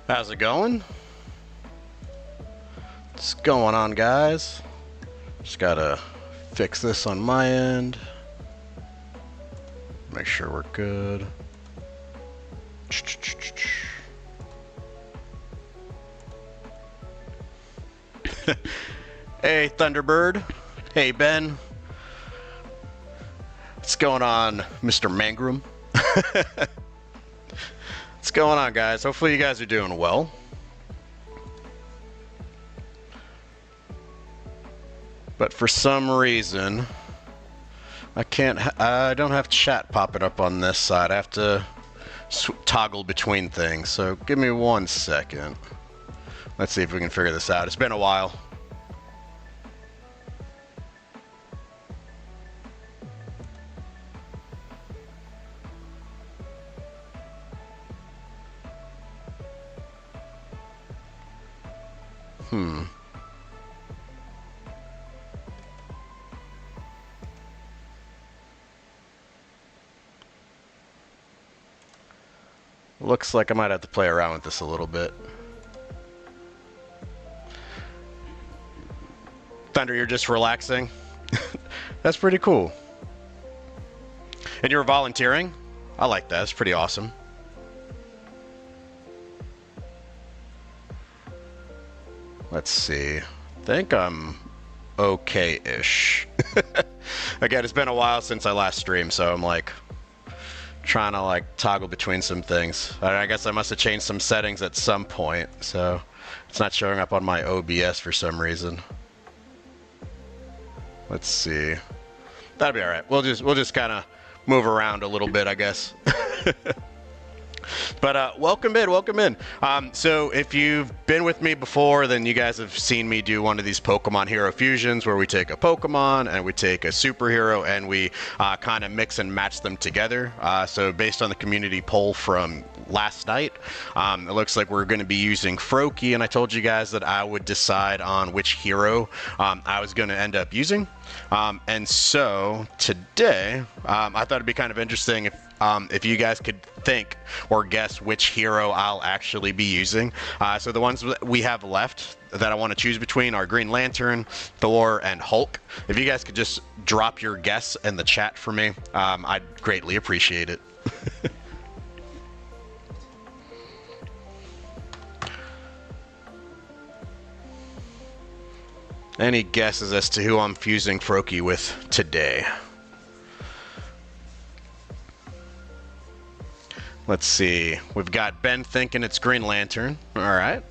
How's it going? What's going on, guys? Just gotta fix this on my end. Make sure we're good. Hey, Thunderbird. Hey, Ben. What's going on, Mr. Mangrum? What's going on, guys? Hopefully you guys are doing well. But for some reason, I don't have chat popping up on this side. I have to toggle between things. So give me 1 second. Let's see if we can figure this out. It's been a while. Looks like I might have to play around with this a little bit. Thunder, you're just relaxing? That's pretty cool. And you're volunteering? I like that. That's pretty awesome. Let's see. I think I'm okay-ish. Again, it's been a while since I last streamed, so I'm like trying to like toggle between some things. I guess I must have changed some settings at some point, so it's not showing up on my OBS for some reason. Let's see. That'll be all right. We'll just kind of move around a little bit, I guess. But welcome in. So if you've been with me before, then you guys have seen me do one of these Pokemon Hero Fusions where we take a Pokemon and we take a superhero and we kind of mix and match them together. So based on the community poll from last night, it looks like we're going to be using Froakie, and I told you guys that I would decide on which hero I was going to end up using. And so today, I thought it'd be kind of interesting if you guys could think or guess which hero I'll actually be using. So the ones that we have left that I want to choose between are Green Lantern, Thor, and Hulk. If you guys could just drop your guess in the chat for me, I'd greatly appreciate it. Any guesses as to who I'm fusing Froakie with today? Let's see. We've got Ben thinking it's Green Lantern. All right.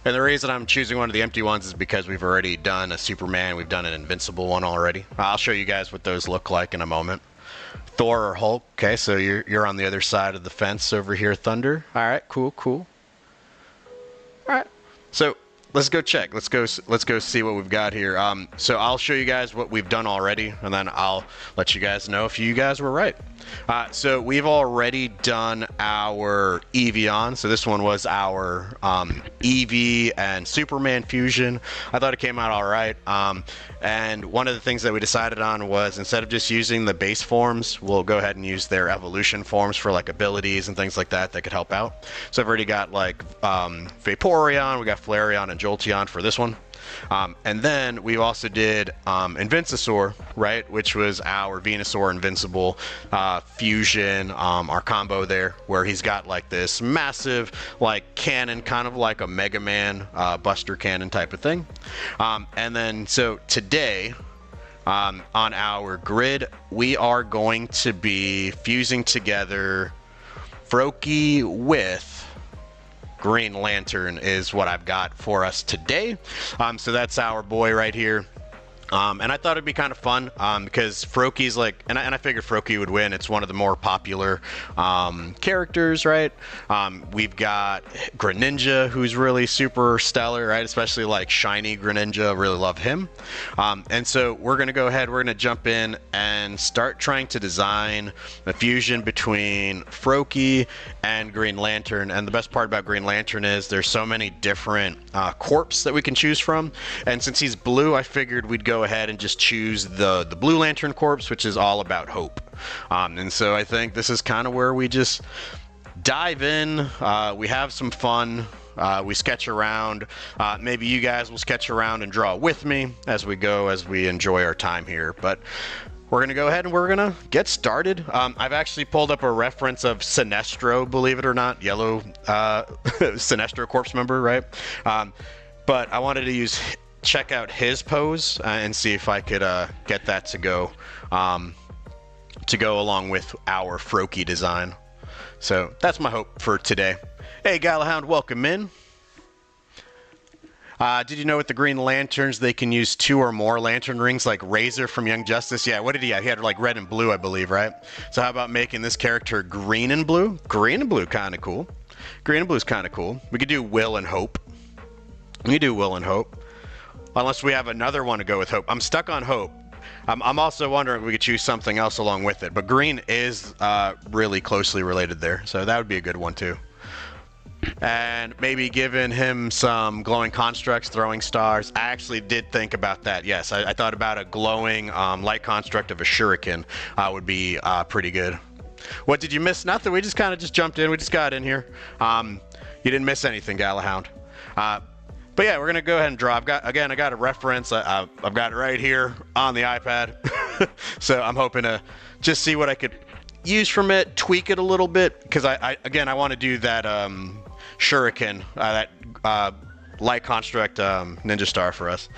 And the reason I'm choosing one of the empty ones is because we've already done a Superman. We've done an Invincible one already. I'll show you guys what those look like in a moment. Thor or Hulk. Okay, so you're on the other side of the fence over here, Thunder. All right, cool. All right. So let's go check. Let's go see what we've got here. So I'll show you guys what we've done already, and then I'll let you guys know if you guys were right. So we've already done our Eevee. So this one was our Eevee and Superman fusion. I thought it came out all right. And one of the things that we decided on was instead of just using the base forms, we'll go ahead and use their evolution forms for like abilities and things like that could help out. So I've already got like Vaporeon, we got Flareon and Jolteon for this one. And then we also did Invincisaur, right, which was our Venusaur Invincible fusion, our combo there, where he's got like this massive like cannon, kind of like a Mega Man Buster Cannon type of thing. And then so today on our grid, we are going to be fusing together Froakie with Green Lantern is what I've got for us today. So that's our boy right here. And I thought it'd be kind of fun because Froakie's like, and I figured Froakie would win. It's one of the more popular characters, right? We've got Greninja, who's really super stellar, right? Especially like shiny Greninja, really love him. And so we're gonna go ahead, we're gonna jump in and start trying to design a fusion between Froakie and Green Lantern. And the best part about Green Lantern is there's so many different corps that we can choose from. And since he's blue, I figured we'd go ahead and just choose the Blue Lantern corps, which is all about hope. And so I think this is kind of where we just dive in. We have some fun. We sketch around. Maybe you guys will sketch around and draw with me as we go, as we enjoy our time here. But we're going to go ahead and we're going to get started. I've actually pulled up a reference of Sinestro, believe it or not. Yellow Sinestro corpse member, right? But I wanted to check out his pose and see if I could get that to go along with our Froakie design. So that's my hope for today. Hey, Galahound, welcome in. Did you know with the Green Lanterns they can use 2 or more lantern rings like Razor from Young Justice? Yeah, what did he have? He had like red and blue, I believe, right? So how about making this character green and blue? Green and blue, kind of cool. Green and blue is kind of cool. We could do Will and Hope. We could do Will and Hope. Unless we have another one to go with Hope. I'm stuck on Hope. I'm also wondering if we could choose something else along with it. But green is really closely related there. So that would be a good one too. And maybe giving him some glowing constructs, throwing stars. I actually did think about that. Yes, I thought about a glowing light construct of a shuriken would be pretty good. What did you miss? Nothing. We just kind of jumped in. We just got in here. You didn't miss anything, Galahound. But yeah, we're gonna go ahead and draw. I got a reference. I've got it right here on the iPad. So I'm hoping to just see what I could use from it, tweak it a little bit, because I want to do that shuriken, that light construct ninja star for us.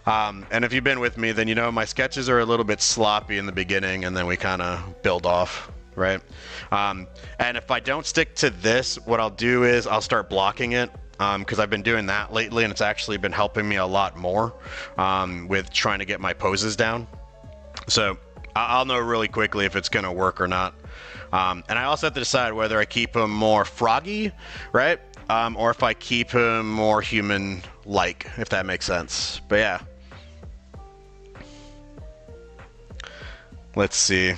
And if you've been with me, then you know my sketches are a little bit sloppy in the beginning, and then we kind of build off, right? And if I don't stick to this, what I'll do is I'll start blocking it. Because I've been doing that lately, and it's actually been helping me a lot more with trying to get my poses down. So I'll know really quickly if it's going to work or not. And I also have to decide whether I keep him more Froakie, right? Or if I keep him more human-like, if that makes sense. But yeah. Let's see.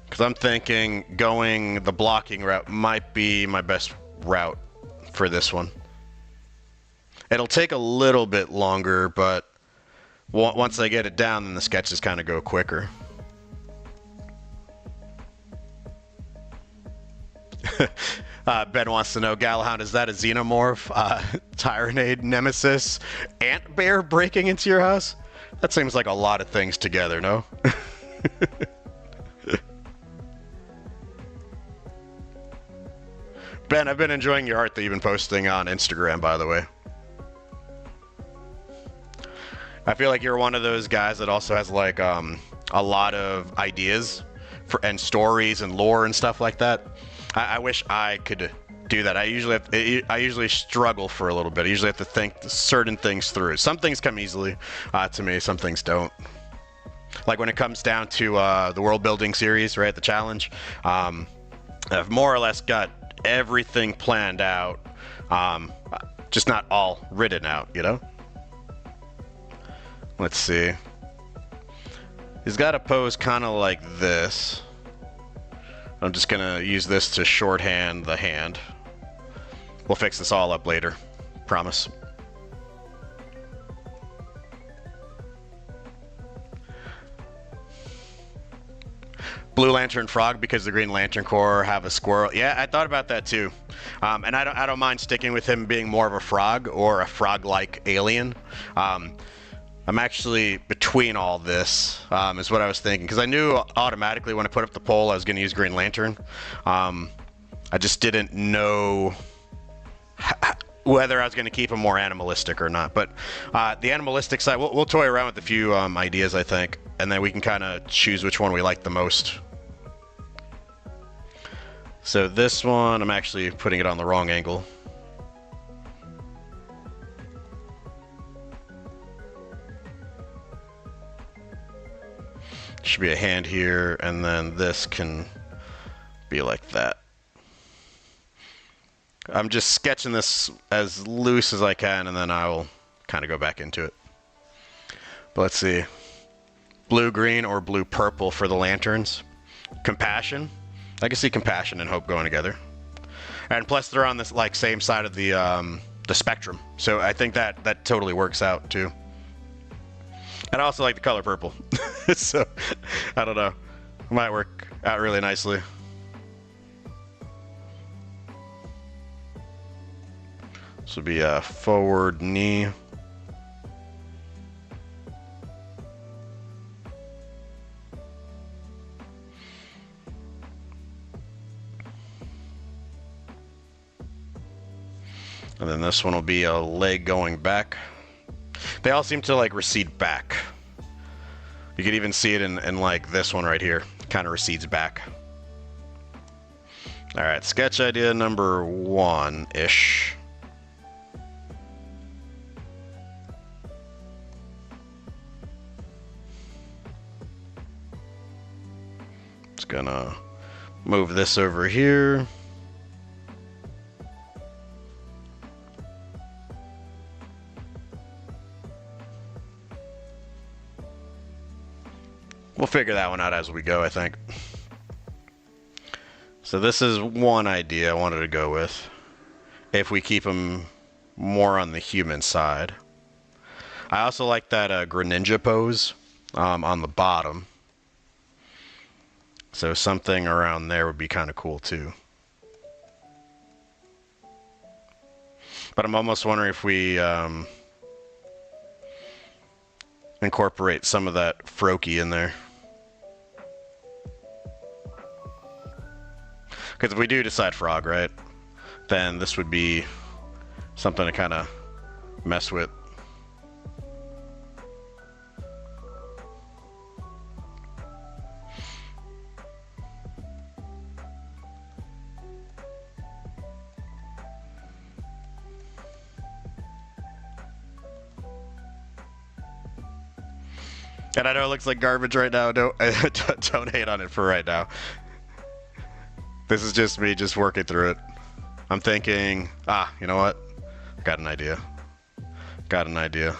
Because I'm thinking going the blocking route might be my best route for this one. It'll take a little bit longer, but once I get it down, then the sketches kind of go quicker. Ben wants to know, Galahound, is that a xenomorph, Tyrannade, Nemesis, Ant Bear breaking into your house? That seems like a lot of things together, no? Ben, I've been enjoying your art that you've been posting on Instagram, by the way. I feel like you're one of those guys that also has like a lot of ideas and stories and lore and stuff like that. I wish I could do that. I usually struggle for a little bit. I usually have to think certain things through. Some things come easily to me, some things don't. Like when it comes down to the world building series, right? The challenge. I've more or less got everything planned out, just not all written out, you know? Let's see. He's got a pose kind of like this. I'm just gonna use this to shorthand the hand. We'll fix this all up later, promise. Blue Lantern Frog because the Green Lantern Corps have a squirrel. Yeah, I thought about that too. And I don't mind sticking with him being more of a frog or a frog-like alien. I'm actually between all this, is what I was thinking. Because I knew automatically when I put up the poll I was going to use Green Lantern. I just didn't know whether I was going to keep him more animalistic or not. But the animalistic side, we'll toy around with a few ideas, I think. And then we can kind of choose which one we like the most. So this one, I'm actually putting it on the wrong angle. Should be a hand here, and then this can be like that. I'm just sketching this as loose as I can, and then I will kind of go back into it. But let's see. Blue-green or blue-purple for the lanterns. Compassion. I can see compassion and hope going together. And plus they're on this like same side of the spectrum. So I think that totally works out too. And I also like the color purple. So I don't know. It might work out really nicely. This would be a forward knee. And then this one will be a leg going back. They all seem to like recede back. You could even see it in like this one right here. Kind of recedes back. Alright, sketch idea number 1-ish. Just gonna move this over here. We'll figure that one out as we go, I think. So this is one idea I wanted to go with. If we keep him more on the human side. I also like that greninja pose on the bottom. So something around there would be kind of cool too. But I'm almost wondering if we incorporate some of that Froakie in there. Because if we do decide frog, right, then this would be something to kind of mess with. And I know it looks like garbage right now. Don't hate on it for right now. This is just me just working through it. I'm thinking, you know what? Got an idea. Got an idea.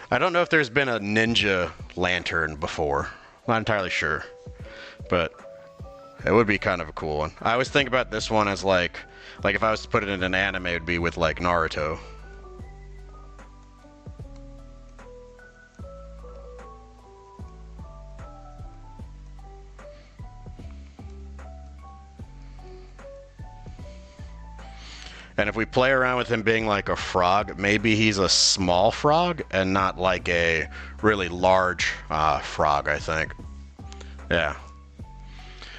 I don't know if there's been a ninja lantern before. Not entirely sure. But it would be kind of a cool one. I always think about this one as like if I was to put it in an anime, it would be with like Naruto. And if we play around with him being like a frog, maybe he's a small frog and not like a really large frog, I think. Yeah.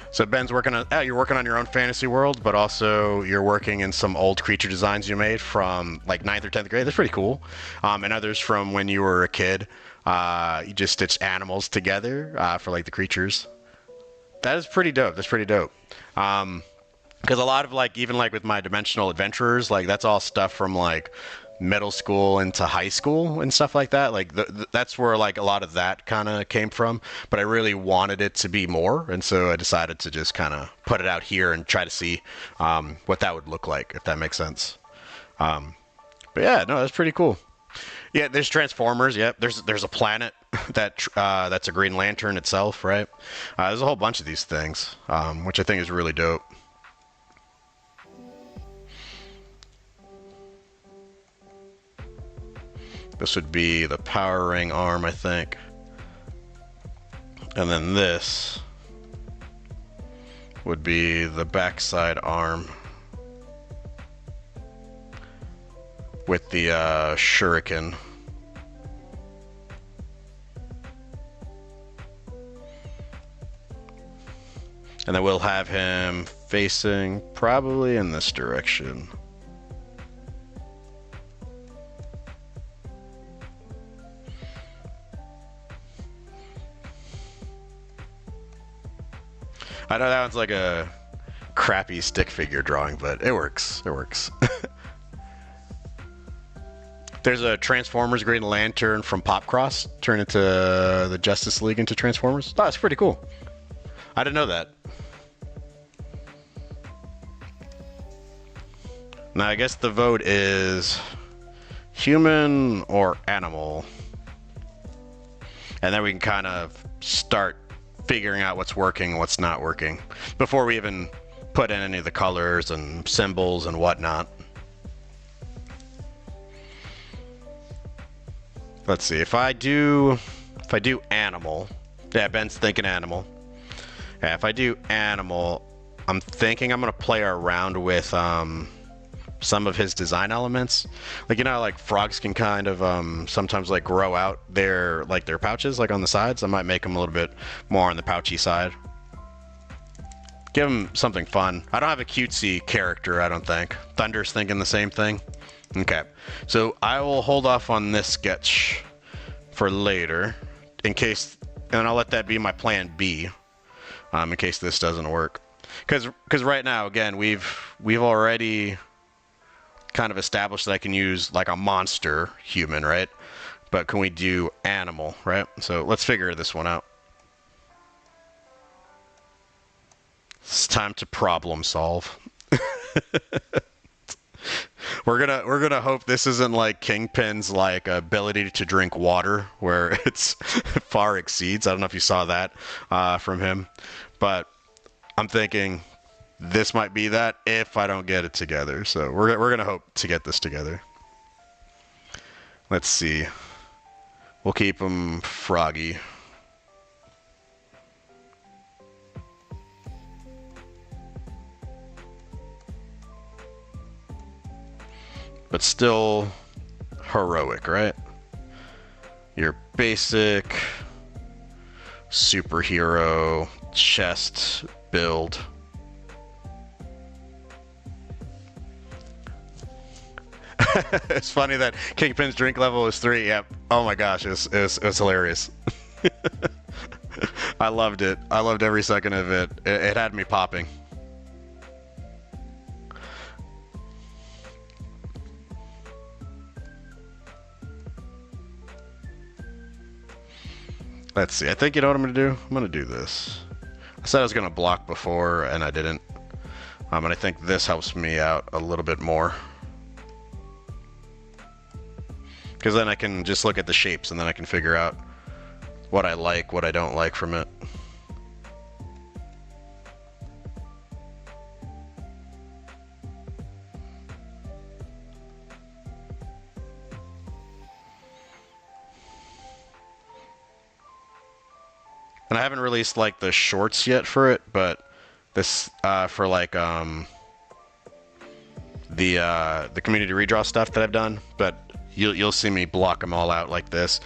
So Ben's working on, you're working on your own fantasy world, but also you're working in some old creature designs you made from like 9th or 10th grade. That's pretty cool. And others from when you were a kid. You just stitched animals together for like the creatures. That is pretty dope. That's pretty dope. Because a lot of like, even like with my dimensional adventurers, like that's all stuff from like middle school into high school and stuff like that. Like that's where like a lot of that kind of came from. But I really wanted it to be more, and so I decided to just kind of put it out here and try to see what that would look like, if that makes sense. But yeah, no, that's pretty cool. Yeah, there's Transformers. Yep, there's a planet that that's a Green Lantern itself, right? There's a whole bunch of these things, which I think is really dope. This would be the power ring arm, I think. And then this would be the backside arm with the shuriken. And then we'll have him facing probably in this direction. I know that one's like a crappy stick figure drawing, but it works. It works. There's a Transformers Green Lantern from Popcross turned into the Justice League into Transformers. Oh, that's pretty cool. I didn't know that. Now, I guess the vote is human or animal. And then we can kind of start figuring out what's working and what's not working before we even put in any of the colors and symbols and whatnot. Let's see, if I do animal, yeah, Ben's thinking animal, Yeah, if I do animal, I'm thinking I'm gonna play around with some of his design elements. Like, you know, like frogs can kind of sometimes like grow out their pouches like on the sides. I might make them a little bit more on the pouchy side. Give him something fun. I don't have a cutesy character, I don't think. Thunder's thinking the same thing. Okay, so I will hold off on this sketch for later, in case, and I'll let that be my plan B, in case this doesn't work. Because right now, again, we've already kind of established that I can use like a monster human, right? But can we do animal, right? So let's figure this one out. It's time to problem solve. We're gonna hope this isn't like Kingpin's like ability to drink water, where it's far exceeds. I don't know if you saw that from him, but I'm thinking this might be that if I don't get it together. So we're gonna hope to get this together. Let's see. We'll keep him Froakie. But still heroic, right? Your basic superhero chest build. It's funny that Kingpin's drink level is 3. Yep. Oh my gosh, it's hilarious. I loved it. I loved every second of it. It had me popping. Let's see. I think you know what I'm going to do? I'm going to do this. I said I was going to block before, and I didn't. And I think this helps me out a little bit more. Because then I can just look at the shapes, and then I can figure out what I like, what I don't like from it. And I haven't released like the shorts yet for it, but this for like the community redraw stuff that I've done. But you'll see me block them all out like this.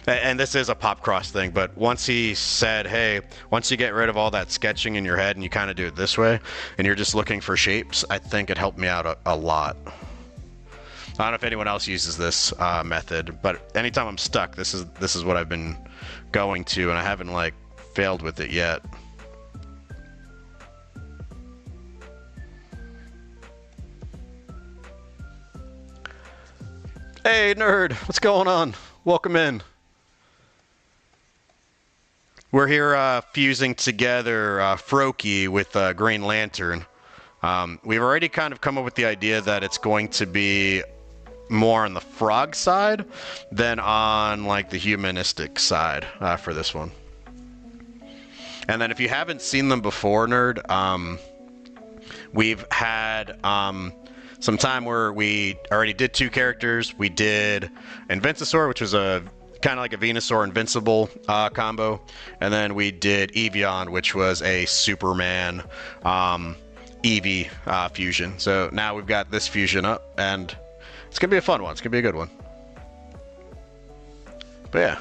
And this is a pop cross thing, but once he said, hey, once you get rid of all that sketching in your head and you kind of do it this way, and you're just looking for shapes, I think it helped me out a lot. I don't know if anyone else uses this method, but anytime I'm stuck, this is what I've been going to, and I haven't like failed with it yet. Hey nerd, what's going on? Welcome in. We're here fusing together Froakie with Green Lantern. We've already kind of come up with the idea that it's going to be more on the frog side than on like the humanistic side for this one. And then if you haven't seen them before, nerd, we've had some time where we already did 2 characters. We did Invincisaur, which was a kind of like a Venusaur Invincible combo, and then we did Evian, which was a Superman Eevee fusion. So now we've got this fusion up, and it's gonna be a fun one. It's gonna be a good one. But yeah.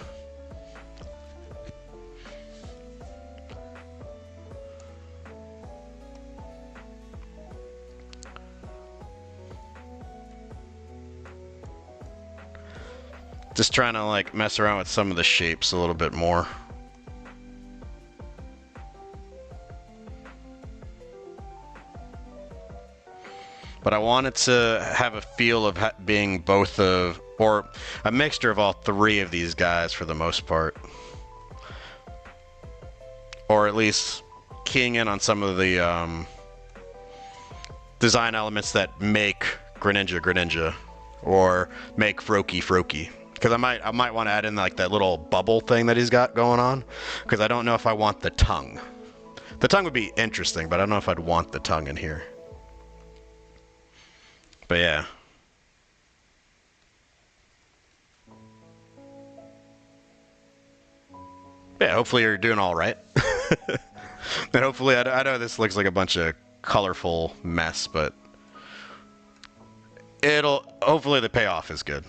Just trying to like mess around with some of the shapes a little bit more. But I wanted to have a feel of being both of, or a mixture of all 3 of these guys for the most part. Or at least keying in on some of the design elements that make Greninja, or make Froakie. Because I might want to add in like that little bubble thing that he's got going on. Because I don't know if I want the tongue. The tongue would be interesting, but I don't know if I'd want the tongue in here. But yeah. Yeah, hopefully you're doing all right. And hopefully, I know this looks like a bunch of colorful mess, but hopefully the payoff is good.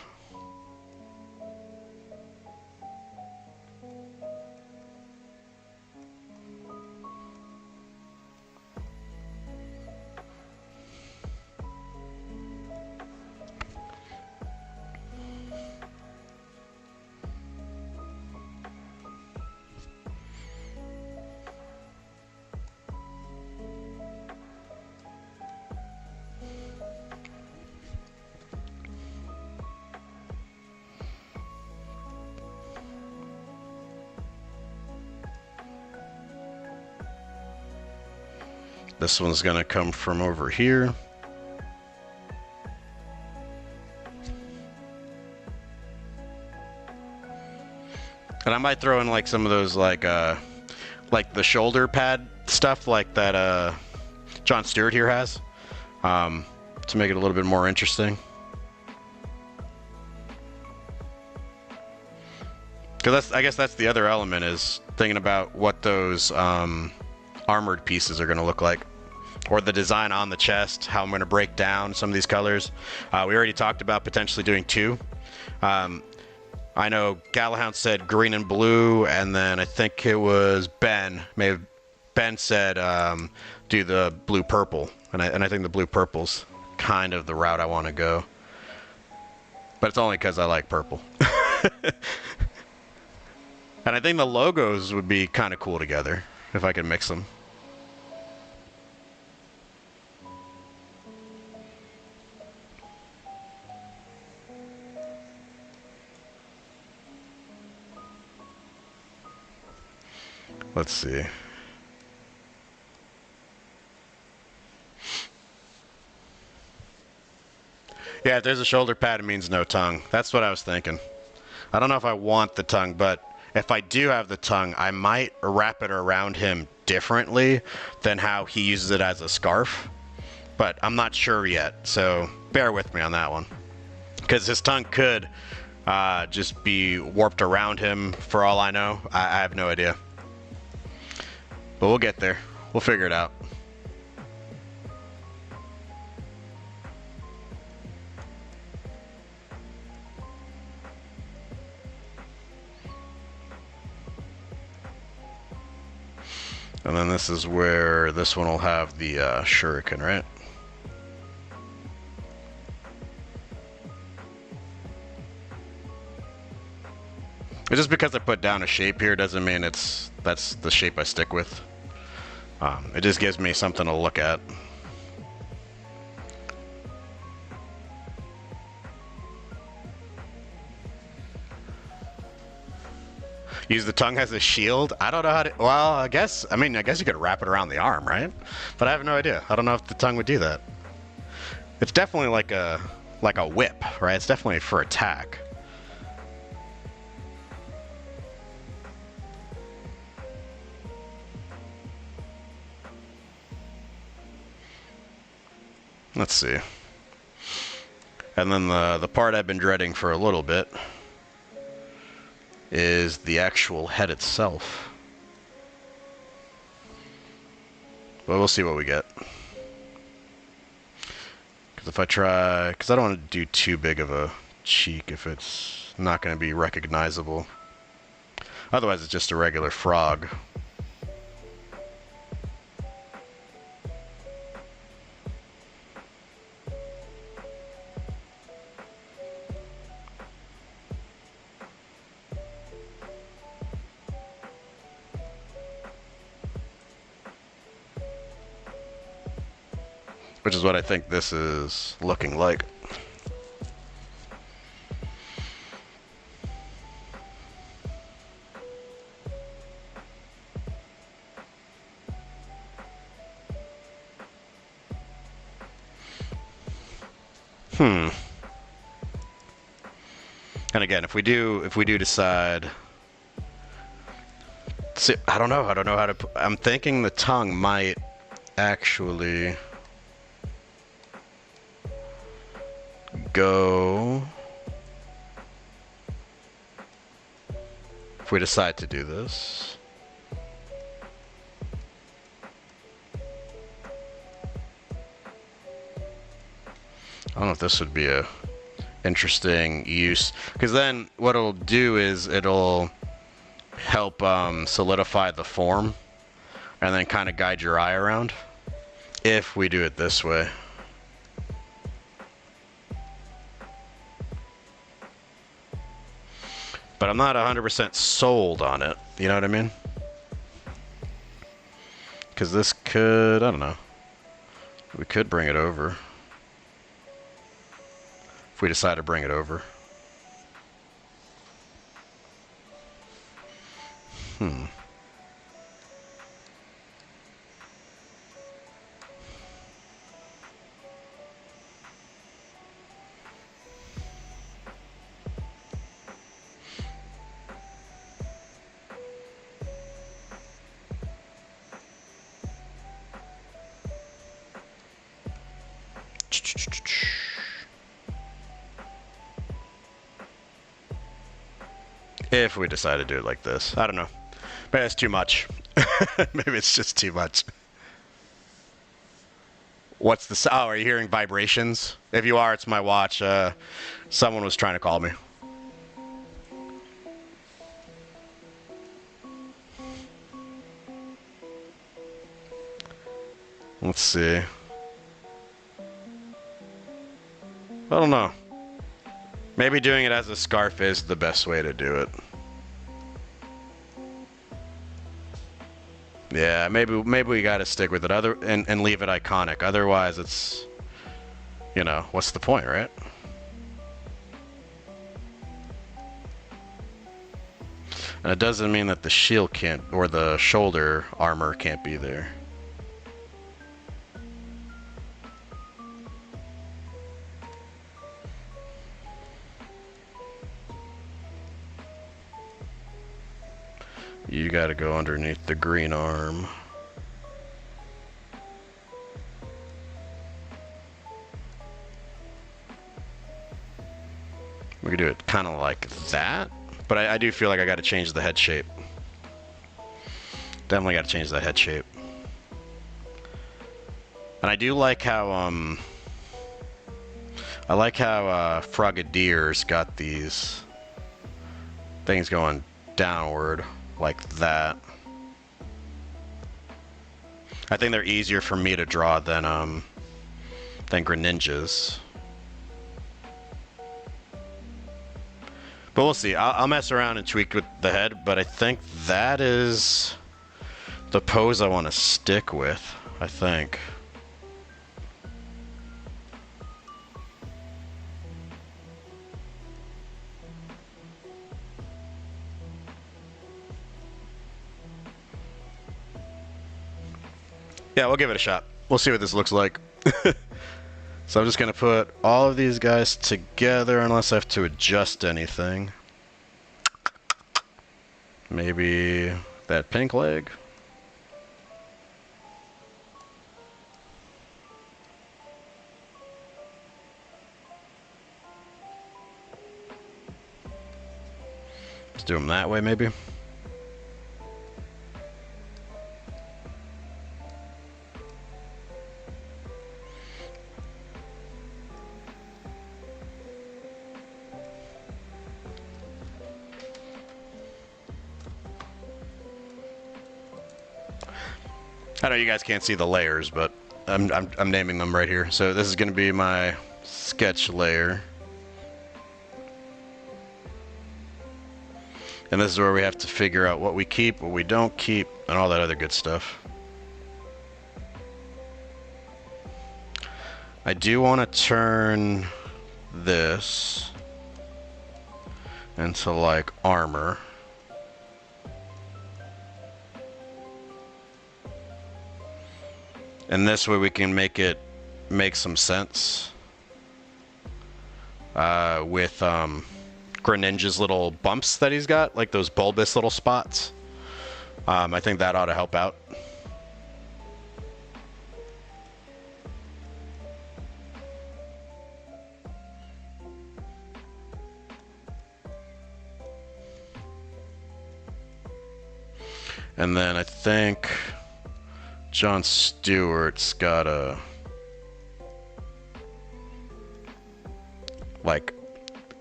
This one's gonna come from over here. And I might throw in like some of those like the shoulder pad stuff like that John Stewart here has, to make it a little bit more interesting. Because I guess that's the other element, is thinking about what those armored pieces are going to look like, or the design on the chest, how I'm going to break down some of these colors. We already talked about potentially doing two. I know Galahound said green and blue, and then I think it was Ben said do the blue purple, and I think the blue purple's kind of the route I want to go, but it's only because I like purple. And I think the logos would be kind of cool together if I could mix them. Let's see. Yeah, if there's a shoulder pad, it means no tongue. That's what I was thinking. I don't know if I want the tongue, but if I do have the tongue, I might wrap it around him differently than how he uses it as a scarf. But I'm not sure yet, so bear with me on that one. Because his tongue could just be warped around him for all I know. I have no idea. But we'll get there. We'll figure it out. And then this is where this one will have the shuriken, right? Just because I put down a shape here doesn't mean that's the shape I stick with. It just gives me something to look at. Use the tongue as a shield? I don't know how to... Well, I guess you could wrap it around the arm, right? But I have no idea. I don't know if the tongue would do that. It's definitely like a whip, right? It's definitely for attack. Let's see. And then the part I've been dreading for a little bit is the actual head itself. But we'll see what we get. Because if I try... Because I don't want to do too big of a cheek if it's not going to be recognizable. Otherwise it's just a regular frog. Which is what I think this is looking like. And again, if we do decide, see, I don't know how to. I'm thinking the tongue might actually go, if we decide to do this. I don't know if this would be a interesting use, because then what it'll do is it'll help solidify the form and then kind of guide your eye around if we do it this way. But I'm not 100% sold on it, you know what I mean? Because this could, I don't know, we could bring it over if we decide to bring it over. If we decide to do it like this. I don't know. Maybe it's too much. Maybe it's just too much. What's the... Oh, are you hearing vibrations? If you are, it's my watch. Someone was trying to call me. Let's see. I don't know. Maybe doing it as a scarf is the best way to do it. Yeah, maybe we gotta stick with it and leave it iconic. Otherwise, it's, you know, what's the point, right? And it doesn't mean that the shield can't, or the shoulder armor can't be there. You gotta go underneath the green arm. We could do it kind of like that, but I do feel like I gotta change the head shape. Definitely gotta change the head shape. And I do like how, Froagie's got these things going downward. Like that. I think they're easier for me to draw than greninjas. But we'll see. I'll mess around and tweak with the head, but I think that is the pose I want to stick with, I think. Yeah, we'll give it a shot. We'll see what this looks like. So I'm just going to put all of these guys together unless I have to adjust anything. Maybe that pink leg. Let's do them that way, maybe. I know you guys can't see the layers, but I'm naming them right here. So this is going to be my sketch layer. And this is where we have to figure out what we keep, what we don't keep, and all that other good stuff. I do want to turn this into like armor. And this way we can make it make some sense with Greninja's little bumps that he's got, like those bulbous little spots. I think that ought to help out. And then I think John Stewart's got a like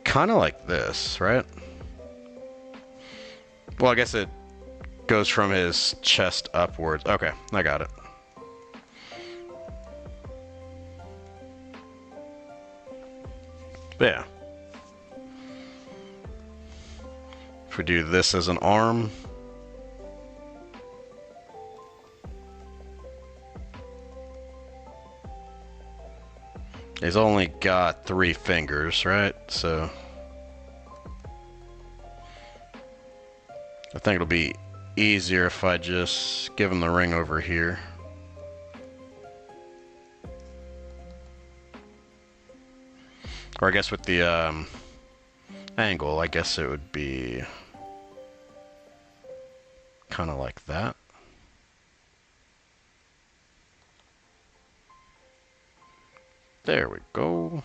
kind of like this, right? Well, I guess it goes from his chest upwards. Okay, I got it. Yeah. If we do this as an arm. He's only got 3 fingers, right? So I think it'll be easier if I just give him the ring over here. Or I guess with the angle, I guess it would be kind of like that. There we go.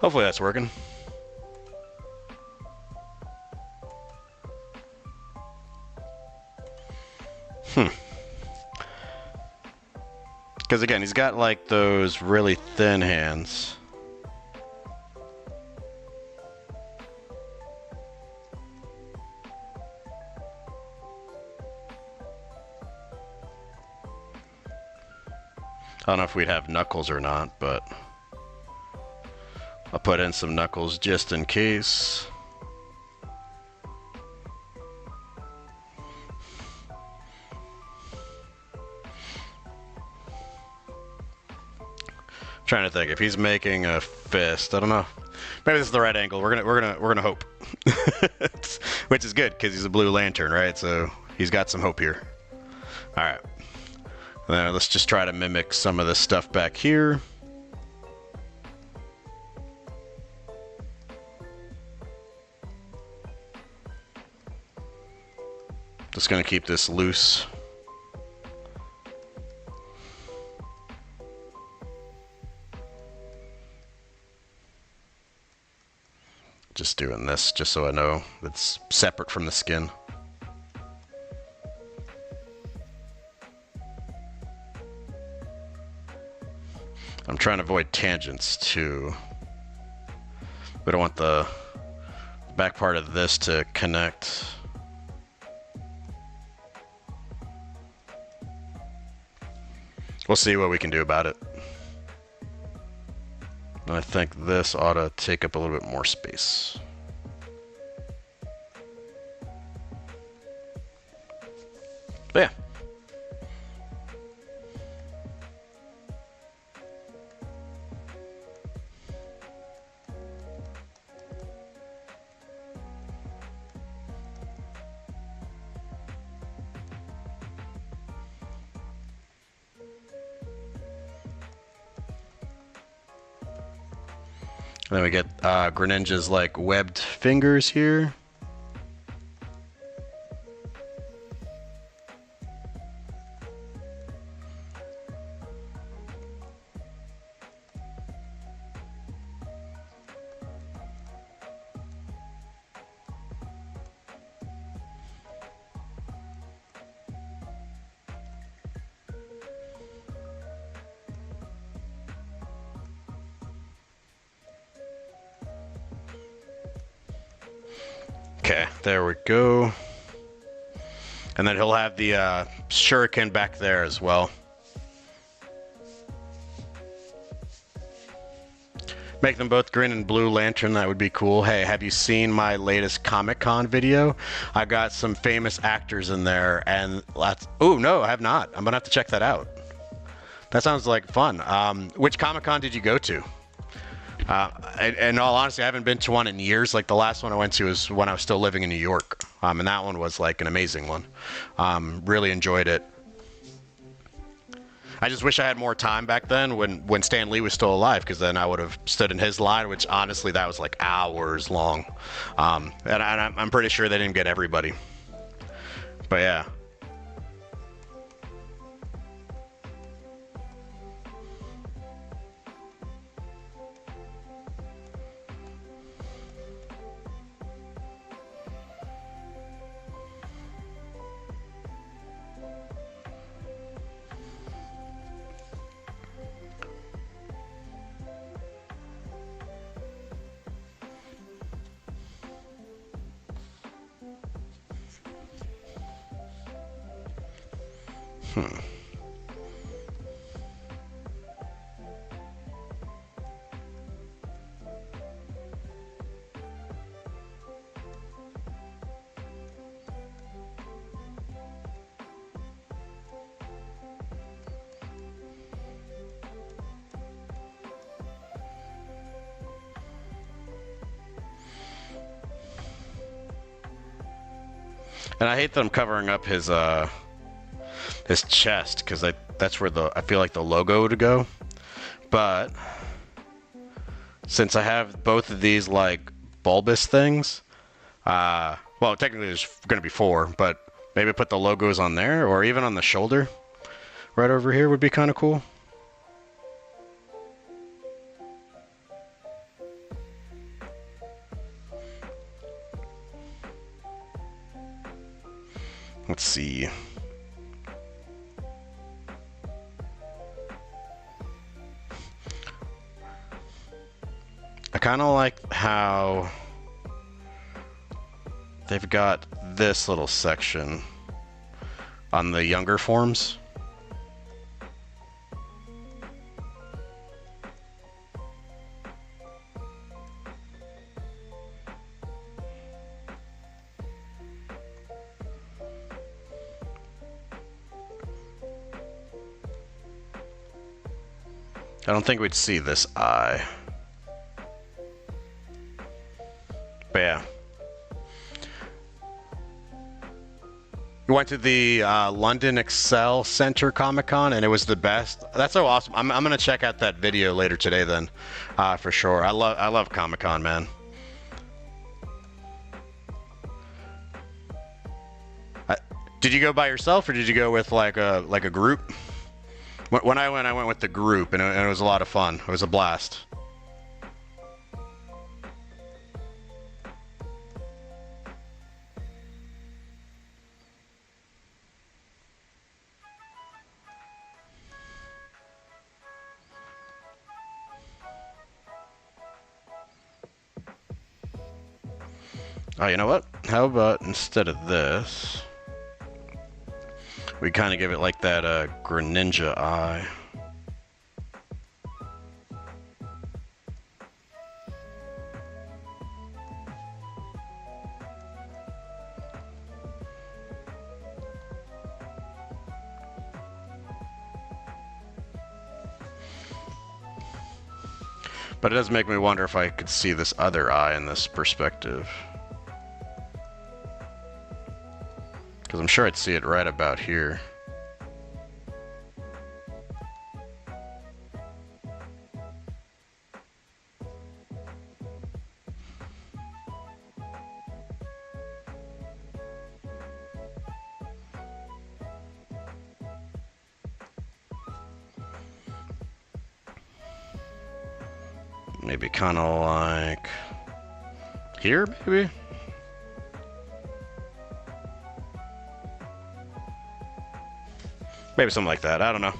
Hopefully that's working. Because again, he's got like those really thin hands. I don't know if we'd have knuckles or not, but I'll put in some knuckles just in case. Trying to think if he's making a fist. I don't know. Maybe this is the right angle. We're gonna hope, which is good because he's a blue lantern, right? So he's got some hope here. All right. Now let's just try to mimic some of this stuff back here. Just gonna keep this loose. Just doing this just so I know it's separate from the skin. I'm trying to avoid tangents too. We don't want the back part of this to connect. We'll see what we can do about it. I think this ought to take up a little bit more space. But yeah. And then we get Greninja's like webbed fingers here. Okay, there we go. And then he'll have the shuriken back there as well. Make them both green and blue lantern, that would be cool. Hey, have you seen my latest Comic-Con video? I got some famous actors in there, and lots... Oh, no, I have not. I'm gonna have to check that out. That sounds like fun. Which Comic-Con did you go to? In all honesty, I haven't been to one in years. Like the last one I went to was when I was still living in New York. And that one was like an amazing one. Really enjoyed it. I just wish I had more time back then when Stan Lee was still alive, because then I would have stood in his line, which honestly, that was like hours long. And I'm pretty sure they didn't get everybody. But yeah. Hmm. And I hate that I'm covering up his chest because that's where I feel like the logo would go. But since I have both of these like bulbous things, well, technically there's going to be 4, but maybe put the logos on there or even on the shoulder right over here would be kind of cool. Let's see. I kind of like how they've got this little section on the younger forms. I don't think we'd see this eye. But yeah. We went to the London Excel Center Comic Con and it was the best. That's so awesome. I'm gonna check out that video later today then, for sure. I love Comic Con, man. Did you go by yourself or did you go with like a group? When I went with the group and it was a lot of fun. It was a blast. Oh, you know what? How about instead of this, we kind of give it like that greninja eye. But it does make me wonder if I could see this other eye in this perspective. Because I'm sure I'd see it right about here. Maybe kind of like here, maybe? Maybe something like that. I don't know.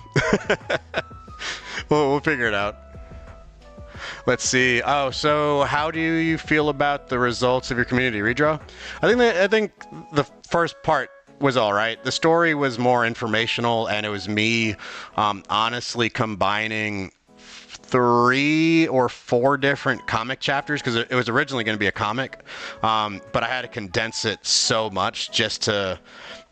We'll figure it out. Let's see. Oh, so how do you feel about the results of your community redraw? I think the first part was all right. The story was more informational, and it was me honestly combining 3 or 4 different comic chapters because it was originally going to be a comic, but I had to condense it so much just to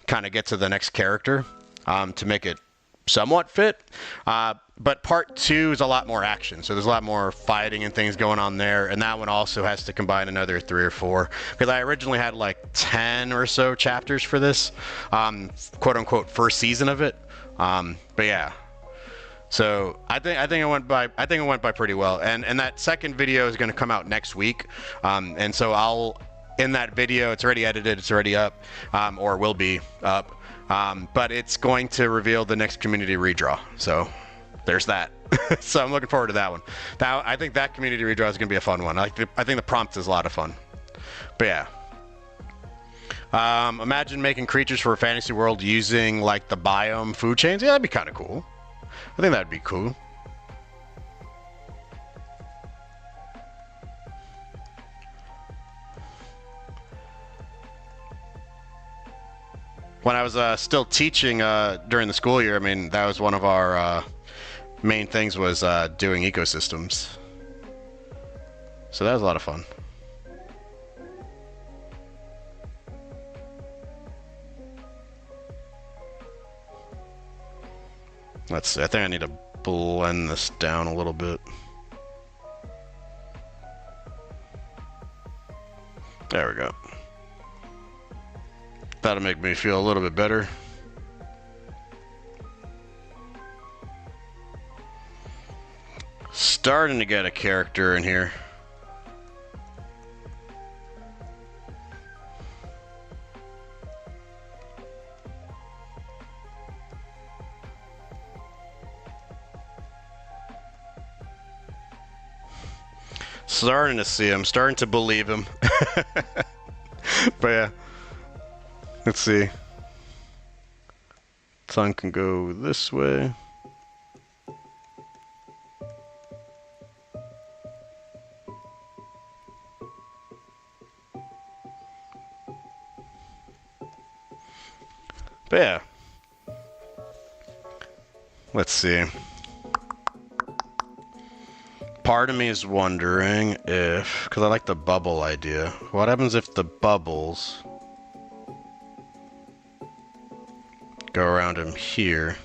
kind of get to the next character to make it somewhat fit. But part 2 is a lot more action, so there's a lot more fighting and things going on there, and that one also has to combine another 3 or 4 because I originally had like 10 or so chapters for this quote unquote first season of it. But yeah. So I think it went by pretty well, and that second video is going to come out next week, and so in that video, it's already edited, it's already up, or will be up, but it's going to reveal the next community redraw. So there's that. So I'm looking forward to that one. I think that community redraw is going to be a fun one. I think the prompt is a lot of fun. But yeah, imagine making creatures for a fantasy world using like the biome food chains. Yeah, that'd be kind of cool. I think that'd be cool. when I was still teaching during the school year, I mean, that was one of our main things was doing ecosystems. So that was a lot of fun. Let's see. I think I need to blend this down a little bit. There we go. That'll make me feel a little bit better. Starting to get a character in here. Starting to see him, starting to believe him. But yeah, let's see. Tongue can go this way. But yeah, let's see. Part of me is wondering if, because I like the bubble idea, what happens if the bubbles go around him here?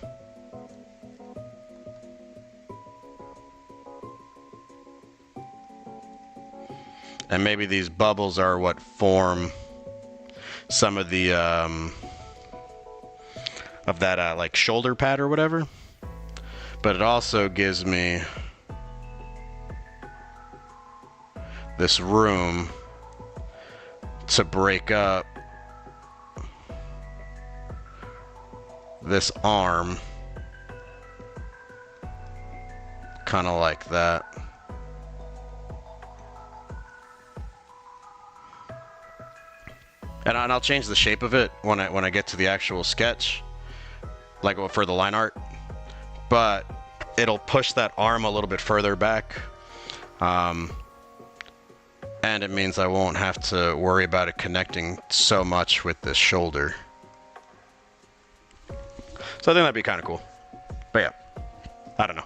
And maybe these bubbles are what form some of the, of that, like, shoulder pad or whatever. But it also gives me this room to break up this arm, kind of like that. And I'll change the shape of it when I get to the actual sketch, like for the line art. But it'll push that arm a little bit further back. And it means I won't have to worry about it connecting so much with this shoulder. So I think that'd be kind of cool. But yeah, I don't know.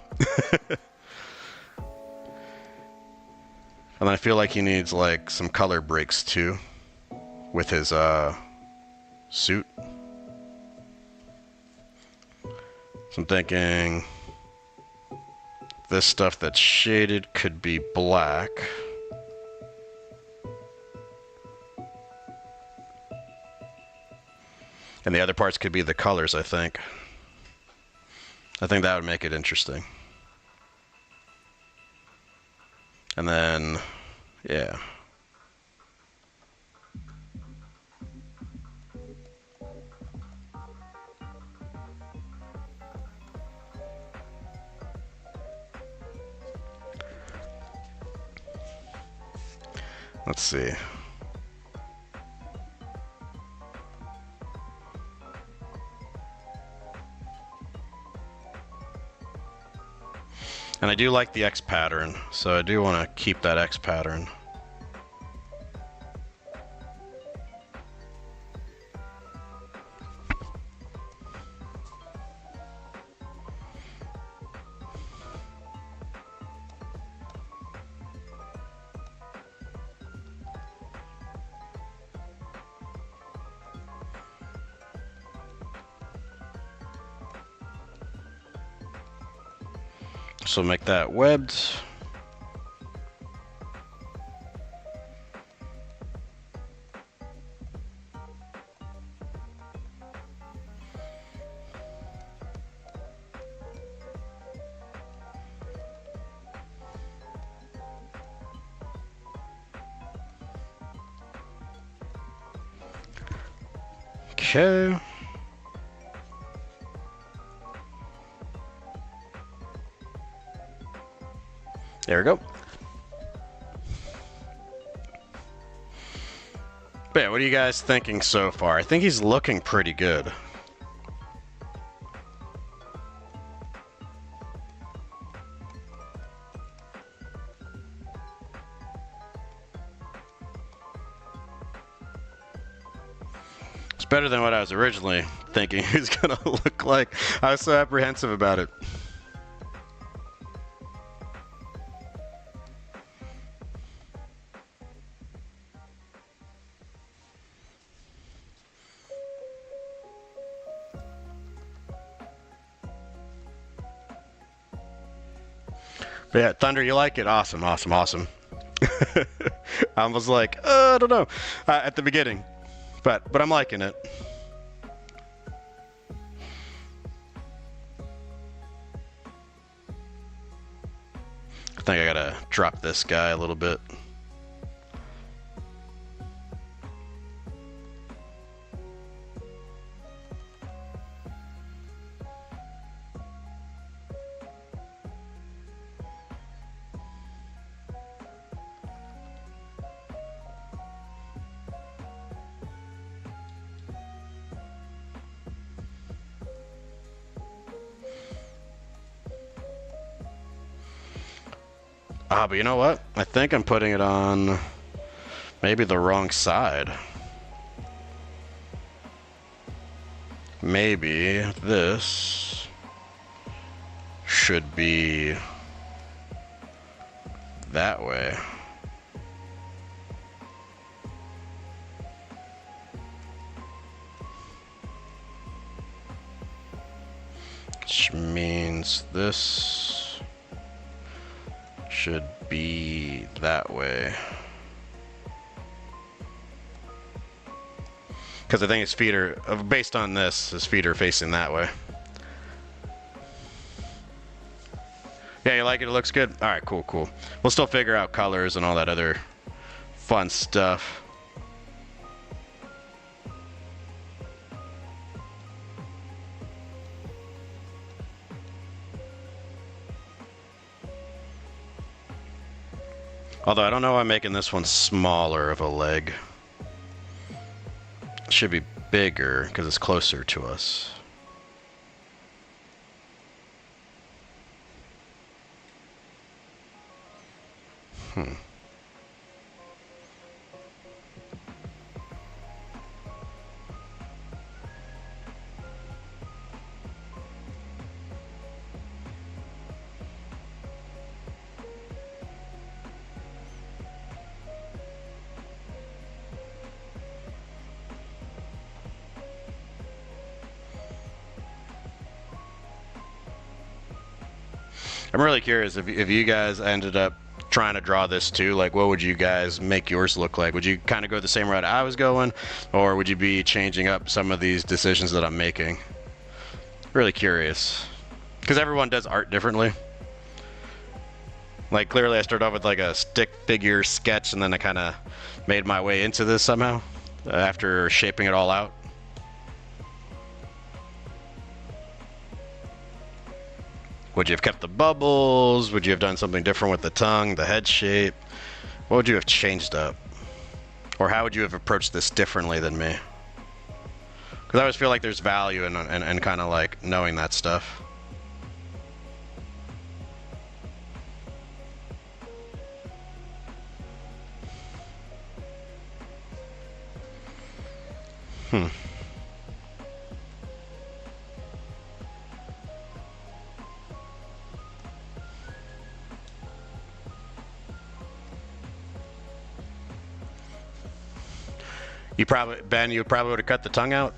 And I feel like he needs like some color breaks too with his suit. So I'm thinking this stuff that's shaded could be black. And the other parts could be the colors, I think. I think that would make it interesting. And then, yeah. Let's see. And I do like the X pattern, so I do want to keep that X pattern. So make that webbed. Okay. There we go. But yeah, what are you guys thinking so far? I think he's looking pretty good. better than what I was originally thinking he was gonna look like. I was so apprehensive about it. But yeah, Thunder, you like it? Awesome, awesome, awesome. I was like, I don't know, at the beginning, but I'm liking it. I think I gotta drop this guy a little bit. But you know what? I think I'm putting it on maybe the wrong side. Maybe this should be that way. Which means this should be that way. Because I think his feet are, based on this, his feet are facing that way. Yeah, you like it? It looks good? Alright, cool, cool. We'll still figure out colors and all that other fun stuff. Although I don't know why I'm making this one smaller of a leg. It should be bigger because it's closer to us. I'm really curious if you guys ended up trying to draw this too, like what would you guys make yours look like? Would you kind of go the same route I was going, or would you be changing up some of these decisions that I'm making? Really curious, because everyone does art differently. Like clearly I started off with like a stick figure sketch and then I kind of made my way into this somehow after shaping it all out. Would you have kept the bubbles? Would you have done something different with the tongue, the head shape? What would you have changed up? Or how would you have approached this differently than me? Because I always feel like there's value in kind of like knowing that stuff. Ben, you probably would have cut the tongue out.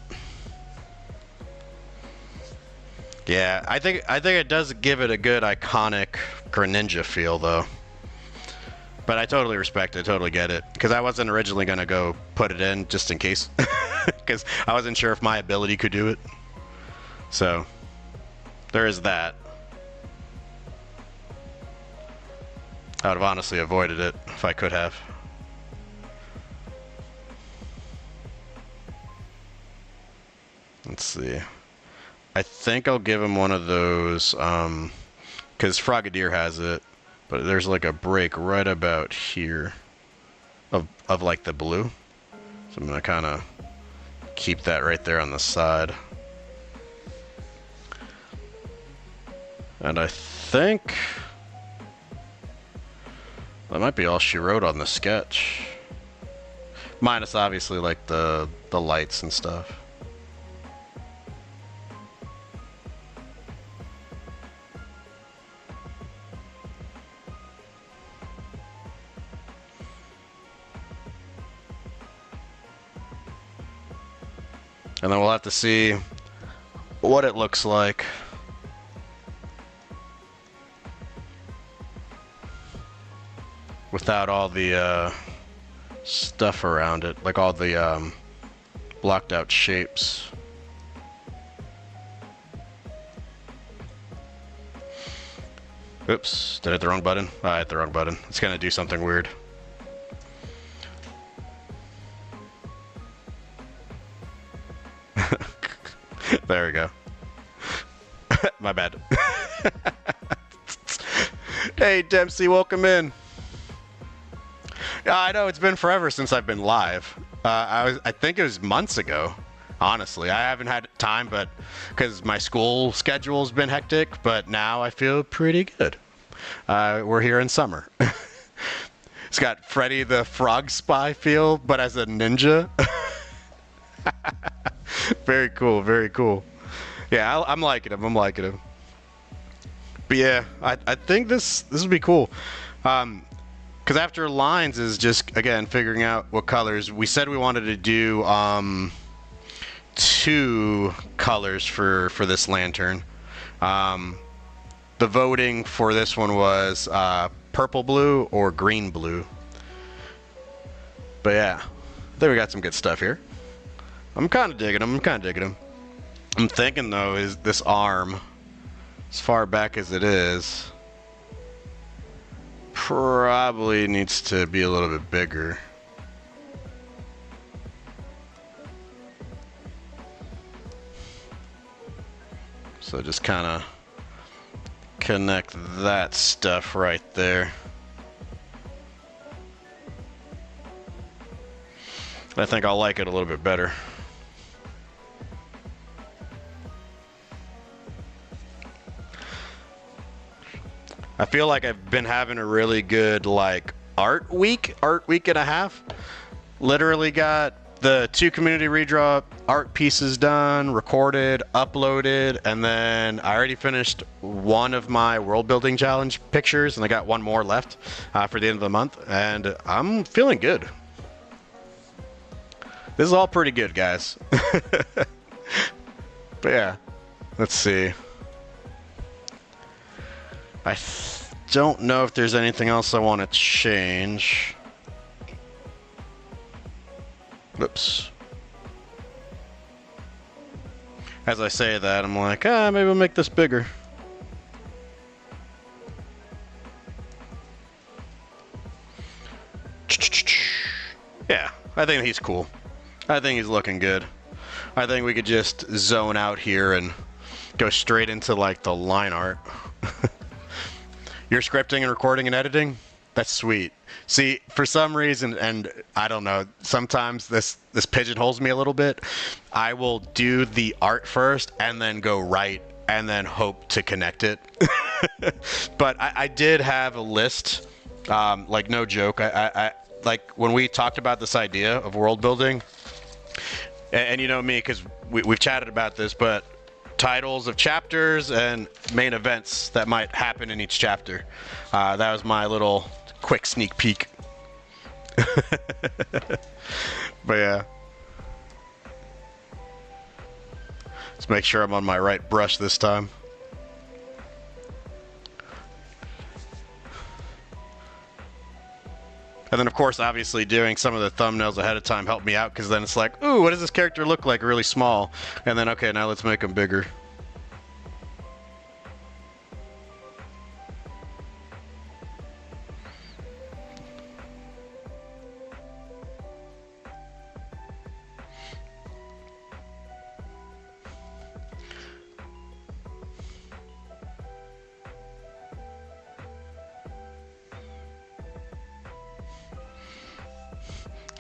Yeah, I think it does give it a good iconic greninja feel though. But I totally respect it, totally get it. Because I wasn't originally gonna go put it in just in case. Because I wasn't sure if my ability could do it. So there is that. I would have honestly avoided it if I could have. Let's see. I think I'll give him one of those, because Frogadier has it, but there's like a break right about here of like the blue. So I'm going to kind of keep that right there on the side. And I think that might be all she wrote on the sketch. Minus obviously like the lights and stuff. And then we'll have to see what it looks like. Without all the stuff around it, like all the blocked out shapes. Oops, did I hit the wrong button? Oh, I hit the wrong button. It's gonna do something weird. There we go. My bad. Hey Dempsey, welcome in. I know it's been forever since I've been live. I think it was months ago. Honestly, I haven't had time, but because my school schedule's been hectic. But now I feel pretty good. We're here in summer. It's got Freddy the Frog Spy feel, but as a ninja. Very cool, very cool. Yeah, I'm liking him. I'm liking him. But yeah, I think this would be cool. Because after lines is just, again, figuring out what colors. We said we wanted to do 2 colors for this lantern. The voting for this one was purple blue or green blue. But yeah, I think we got some good stuff here. I'm kind of digging them. I'm thinking though, is this arm, as far back as it is, probably needs to be a little bit bigger. So just kind of connect that stuff right there. I think I'll like it a little bit better. I feel like I've been having a really good like art week and a half. Literally got the 2 community redraw art pieces done, recorded, uploaded, and then I already finished one of my world building challenge pictures, and I got one more left for the end of the month, and I'm feeling good. This is all pretty good, guys. But yeah, let's see. I don't know if there's anything else I want to change. Oops. As I say that, I'm like, maybe we'll make this bigger. Yeah, I think he's cool. I think he's looking good. I think we could just zone out here and go straight into like the line art. You're scripting and recording and editing? That's sweet. See, for some reason, and I don't know, sometimes this pigeonholes me a little bit. I will do the art first and then go write and then hope to connect it. But I did have a list, like no joke. I like when we talked about this idea of world building, and you know me, because we've chatted about this, but titles of chapters and main events that might happen in each chapter. That was my little quick sneak peek. But yeah. Let's make sure I'm on my right brush this time. And then, of course, obviously doing some of the thumbnails ahead of time helped me out, because then it's like, ooh, what does this character look like really small? And then, okay, now let's make him bigger.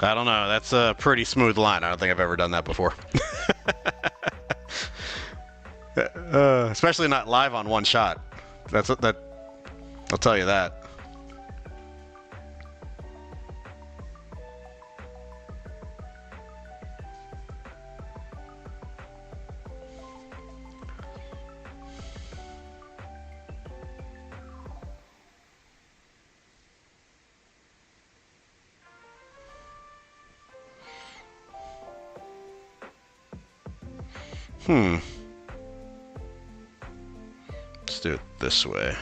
I don't know. That's a pretty smooth line. I don't think I've ever done that before. Especially not live on one shot. That. I'll tell you that. Let's do it this way.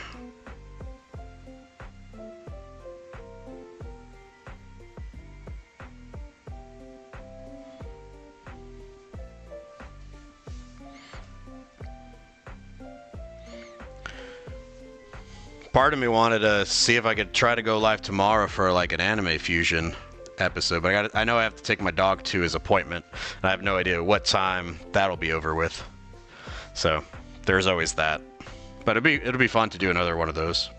Part of me wanted to see if I could try to go live tomorrow for like an anime fusion episode, but I know I have to take my dog to his appointment, and I have no idea what time that'll be over with. So there's always that. But it'll be fun to do another one of those.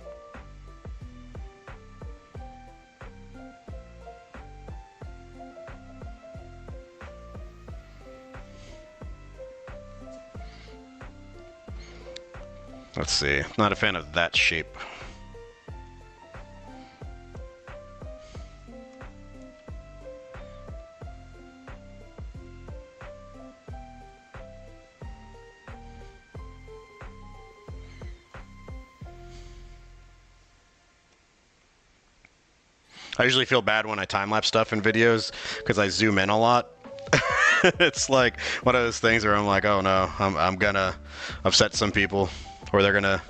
Let's see. Not a fan of that shape. I usually feel bad when I time-lapse stuff in videos because I zoom in a lot. It's like one of those things where I'm like, oh no, I'm gonna upset some people, or they're gonna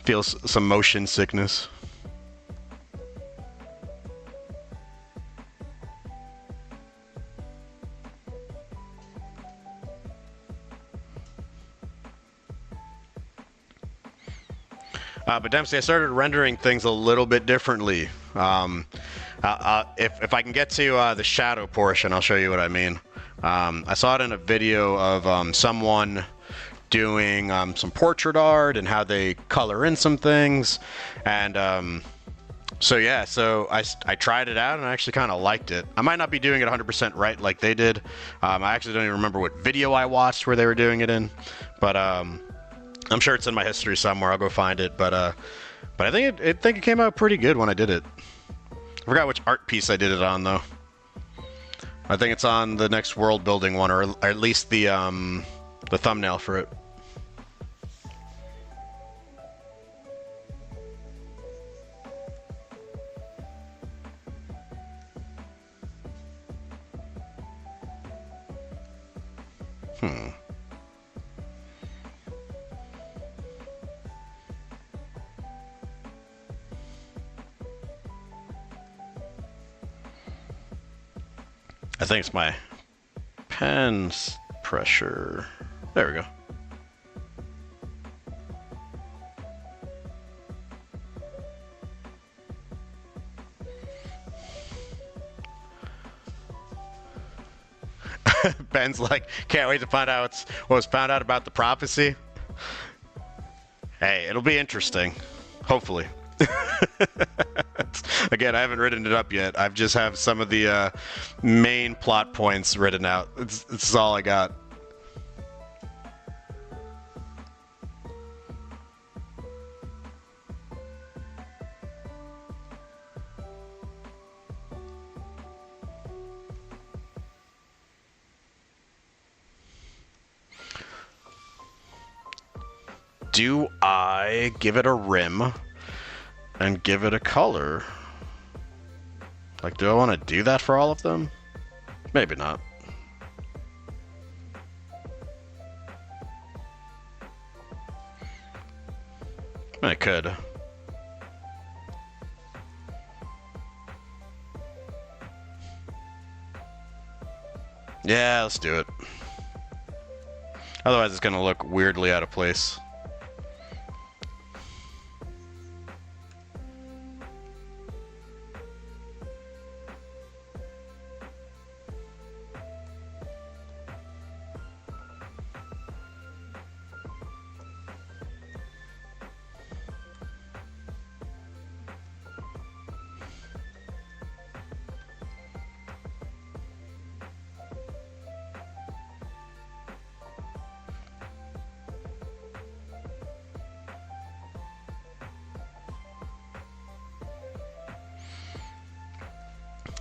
feel some motion sickness. But Dempsey, I started rendering things a little bit differently. If I can get to the shadow portion, I'll show you what I mean. I saw it in a video of someone doing some portrait art and how they color in some things. And so yeah, so I tried it out and I actually kind of liked it. I might not be doing it 100% right like they did. I actually don't even remember what video I watched where they were doing it in. But I'm sure it's in my history somewhere. I'll go find it. But I think it came out pretty good when I did it. I forgot which art piece I did it on though. I think it's on the next world building one, or at least the thumbnail for it. I think it's my pen's pressure. There we go. Ben's like, can't wait to find out what was found out about the prophecy. Hey, it'll be interesting. Hopefully. Again, I haven't written it up yet. I just have some of the main plot points written out. It's all I got. Do I give it a rim and give it a color? Like, do I want to do that for all of them? Maybe not. I could. Yeah, let's do it. Otherwise it's gonna look weirdly out of place.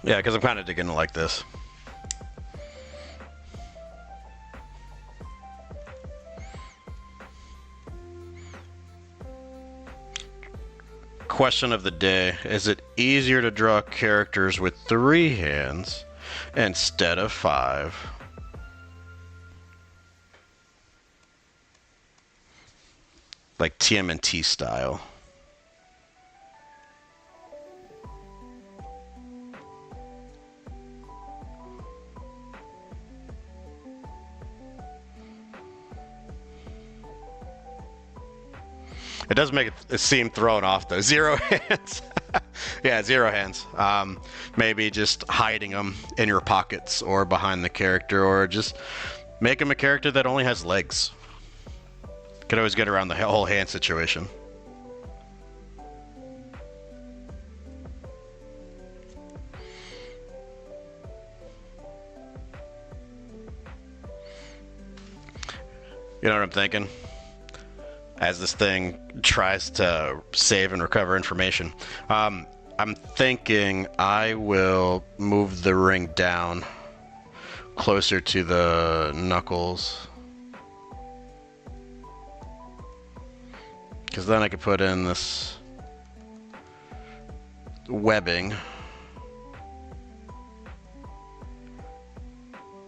Yeah, because I'm kind of digging it like this. Question of the day. Is it easier to draw characters with 3 hands instead of 5? like TMNT style. It does make it seem thrown off though. Zero hands. Yeah, zero hands. Maybe just hiding them in your pockets or behind the character, or just make him a character that only has legs. Could always get around the whole hand situation. You know what I'm thinking? As this thing tries to save and recover information. I'm thinking I will move the ring down closer to the knuckles. Because then I could put in this webbing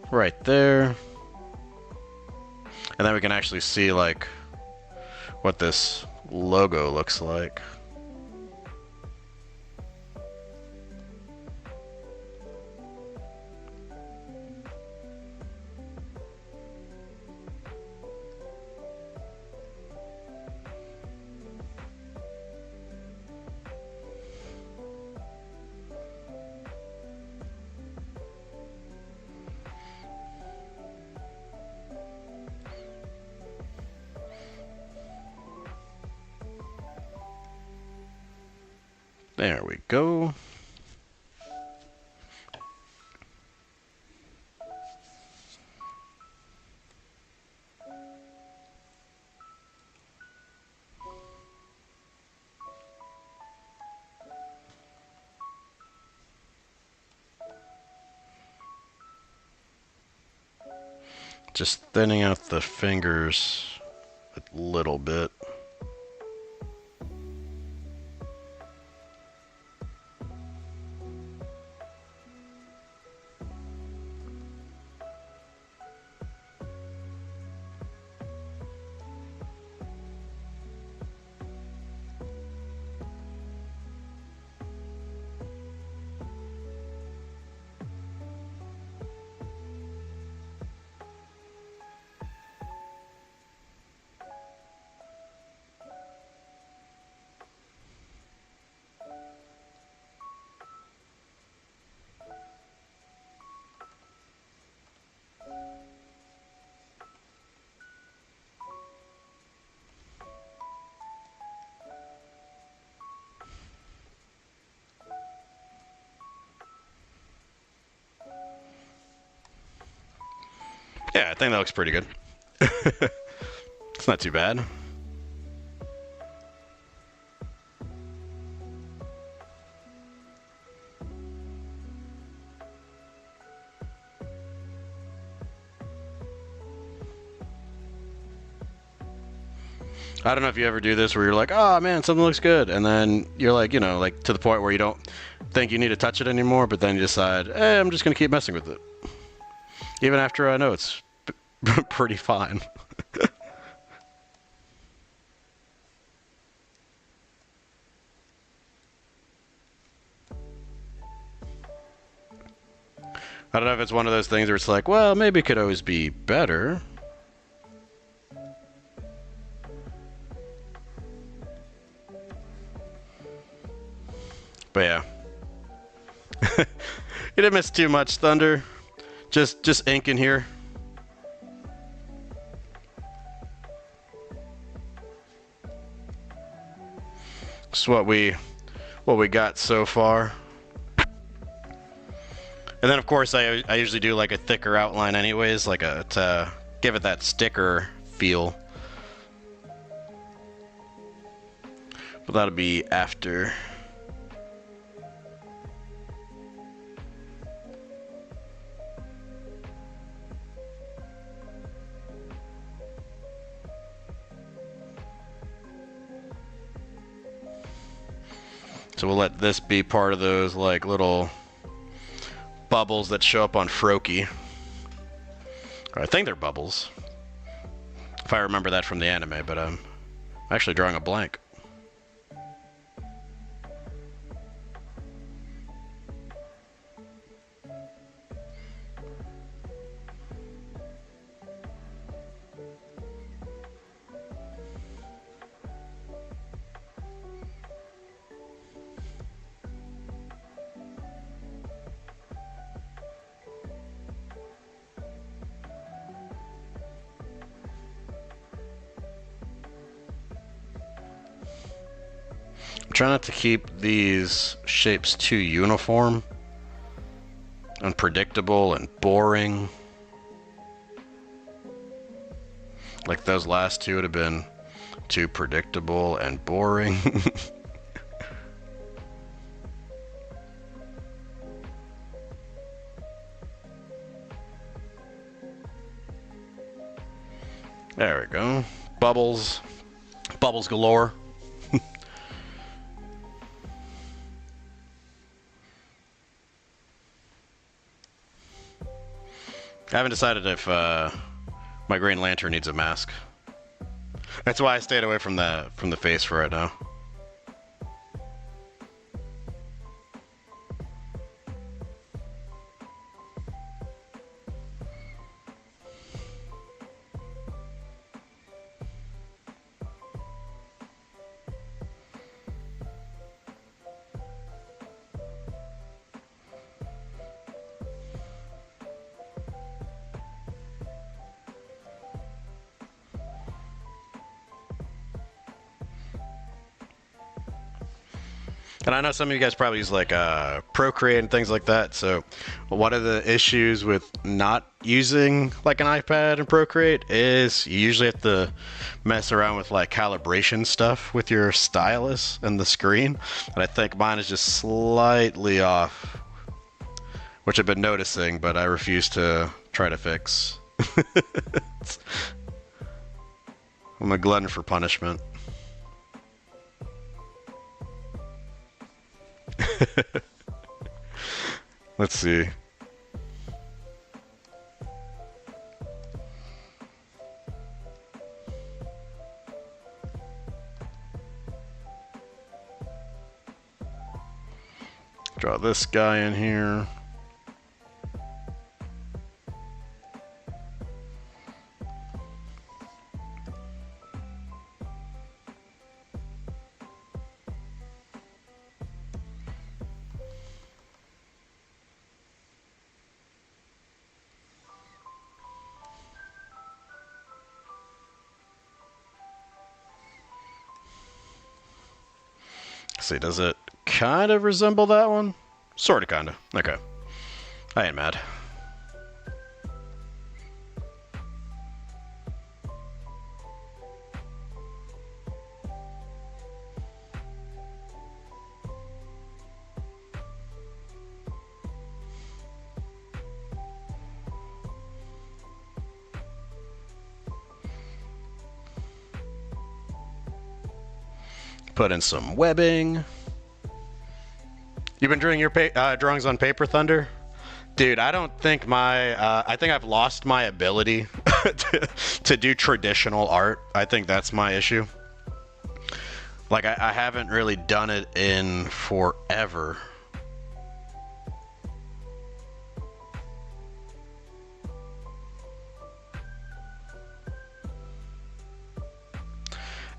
right there. And then we can actually see like what this logo looks like. There we go. Just thinning out the fingers a little bit. Yeah, I think that looks pretty good. It's not too bad. I don't know if you ever do this where you're like, oh man, something looks good. And then you're like, you know, like to the point where you don't think you need to touch it anymore, but then you decide, hey, I'm just going to keep messing with it. Even after I know it's pretty fine. I don't know if it's one of those things where it's like, well, maybe it could always be better. But yeah. You didn't miss too much, Thunder. Just ink in here. It's what we got so far. And then of course I usually do like a thicker outline anyways, like to give it that sticker feel. But that'll be after. So we'll let this be part of those like little bubbles that show up on Froakie. Or I think they're bubbles, if I remember that from the anime, but I'm actually drawing a blank. Try not to keep these shapes too uniform, unpredictable, and boring. Like those last two would have been too predictable and boring. There we go. Bubbles. Bubbles galore. I haven't decided if my Green Lantern needs a mask. That's why I stayed away from the face for right now. And I know some of you guys probably use like Procreate and things like that. So one of the issues with not using like an iPad and Procreate is you usually have to mess around with like calibration stuff with your stylus and the screen. And I think mine is just slightly off, which I've been noticing, but I refuse to try to fix. I'm a glutton for punishment. Let's see. Draw this guy in here. See, does it kind of resemble that one? Sort of, kind of. Okay. I ain't mad. Put in some webbing. You've been doing your drawings on paper, Thunder? Dude, I don't think I think I've lost my ability to do traditional art. I think that's my issue. Like, I haven't really done it in forever.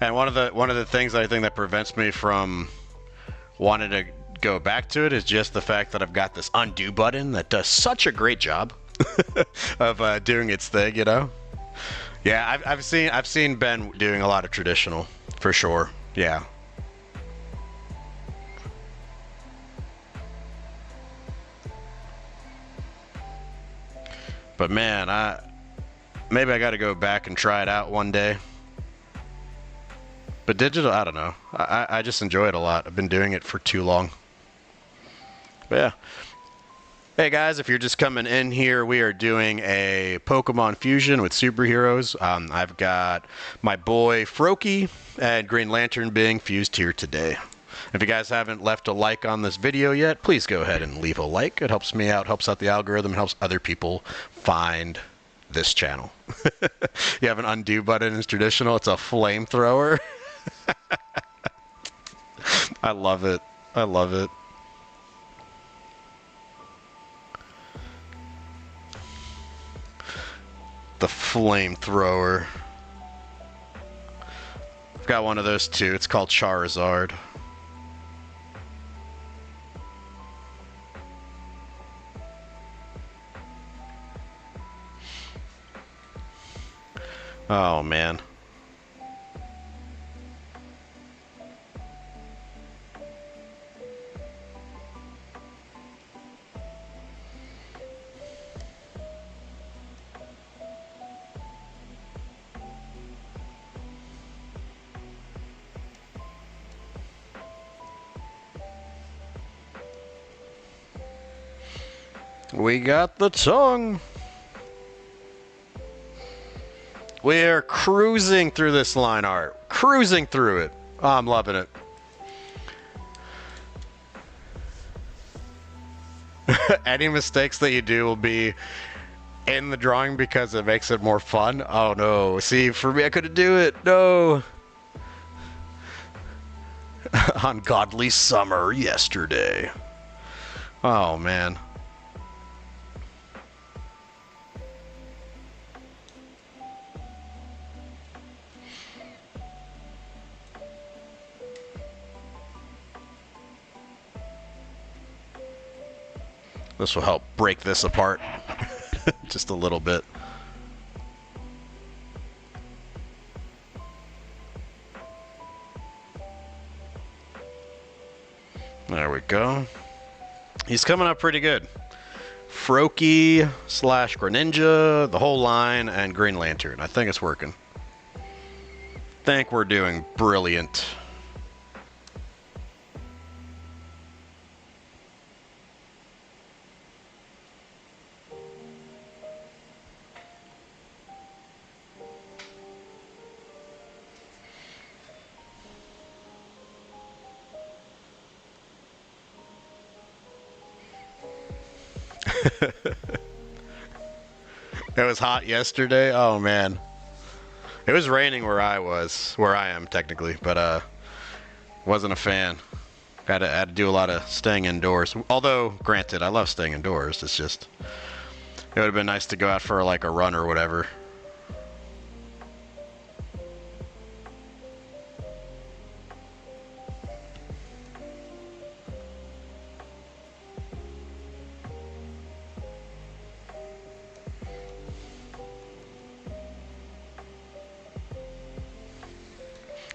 And one of the things I think that prevents me from wanting to go back to it is just the fact that I've got this undo button that does such a great job of doing its thing, you know? Yeah, I've seen Ben doing a lot of traditional, for sure. Yeah. But man, maybe I got to go back and try it out one day. But digital, I don't know. I just enjoy it a lot. I've been doing it for too long. But yeah. Hey guys, if you're just coming in here, we are doing a Pokemon fusion with superheroes. I've got my boy Froakie and Green Lantern being fused here today. If you guys haven't left a like on this video yet, please go ahead and leave a like. It helps me out, helps out the algorithm, helps other people find this channel. You have an undo button, it's traditional, it's a flamethrower. I love it. I love it. The flamethrower. I've got one of those too. It's called Charizard. Oh man. We got the tongue. We're cruising through this line art. Cruising through it. Oh, I'm loving it. Any mistakes that you do will be in the drawing because it makes it more fun. Oh no. See, for me, I couldn't do it. No. Ungodly summer yesterday. Oh man. This will help break this apart just a little bit. There we go. He's coming up pretty good. Froakie slash Greninja, the whole line, and Green Lantern. I think it's working. Think we're doing brilliant. It was hot yesterday. Oh man. It was raining where I am technically, but wasn't a fan. Had to do a lot of staying indoors. Although, granted, I love staying indoors. It's just, it would have been nice to go out for like a run or whatever.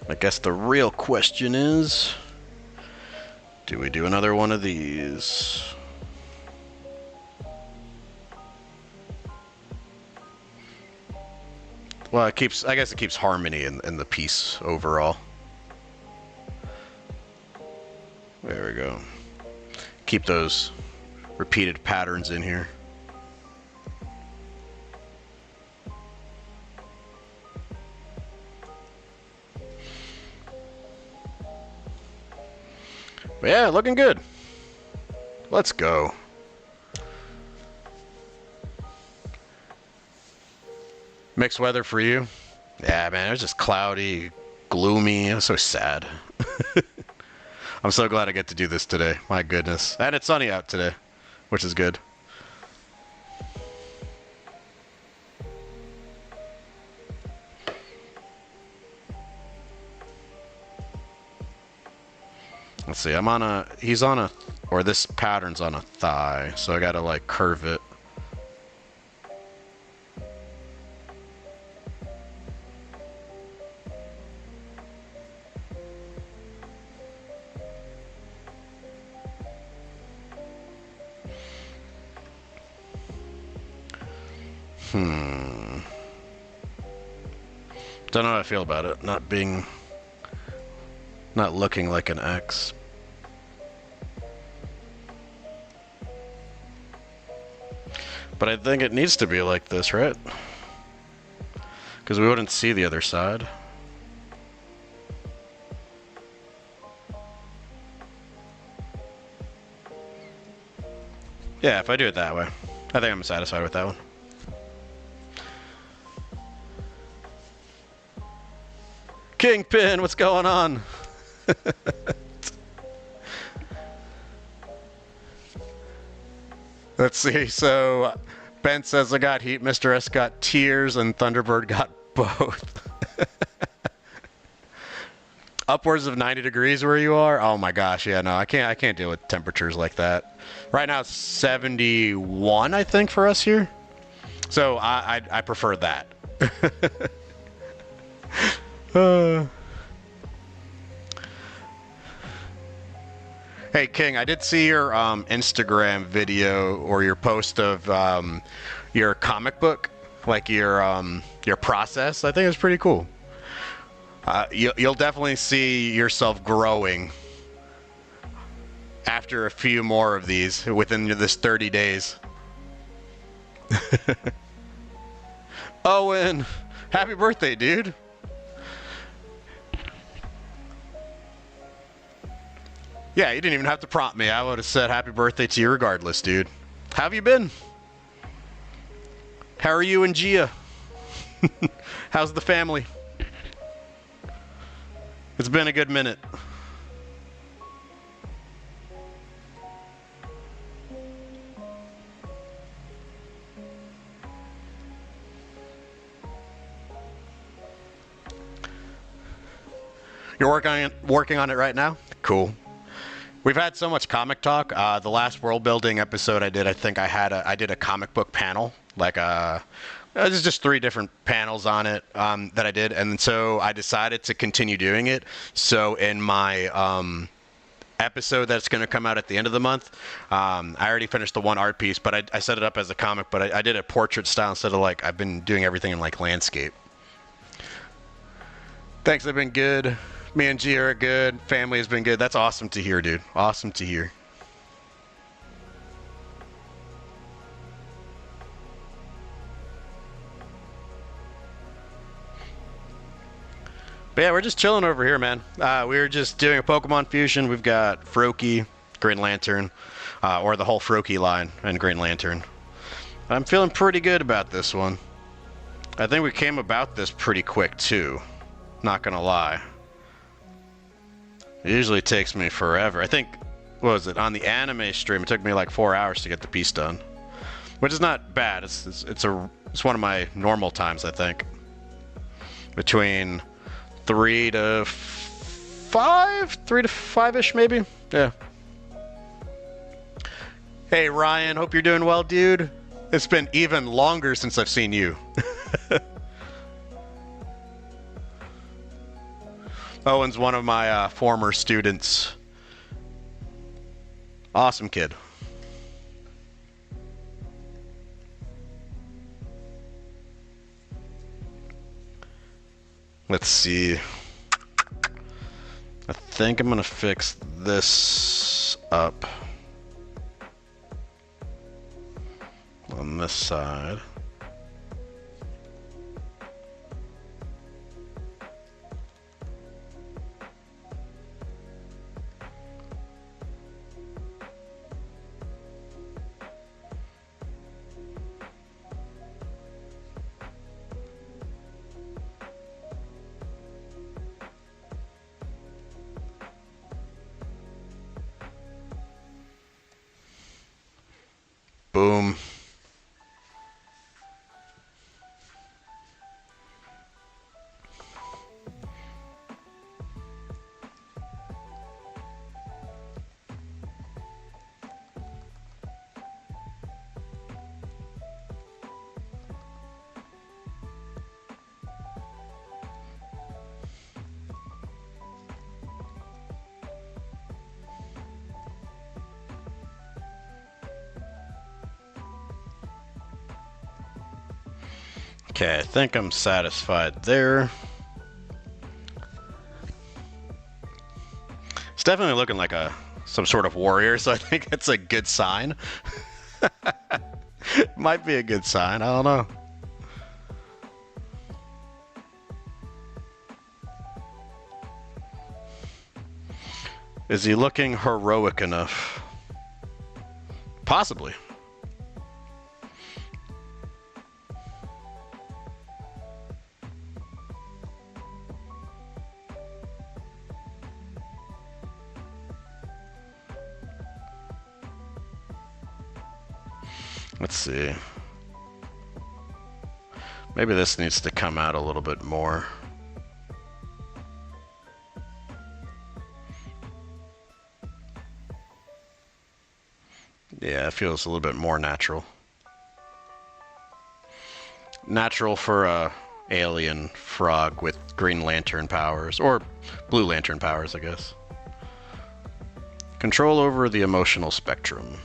I guess the real question is, do we do another one of these? Well, it keeps, I guess it keeps harmony in the piece overall. There we go. Keep those repeated patterns in here. But yeah, looking good. Let's go. Mixed weather for you? Yeah, man, it was just cloudy, gloomy. It was so sad. I'm so glad I get to do this today. My goodness. And it's sunny out today, which is good. Let's see, he's on a, or this pattern's on a thigh, so I gotta like curve it. Don't know how I feel about it, not looking like an X. But I think it needs to be like this, right? Because we wouldn't see the other side. Yeah, if I do it that way, I think I'm satisfied with that one. Kingpin, what's going on? Let's see. So Ben says I got heat, Mr. S got tears, and Thunderbird got both. Upwards of 90 degrees where you are? Oh my gosh, yeah, no, I can't deal with temperatures like that. Right now it's 71, I think, for us here. So I prefer that. Hey King, I did see your Instagram video or your post of your comic book, like your process. I think it's pretty cool. You'll definitely see yourself growing after a few more of these within this 30 days. Owen, happy birthday, dude. Yeah, you didn't even have to prompt me. I would have said happy birthday to you regardless, dude. How have you been? How are you and Gia? How's the family? It's been a good minute. You're working on it right now? Cool. We've had so much comic talk. The last world building episode I did, I think I did a comic book panel, like there's just 3 different panels on it that I did, and so I decided to continue doing it. So in my episode that's going to come out at the end of the month, I already finished the one art piece, but I set it up as a comic, but I did a portrait style instead of like I've been doing everything in like landscape. Thanks, I've been good. Me and Gia are good. Family has been good. That's awesome to hear, dude. Awesome to hear. But yeah, we're just chilling over here, man. We were just doing a Pokemon fusion. We've got Froakie, Green Lantern, or the whole Froakie line and Green Lantern. I'm feeling pretty good about this one. I think we came about this pretty quick, too. Not gonna lie. It usually takes me forever. I think, what was it, on the anime stream, it took me like 4 hours to get the piece done. Which is not bad. It's one of my normal times, I think. Between 3 to 5? 3 to 5-ish, maybe? Yeah. Hey, Ryan, hope you're doing well, dude. It's been even longer since I've seen you. Owen's one of my former students. Awesome kid. Let's see. I think I'm gonna fix this up on this side. Boom. Okay, I think I'm satisfied there. It's definitely looking like some sort of warrior, so I think that's a good sign. Might be a good sign, I don't know. Is he looking heroic enough? Possibly. Let's see. Maybe this needs to come out a little bit more. Yeah, it feels a little bit more natural. Natural for a alien frog with Green Lantern powers, or Blue Lantern powers, I guess. Control over the emotional spectrum.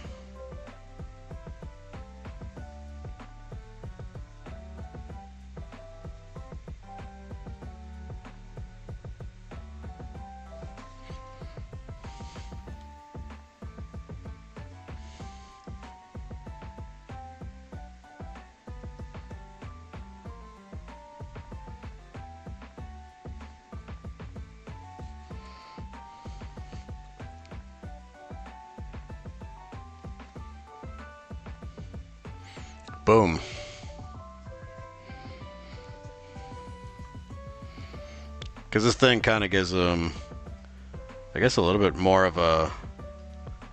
Boom. Because this thing kind of gives him, I guess, a little bit more of a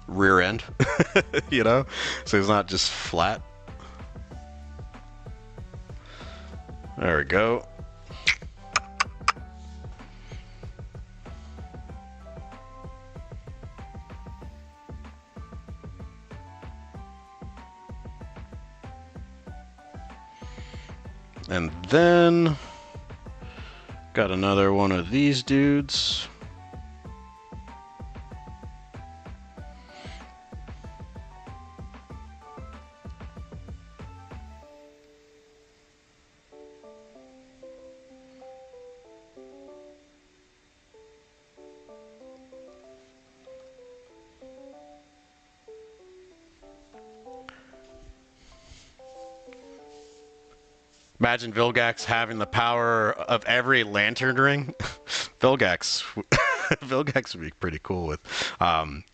rear end, you know? So he's not just flat. There we go. And then got another one of these dudes. Imagine Vilgax having the power of every lantern ring. Vilgax, Vilgax would be pretty cool with,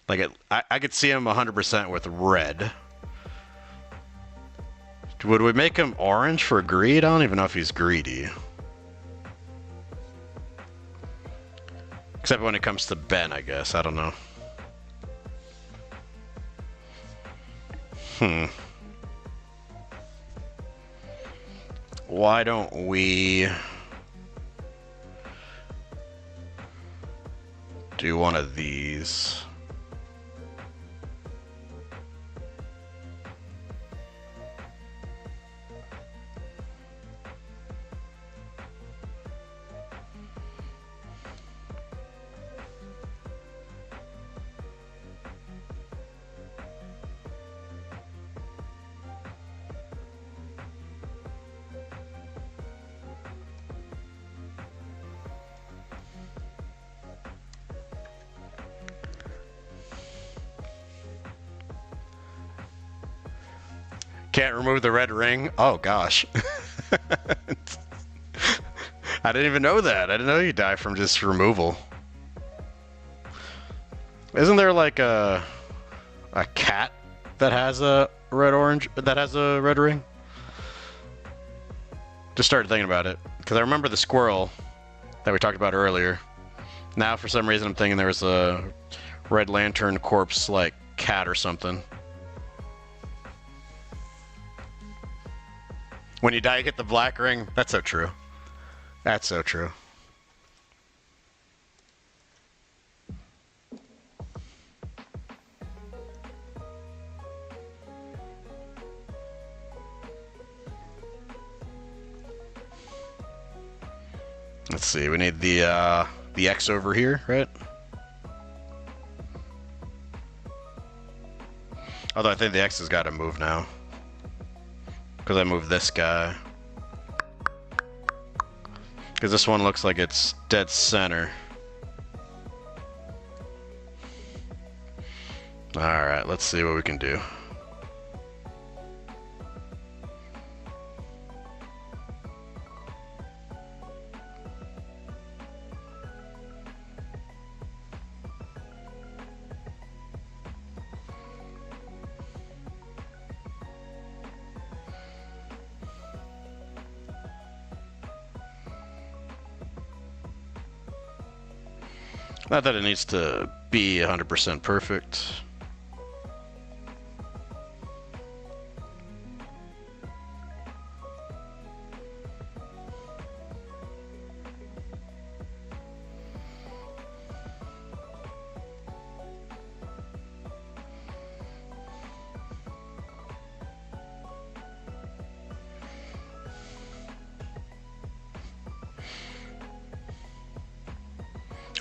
like I could see him 100% with red. Would we make him orange for greed? I don't even know if he's greedy. Except when it comes to Ben, I guess. I don't know. Why don't we do one of these? Can't remove the red ring? Oh gosh. I didn't even know that. I didn't know you die from just removal. Isn't there like a cat that has a red ring? Just started thinking about it because I remember the squirrel that we talked about earlier. Now for some reason I'm thinking there was a Red Lantern corpse like cat or something. When you die, you get the black ring. That's so true. That's so true. Let's see. We need the X over here, right? Although I think the X has got to move now. Because I moved this guy. Because this one looks like it's dead center. Alright, let's see what we can do. Not that it needs to be 100% perfect.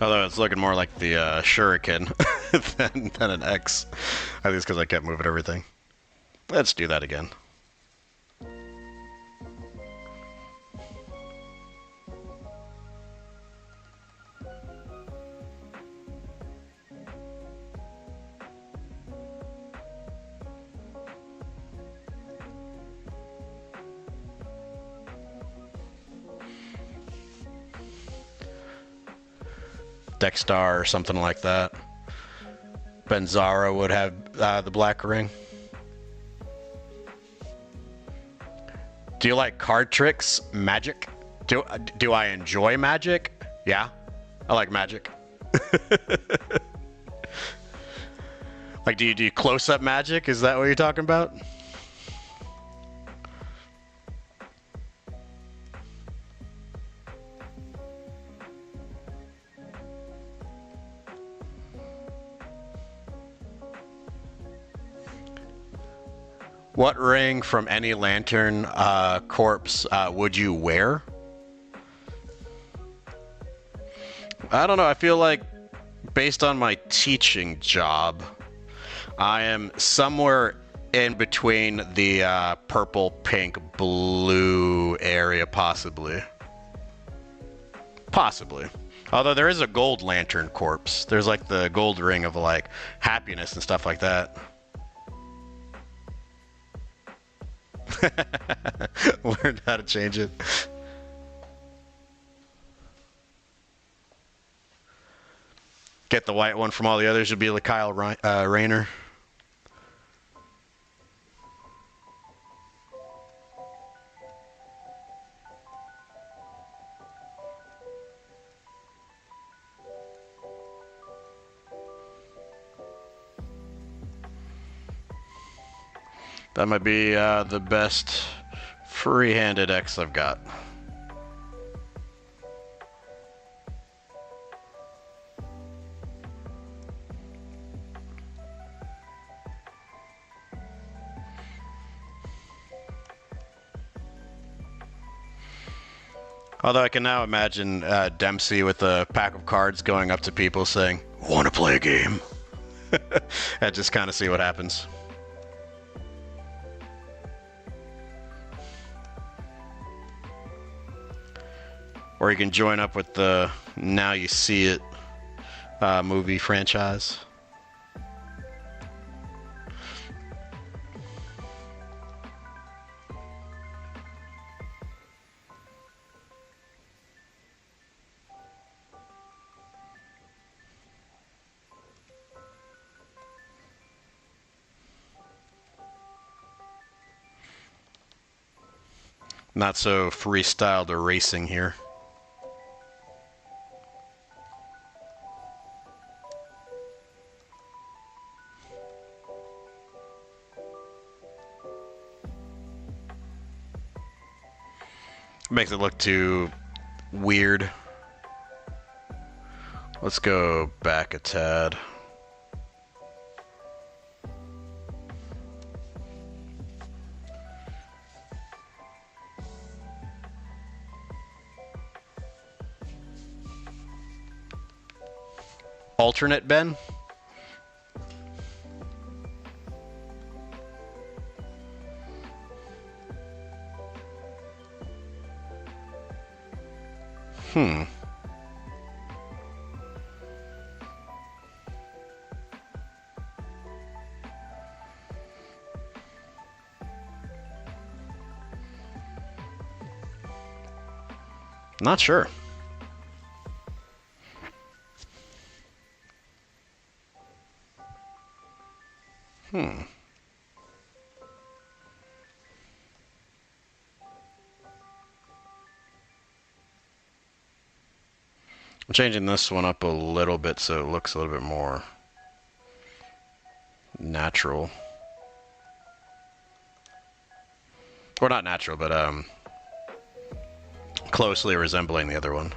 Although it's looking more like the Shuriken than an X. I think it's because I kept moving everything. Let's do that again. Dexstar or something like that. Benzara would have the black ring. Do you like card tricks? Magic? Do I enjoy magic? Yeah, I like magic. Like, do you do close-up magic? Is that what you're talking about? What ring from any Lantern corpse would you wear? I don't know. I feel like, based on my teaching job, I am somewhere in between the purple, pink, blue area, possibly. Possibly. Although there is a gold Lantern corpse. There's like the gold ring of like happiness and stuff like that. Learned how to change it. Get the white one from all the others would be like Kyle Rayner. That might be the best free-handed X I've got. Although I can now imagine Dempsey with a pack of cards going up to people saying, "Want to play a game?" And just kind of see what happens. Or you can join up with the Now You See It movie franchise. Not so freestyled or racing here. Makes it look too weird. Let's go back a tad. Alternate Ben? Not sure. I'm changing this one up a little bit so it looks a little bit more natural. Or not natural, but closely resembling the other one.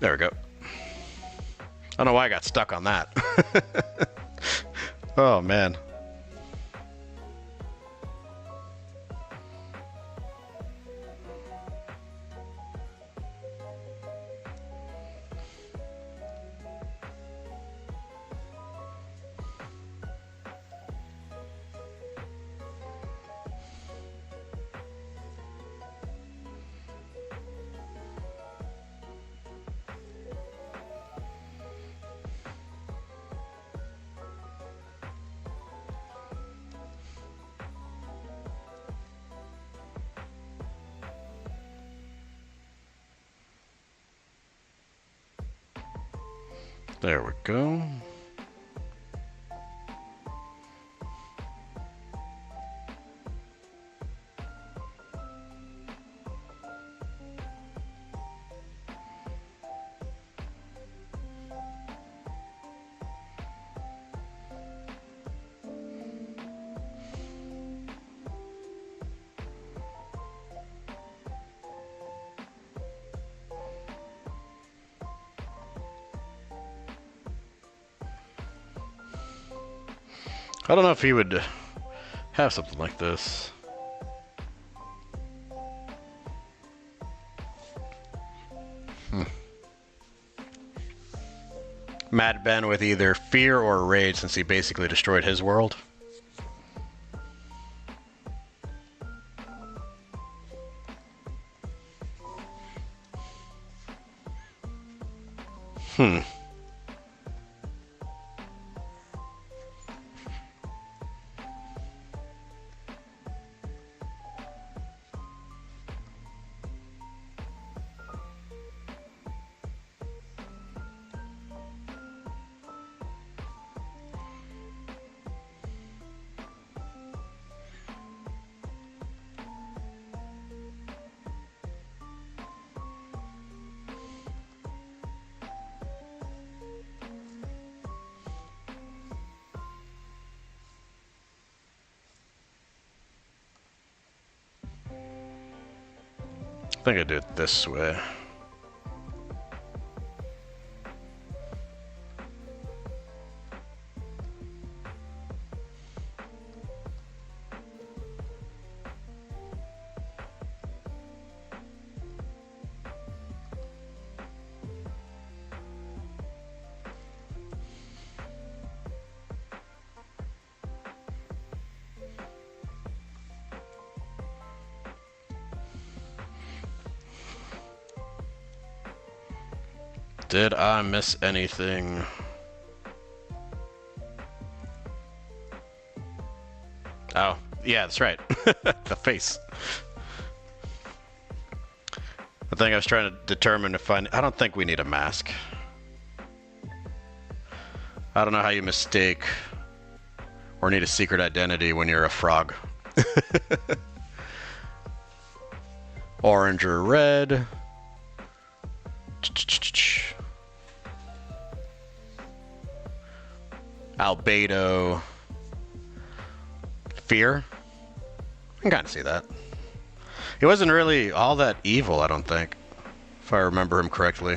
There we go. I don't know why I got stuck on that. Oh, man. There we go. I don't know if he would have something like this. Mad Ben with either fear or rage since he basically destroyed his world. I think I do it this way. Did I miss anything? Oh, yeah, that's right. The face. I think I was trying to determine if I don't think we need a mask. I don't know how you mistake or need a secret identity when you're a frog. Orange or red. Albedo. Fear. I can kind of see that. He wasn't really all that evil, I don't think, if I remember him correctly.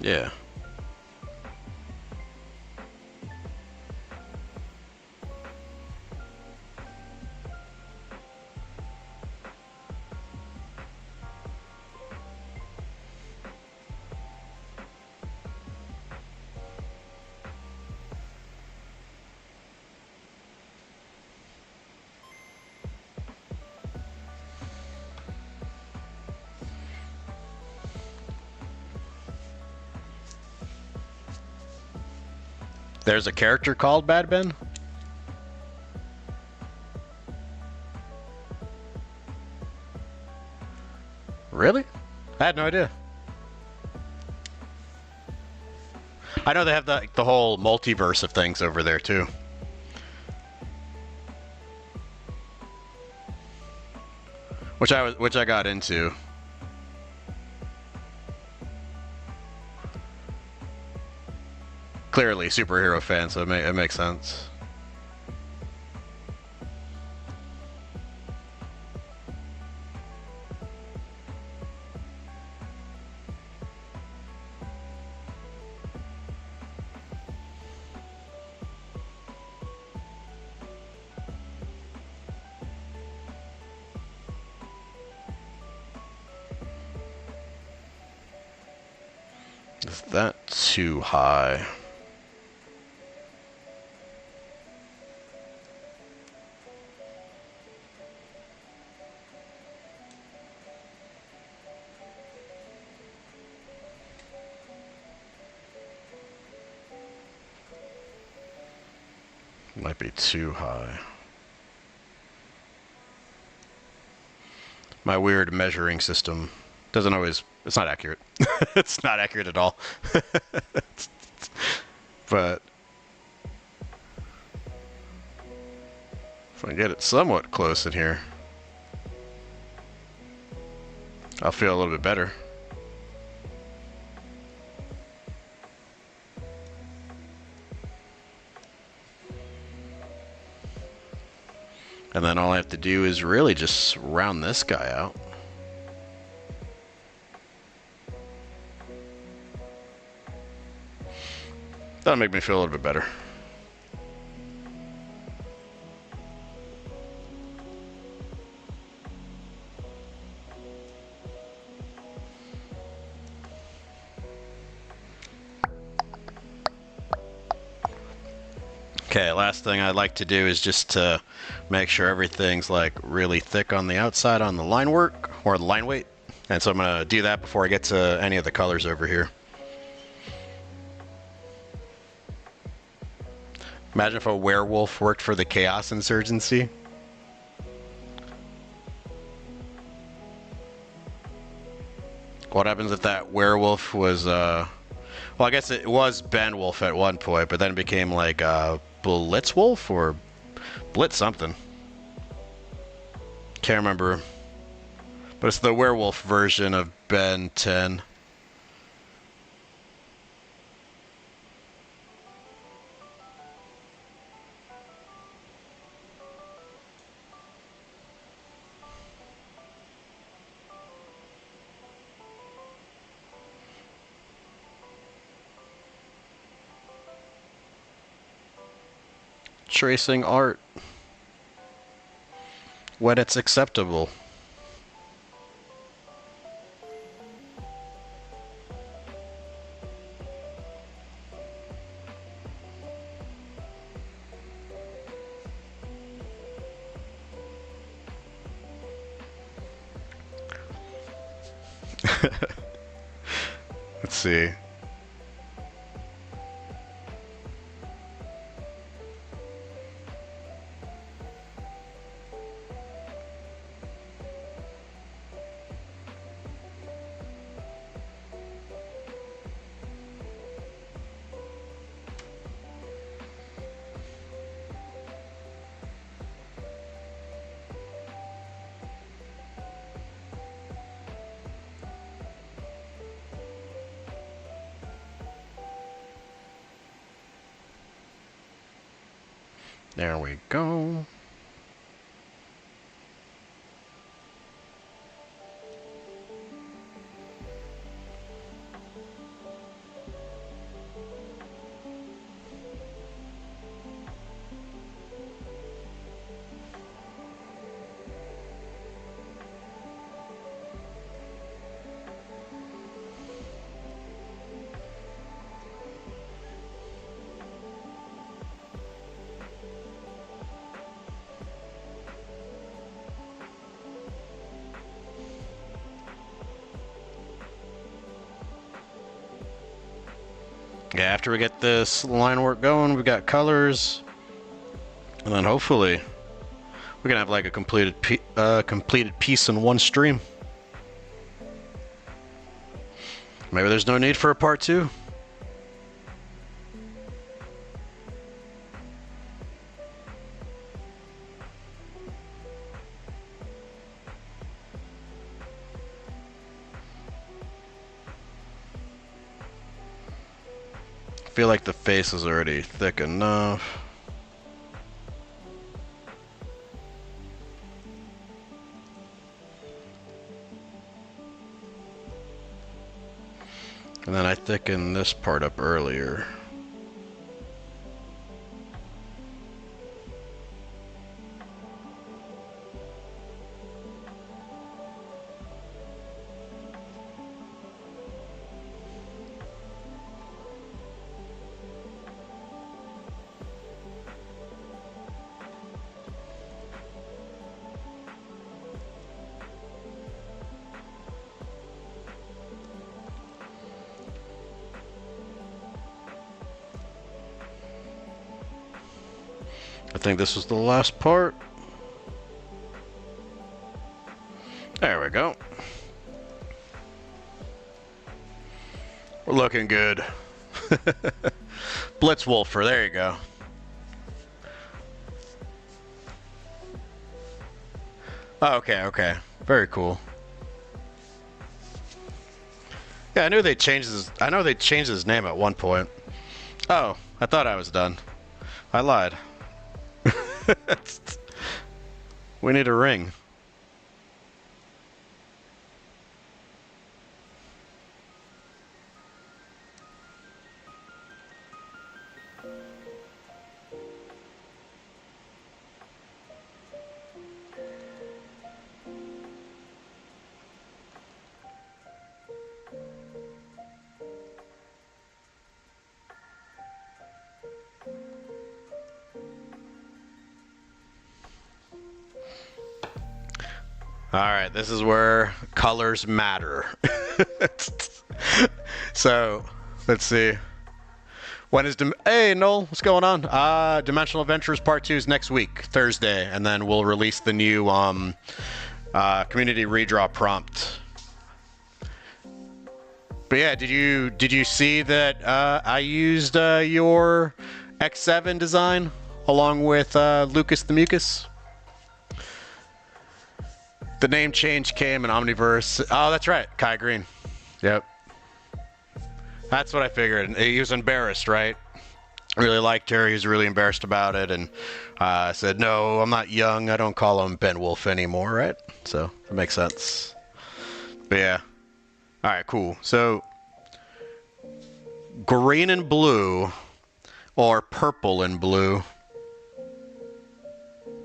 Yeah. There's a character called Bad Ben? Really? I had no idea. I know they have the whole multiverse of things over there too. Which I got into. Clearly superhero fan, so it makes sense. Is that too high? Might be too high. My weird measuring system doesn't always... It's not accurate. It's not accurate at all. But if I get it somewhat close in here, I'll feel a little bit better. And then all I have to do is really just round this guy out. That'll make me feel a little bit better. Okay, last thing I'd like to do is just to make sure everything's like really thick on the outside on the line work, or the line weight. And so I'm going to do that before I get to any of the colors over here. Imagine if a werewolf worked for the Chaos Insurgency. What happens if that werewolf was, well, I guess it was Ben Wolf at one point, but then it became like Blitzwolf or Blitz something. Can't remember. But it's the werewolf version of Ben 10. Tracing art when it's acceptable. Let's see. There we go. Yeah, after we get this line work going, we've got colors, and then hopefully we can have like a completed piece in one stream. Maybe there's no need for a part 2. feel like the face is already thick enough. And then I thickened this part up earlier. I think this was the last part. There we go. We're looking good. Blitzwolfer, there you go. Oh, okay, okay. Very cool. Yeah, I know they changed his name at one point. Oh, I thought I was done. I lied. We need a ring. Alright, this is where colors matter. So, let's see. When is Hey, Noel, what's going on? Dimensional Adventures Part 2 is next week, Thursday, and then we'll release the new community redraw prompt. But yeah, did you see that I used your X7 design along with Lucas the Mucus? The name change came in Omniverse. Oh, that's right. Kai Green. Yep. That's what I figured. He was embarrassed, right? Really liked her. He was really embarrassed about it. And said, no, I'm not young. I don't call him Ben Wolf anymore, right? So, that makes sense. But yeah. Alright, cool. So, green and blue, or purple and blue.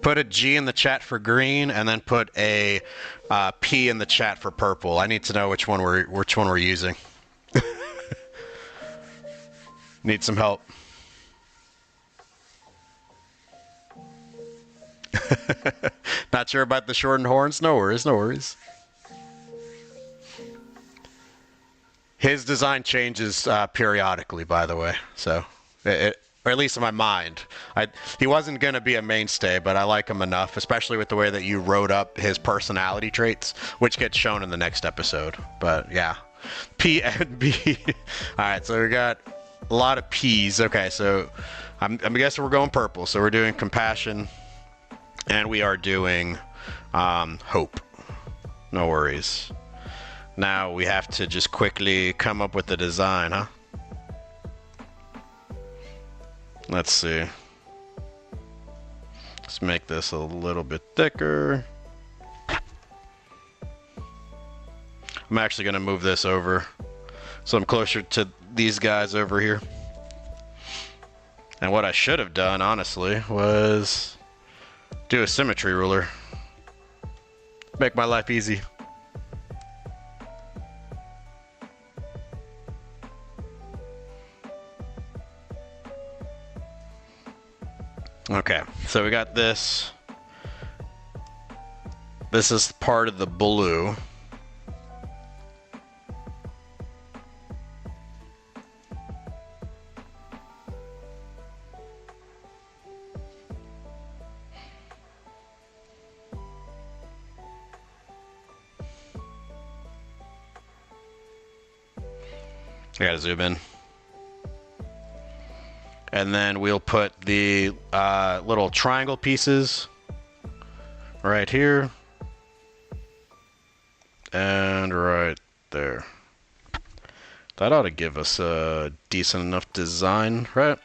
Put a G in the chat for green, and then put a P in the chat for purple. I need to know which one we're using. Need some help. Not sure about the shortened horns? No worries, no worries. His design changes periodically, by the way, so or at least in my mind. He wasn't going to be a mainstay, but I like him enough, especially with the way that you wrote up his personality traits, which gets shown in the next episode. But yeah, P and B. All right, so we got a lot of P's. Okay, so I'm guessing we're going purple. So we're doing compassion, and we are doing hope. No worries. Now we have to just quickly come up with the design, huh? Let's see. Let's make this a little bit thicker. I'm actually going to move this over so I'm closer to these guys over here. And what I should have done, honestly, was do a symmetry ruler. Make my life easy. Okay, so we got this. This is part of the blue. I gotta zoom in. And then we'll put the little triangle pieces right here and right there. That ought to give us a decent enough design, right?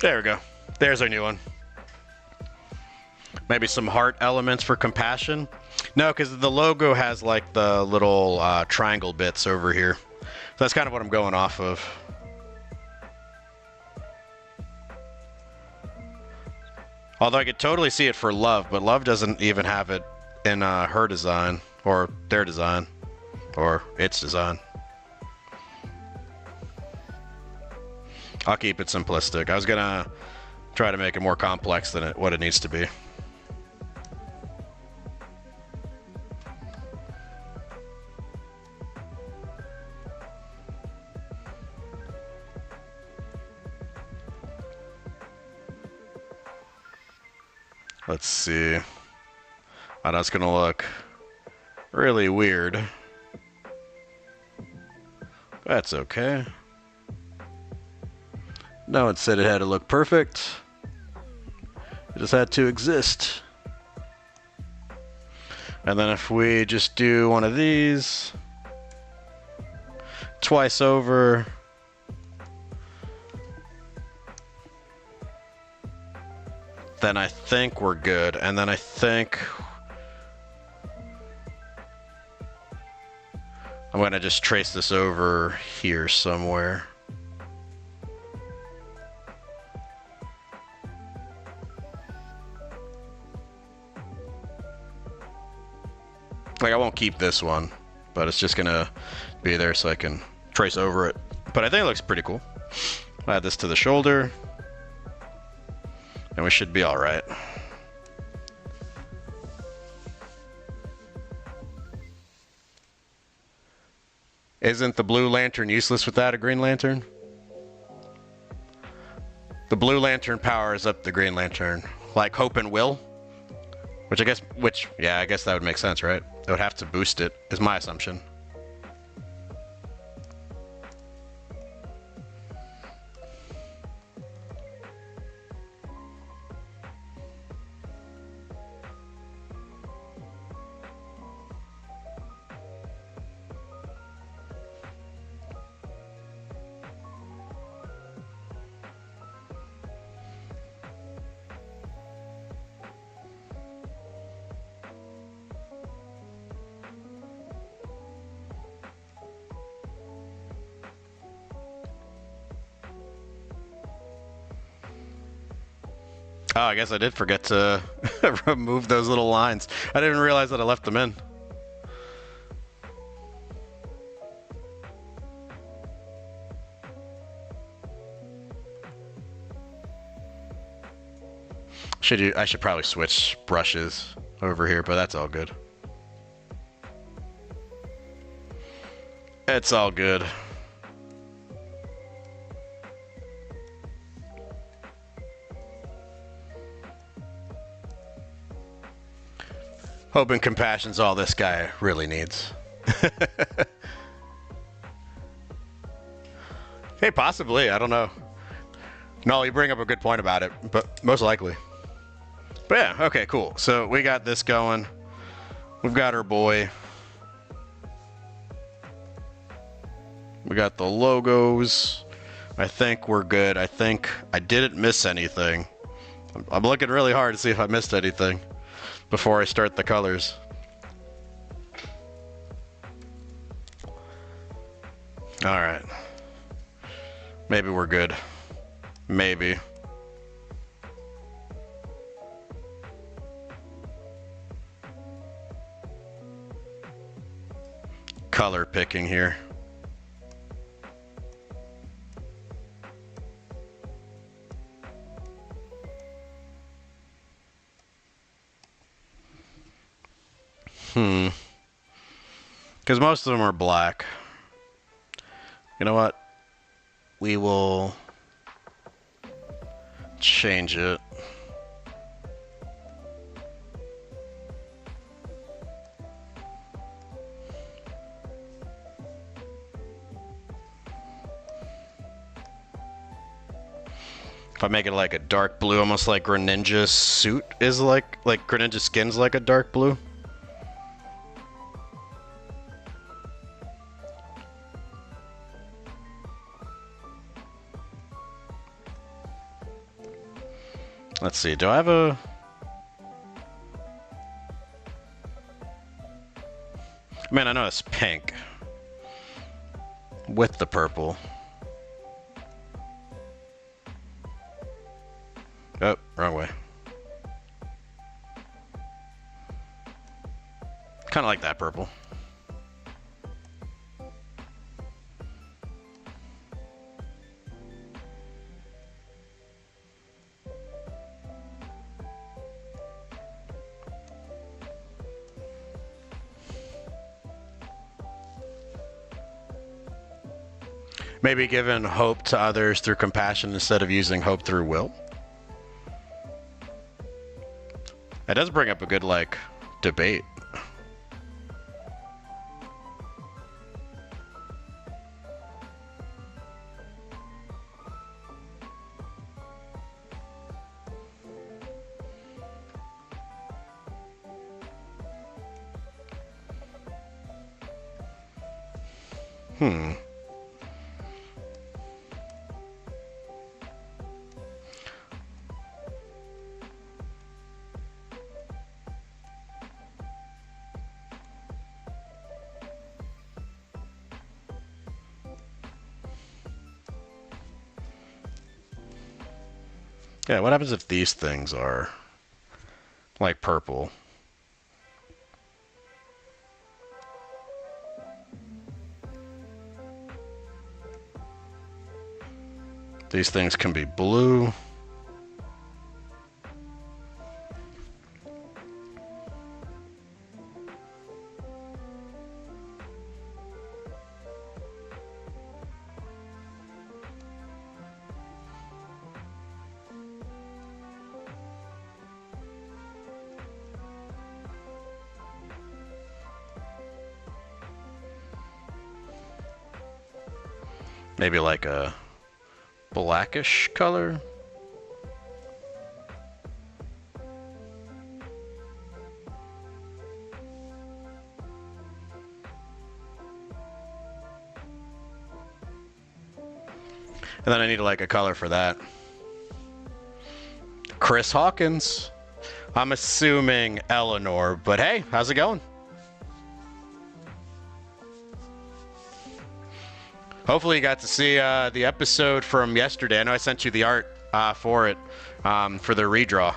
There we go. There's our new one. Maybe some heart elements for compassion. No, because the logo has like the little triangle bits over here. So that's kind of what I'm going off of. Although I could totally see it for Love, but Love doesn't even have it in her design, or their design, or its design. I'll keep it simplistic. I was gonna try to make it more complex than what it needs to be. Let's see. Oh, that's gonna look really weird. That's okay. No one said it had to look perfect. It just had to exist. And then if we just do one of these twice over, then I think we're good. And then I think I'm gonna just trace this over here somewhere. Like, I won't keep this one, but it's just gonna be there so I can trace over it. But I think it looks pretty cool. I'll add this to the shoulder, and we should be all right. Isn't the blue lantern useless without a green lantern? The blue lantern powers up the green lantern, like Hope and Will. I guess that would make sense, right? It would have to boost it, is my assumption. Oh, I guess I did forget to remove those little lines. I didn't realize that I left them in. I should probably switch brushes over here, but that's all good. It's all good. Hope and compassion's all this guy really needs. Hey, possibly. I don't know. No, you bring up a good point about it, but most likely. But yeah, okay, cool. So we got this going. We've got our boy. We got the logos. I think we're good. I think I didn't miss anything. I'm looking really hard to see if I missed anything before I start the colors. All right. Maybe we're good. Maybe. Color picking here. Because most of them are black. You know what? We will change it. If I make it like a dark blue, almost like Greninja's suit is like Greninja skin's like a dark blue. Let's see, do I have a... Man, I know it's pink. With the purple. Oh, wrong way. Kind of like that purple. Maybe giving hope to others through compassion instead of using hope through will. That does bring up a good, like, debate. Yeah, what happens if these things are like purple? These things can be blue. Maybe like a blackish color. And then I need like a color for that. Chris Hawkins. I'm assuming Eleanor, but hey, how's it going? Hopefully you got to see the episode from yesterday. I know I sent you the art for it, for the redraw.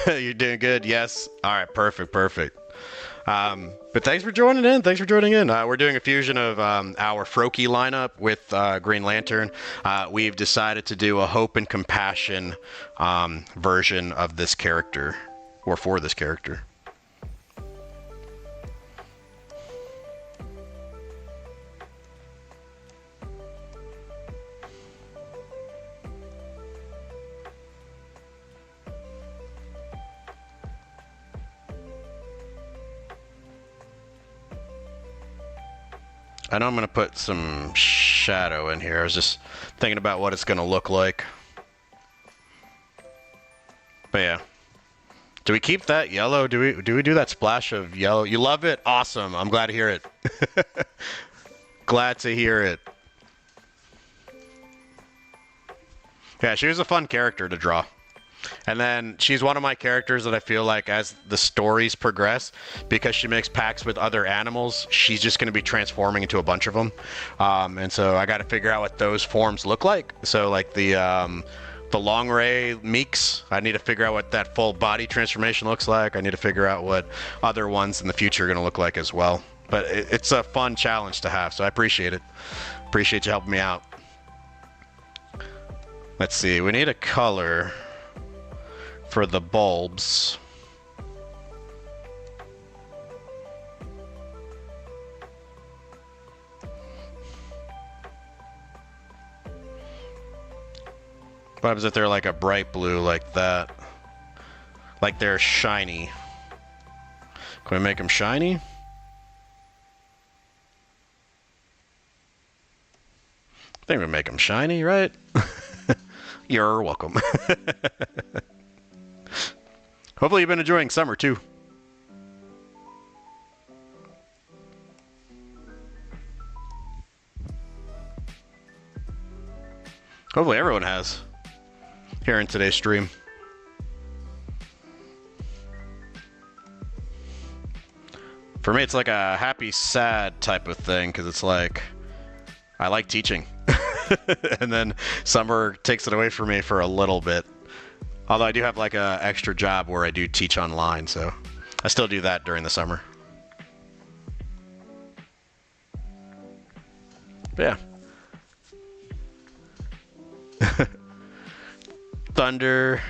You're doing good? Yes. All right, perfect, perfect. But thanks for joining in. Thanks for joining in. We're doing a fusion of our Froakie lineup with Green Lantern. We've decided to do a Hope and Compassion version of this character, or for this character. I know I'm going to put some shadow in here. I was just thinking about what it's going to look like. But yeah. Do we keep that yellow? Do we do that splash of yellow? You love it? Awesome. I'm glad to hear it. Glad to hear it. Yeah, she was a fun character to draw. And then she's one of my characters that I feel like as the stories progress, because she makes pacts with other animals, she's just going to be transforming into a bunch of them. And so I got to figure out what those forms look like. So like the long ray Meeks, I need to figure out what that full body transformation looks like. I need to figure out what other ones in the future are going to look like as well. But it's a fun challenge to have, so I appreciate it. Appreciate you helping me out. Let's see, we need a color for the bulbs. What happens if they're like a bright blue like that? Like they're shiny. Can we make them shiny? I think we make them shiny, right? You're welcome. Hopefully you've been enjoying summer too. Hopefully everyone has here in today's stream. For me, it's like a happy, sad type of thing because it's like I like teaching. And then summer takes it away from me for a little bit. Although I do have like a extra job where I do teach online, so I still do that during the summer. But yeah. Thunder,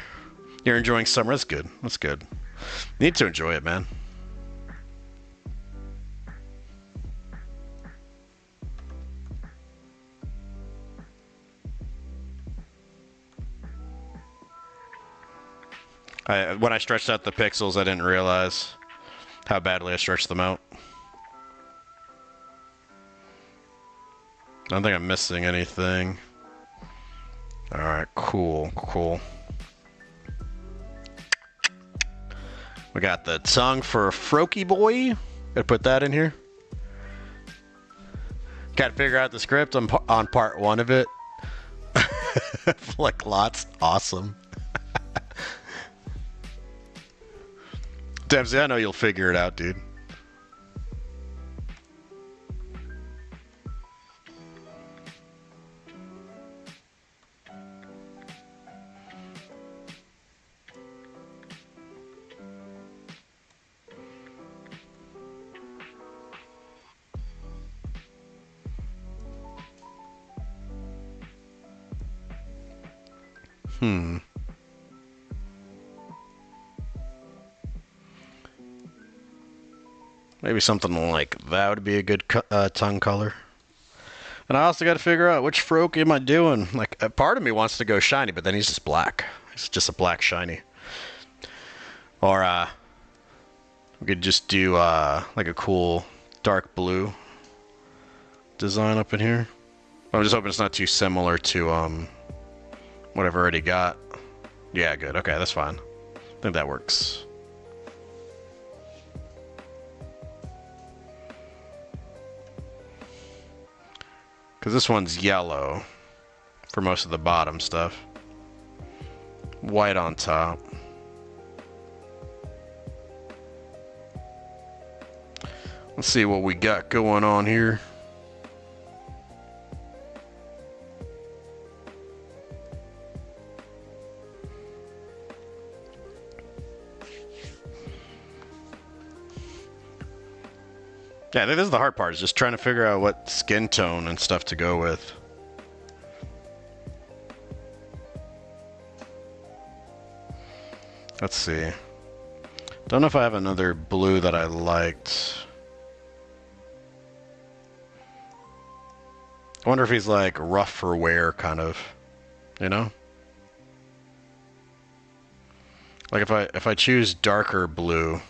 you're enjoying summer. That's good. That's good. You need to enjoy it, man. When I stretched out the pixels, I didn't realize how badly I stretched them out. I don't think I'm missing anything. Alright, cool, cool. We got the tongue for Froakie boy. Gotta put that in here. Gotta figure out the script on part 1 of it. Like lots. Awesome. Dempsey, I know you'll figure it out, dude. Maybe something like that would be a good tongue color. And I also got to figure out which Froakie am I doing. Like, a part of me wants to go shiny, but then he's just black. He's just a black shiny. Or, we could just do, like a cool dark blue design up in here. I'm just hoping it's not too similar to, what I've already got. Yeah, good. Okay, that's fine. I think that works. Because this one's yellow for most of the bottom stuff. White on top. Let's see what we got going on here. Yeah, this is the hard part, is just trying to figure out what skin tone and stuff to go with. Let's see. Don't know if I have another blue that I liked. I wonder if he's like rough for wear, kind of, you know? Like if I choose darker blue,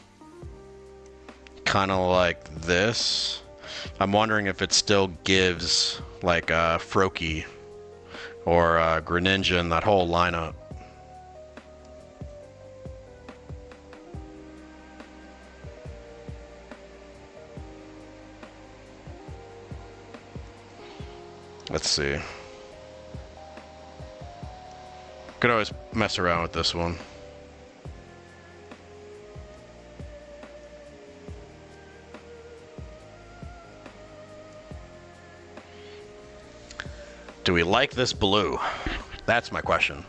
kind of like this, I'm wondering if it still gives like Froakie or Greninja and that whole lineup. Let's see. Could always mess around with this one. Do we like this blue? That's my question.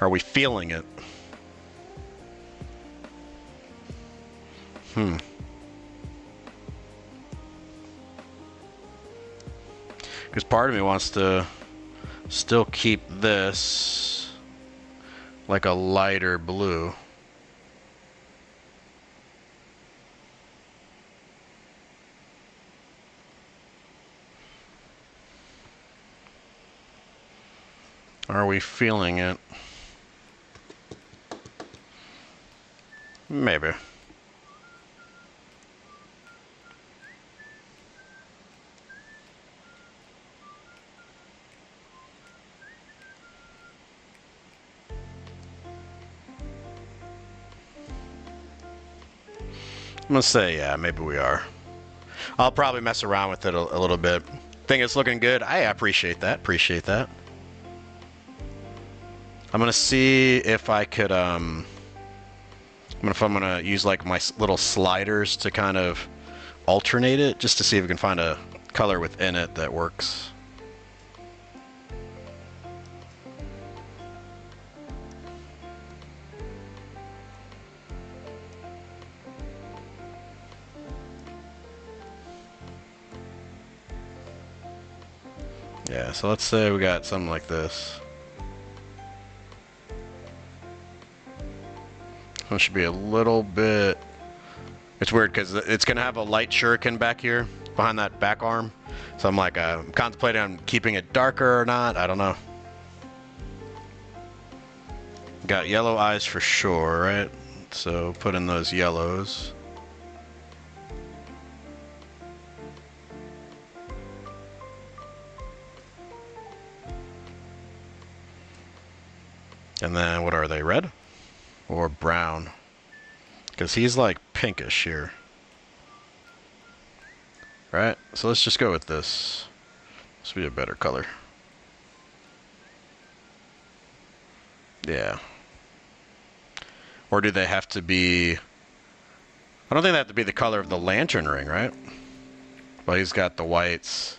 Are we feeling it? Because part of me wants to still keep this like a lighter blue. Are we feeling it? Maybe. I'm gonna say, yeah, maybe we are. I'll probably mess around with it a little bit. Think it's looking good. I appreciate that. Appreciate that. I'm gonna see if I could, if I'm gonna use like my little sliders to kind of alternate it, just to see if we can find a color within it that works. Yeah, so let's say we got something like this. It should be a little bit... It's weird because it's going to have a light shuriken back here behind that back arm. So I'm like, I'm contemplating on keeping it darker or not. I don't know. Got yellow eyes for sure, right? So put in those yellows. And then what are they, red or brown? Because he's like pinkish here. Right, so let's just go with this. This would be a better color. Yeah. Or do they have to be... I don't think they have to be the color of the lantern ring, right? Well, he's got the whites.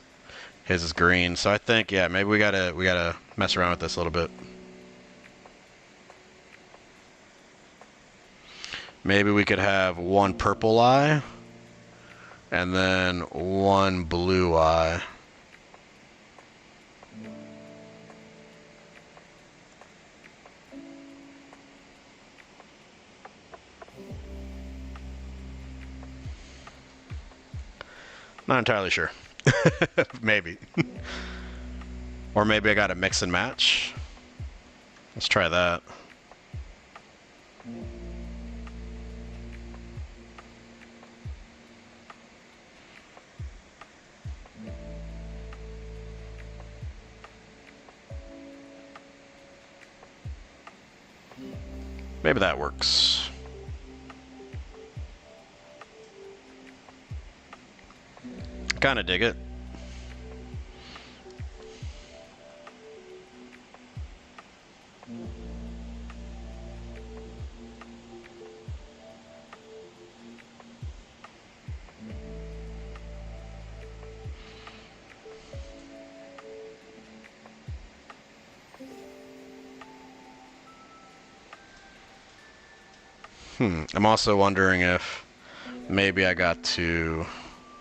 His is green. So I think, yeah, maybe we gotta mess around with this a little bit. Maybe we could have one purple eye and then one blue eye. Not entirely sure. Maybe. Or maybe I gotta mix and match. Let's try that. Maybe that works. Kinda dig it. I'm also wondering if maybe I got to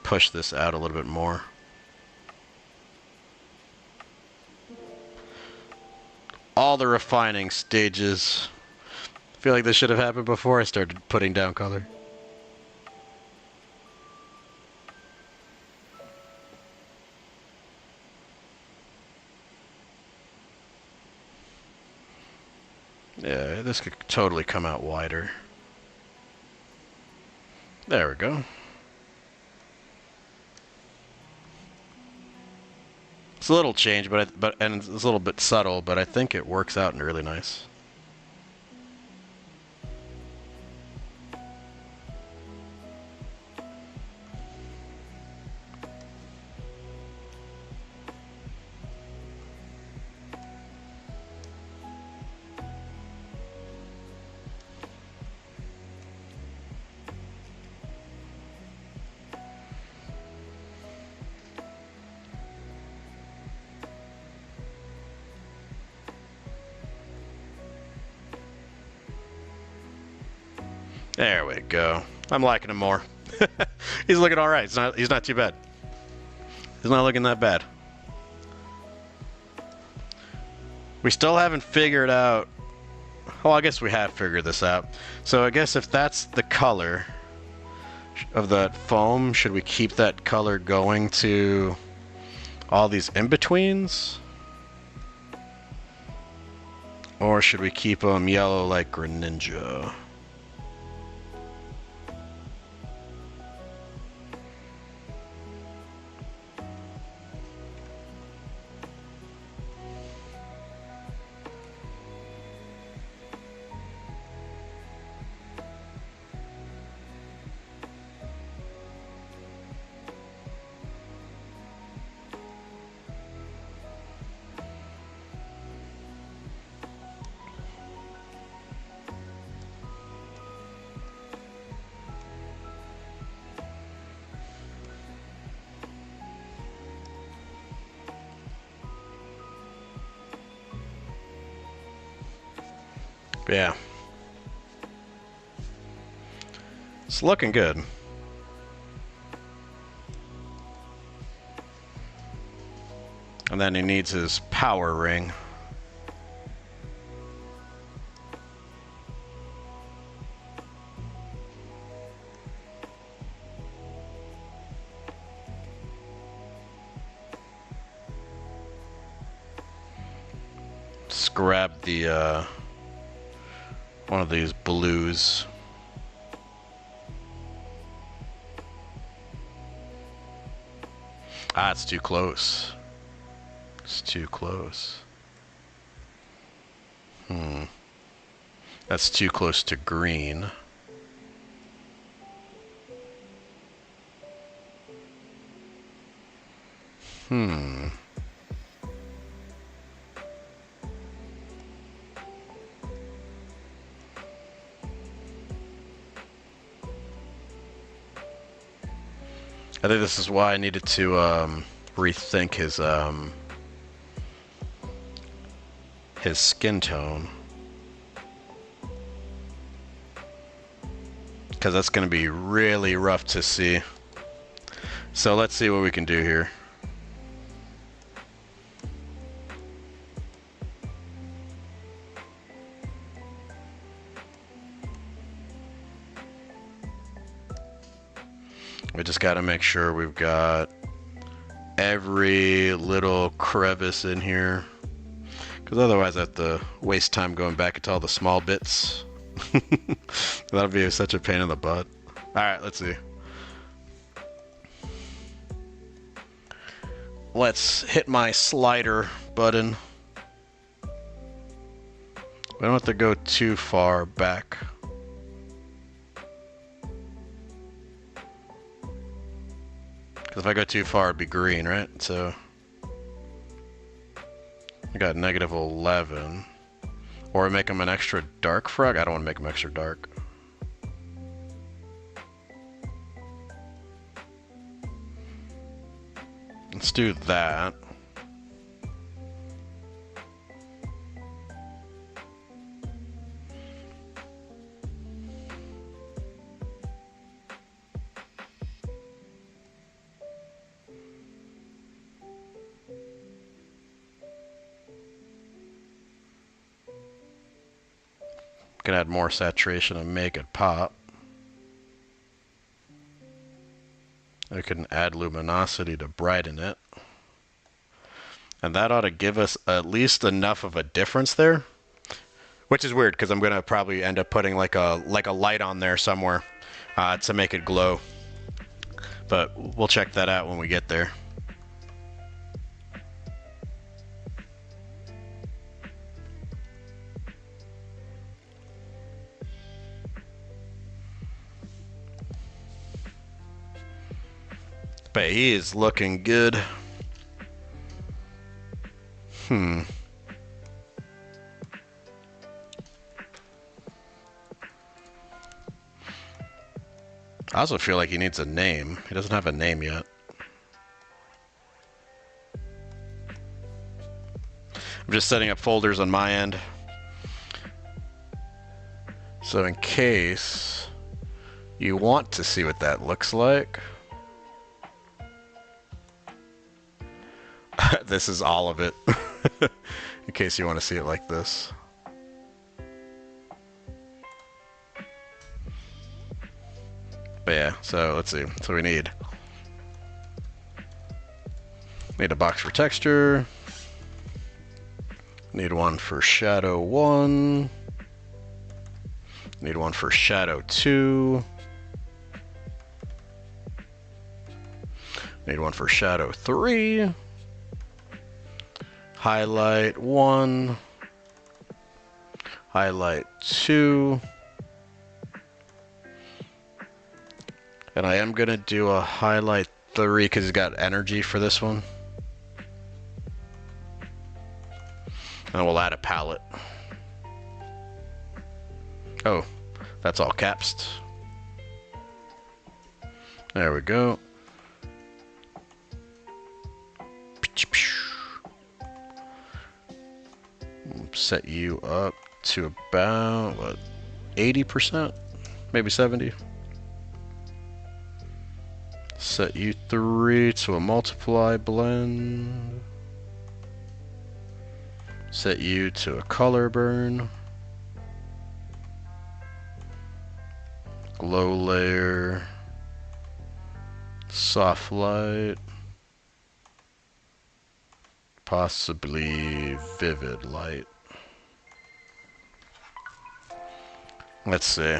push this out a little bit more. All the refining stages. I feel like this should have happened before I started putting down color. Yeah, this could totally come out wider. There we go. It's a little change, and it's a little bit subtle, but I think it works out really nice. There we go. I'm liking him more. He's looking all right. He's not too bad. He's not looking that bad. We still haven't figured out... Oh, I guess we have figured this out. So I guess if that's the color of that foam, should we keep that color going to all these in-betweens? Or should we keep them yellow like greninja? But yeah. It's looking good. And then he needs his power ring. Let's grab the one of these blues. Ah, it's too close. It's too close. That's too close to green. I think this is why I needed to rethink his skin tone, because that's going to be really rough to see. So let's see what we can do here. We just got to make sure we've got every little crevice in here, because otherwise I have to waste time going back into all the small bits. That'll be such a pain in the butt. Alright, let's see. Let's hit my slider button. We don't have to go too far back. If I go too far, it'd be green, right? So I got -11. Or make him an extra dark frog? I don't want to make him extra dark. Let's do that. Can add more saturation and make it pop. I can add luminosity to brighten it. And that ought to give us at least enough of a difference there. Which is weird, because I'm going to probably end up putting like a light on there somewhere to make it glow. But we'll check that out when we get there. But he is looking good. I also feel like he needs a name. He doesn't have a name yet. I'm just setting up folders on my end. So in case you want to see what that looks like, this is all of it. In case you want to see it like this. But yeah, so let's see. So we need a box for texture. Need one for shadow 1. Need one for shadow 2. Need one for shadow 3. Highlight 1. Highlight 2. And I am going to do a highlight 3 because he's got energy for this one. And we'll add a palette. Oh, that's all capsed. There we go. Set you up to about, what, 80%? Maybe 70? Set U3 to a multiply blend. Set U to a color burn. Glow layer. Soft light. Possibly vivid light. Let's see.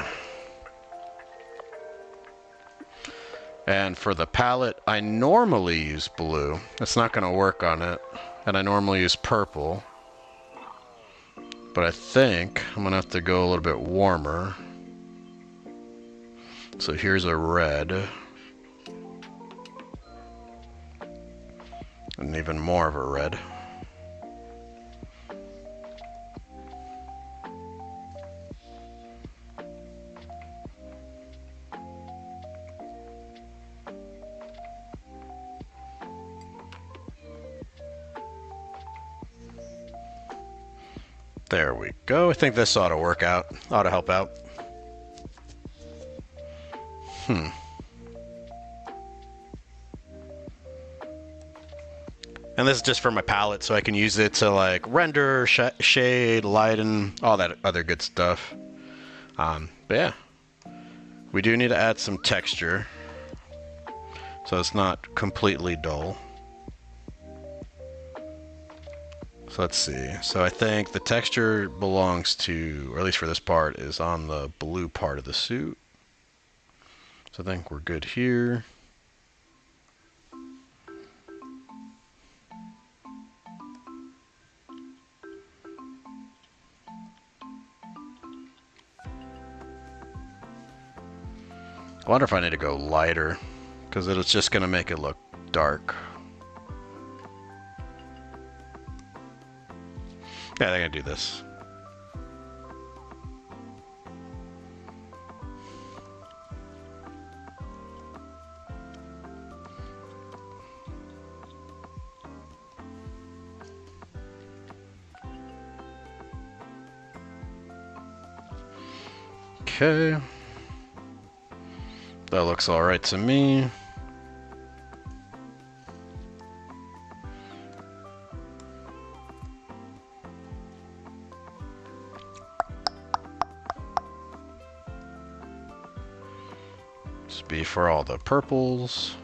And for the palette, I normally use blue. It's not going to work on it. And I normally use purple. But I think I'm going to have to go a little bit warmer. So here's a red. And even more of a red. There we go. I think this ought to work out. Ought to help out. And this is just for my palette, so I can use it to like render, shade, lighten, all that other good stuff. But yeah, we do need to add some texture, so it's not completely dull. So let's see. So I think the texture belongs to, or at least for this part, is on the blue part of the suit. So I think we're good here. I wonder if I need to go lighter, because it's just going to make it look dark. Yeah, I think I do this. Okay. That looks all right to me. Just be for all the purples.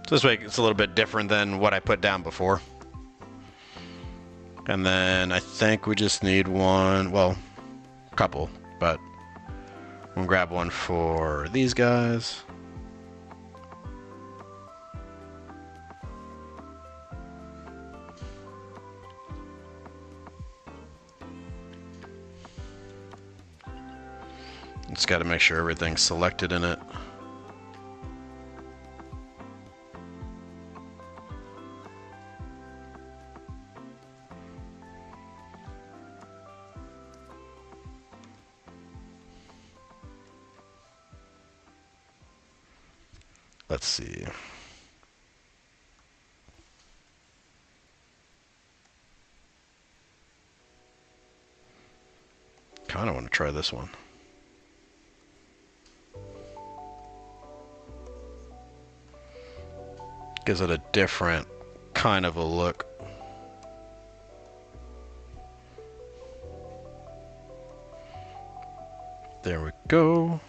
So this way it's a little bit different than what I put down before. And then I think we just need one, well, a couple, but we'll grab one for these guys. Just got to make sure everything's selected in it. Let's see. Kind of want to try this one. Gives it a different kind of a look. There we go.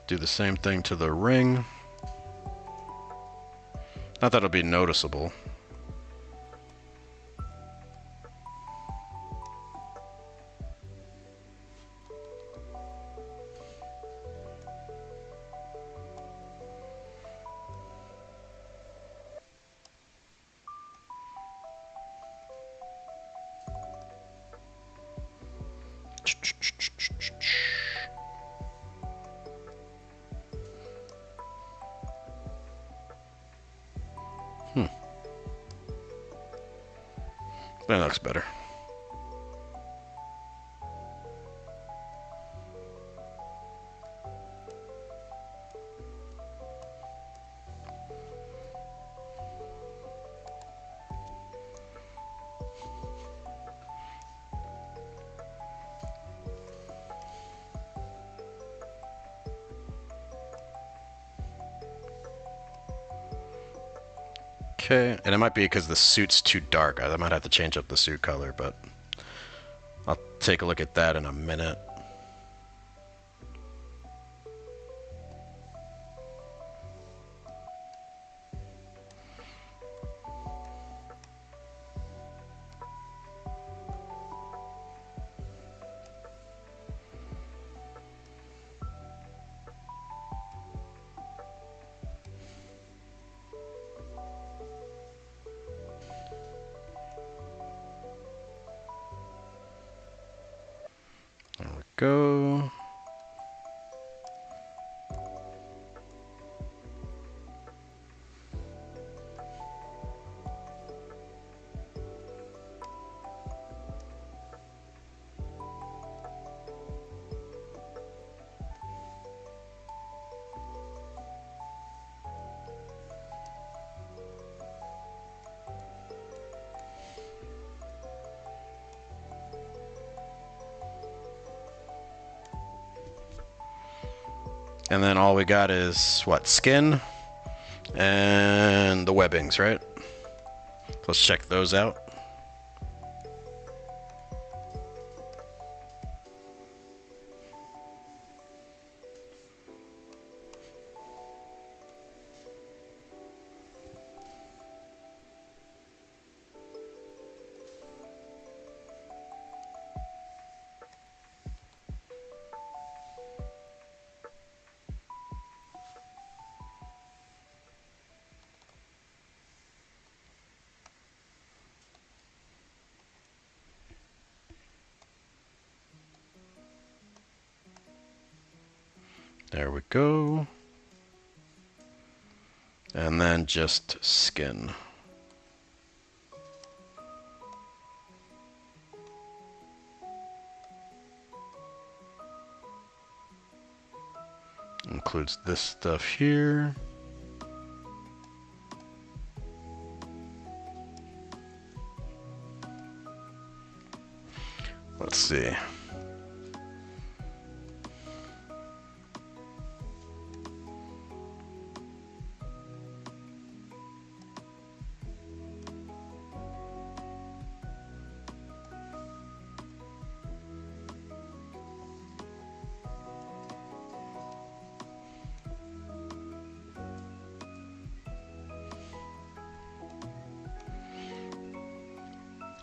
Do the same thing to the ring. Not that it'll be noticeable. That looks better. Okay, and it might be because the suit's too dark. I might have to change up the suit color, but I'll take a look at that in a minute. There we go. And then all we got is, what, skin and the webbings, right? Let's check those out. There we go. And then just skin. Includes this stuff here. Let's see.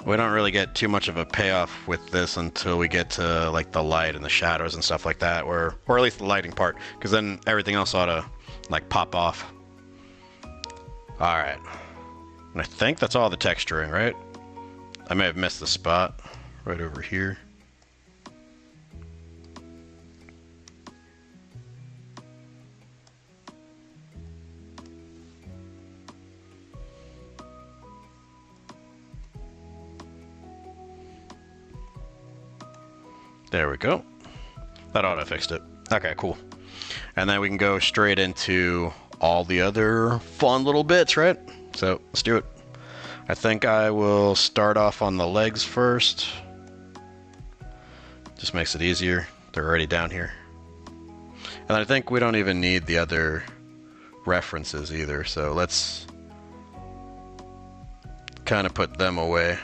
We don't really get too much of a payoff with this until we get to like the light and the shadows and stuff like that, or at least the lighting part, because then everything else ought to like pop off. All right, and I think that's all the texturing, right? I may have missed the spot right over here. There we go. That ought to have fixed it. Okay, cool. And then we can go straight into all the other fun little bits, right? So let's do it. I think I will start off on the legs first. Just makes it easier. They're already down here. And I think we don't even need the other references either, so let's kind of put them away.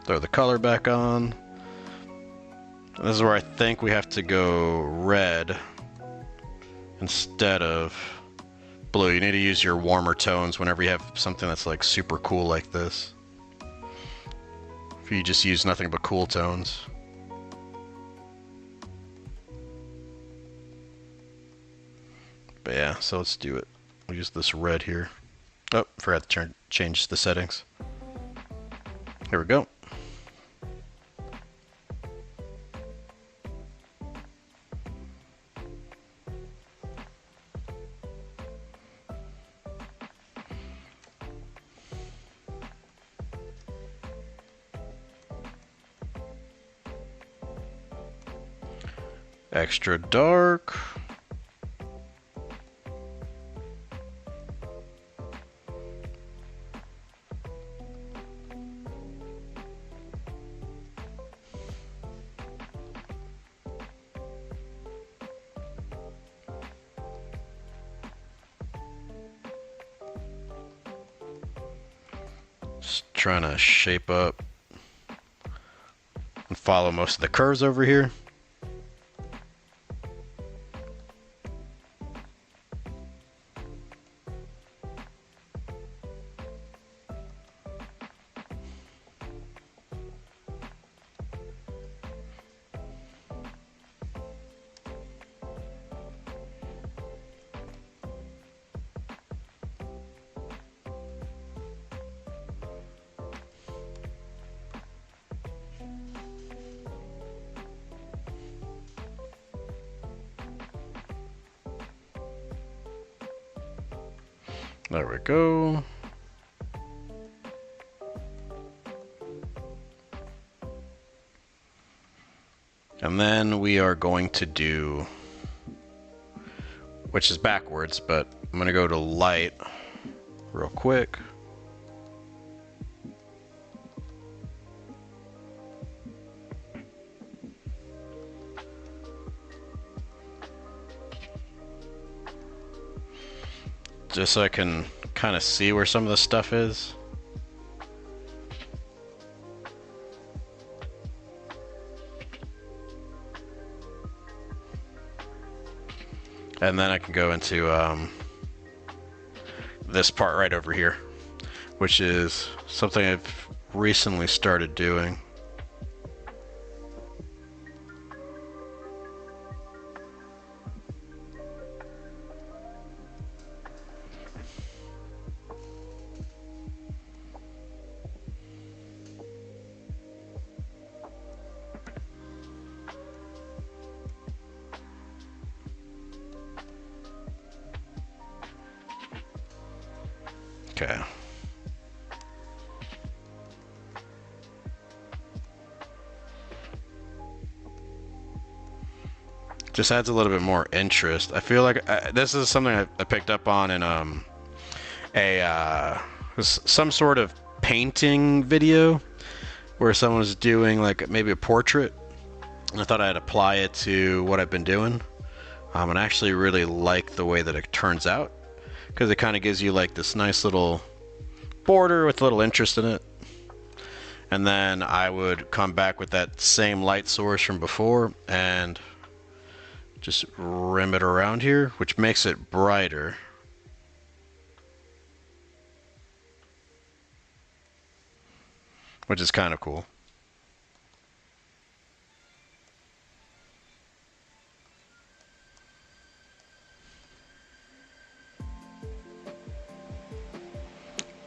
Throw the color back on. This is where I think we have to go red instead of blue. You need to use your warmer tones whenever you have something that's like super cool like this. If you just use nothing but cool tones. But yeah, so let's do it. We'll use this red here. Oh, forgot to change the settings. Here we go. Extra dark. Just trying to shape up and follow most of the curves over here. There we go. And then we are going to do, which is backwards, but I'm going to go to light real quick. Just so I can kind of see where some of the stuff is. And then I can go into this part right over here, which is something I've recently started doing. Okay. Just adds a little bit more interest. I feel like this is something I picked up on in some sort of painting video where someone was doing like maybe a portrait, and I thought I'd apply it to what I've been doing. And I actually really like the way that it turns out, because it kind of gives you like this nice little border with a little interest in it. And then I would come back with that same light source from before and just rim it around here, which makes it brighter. Which is kind of cool.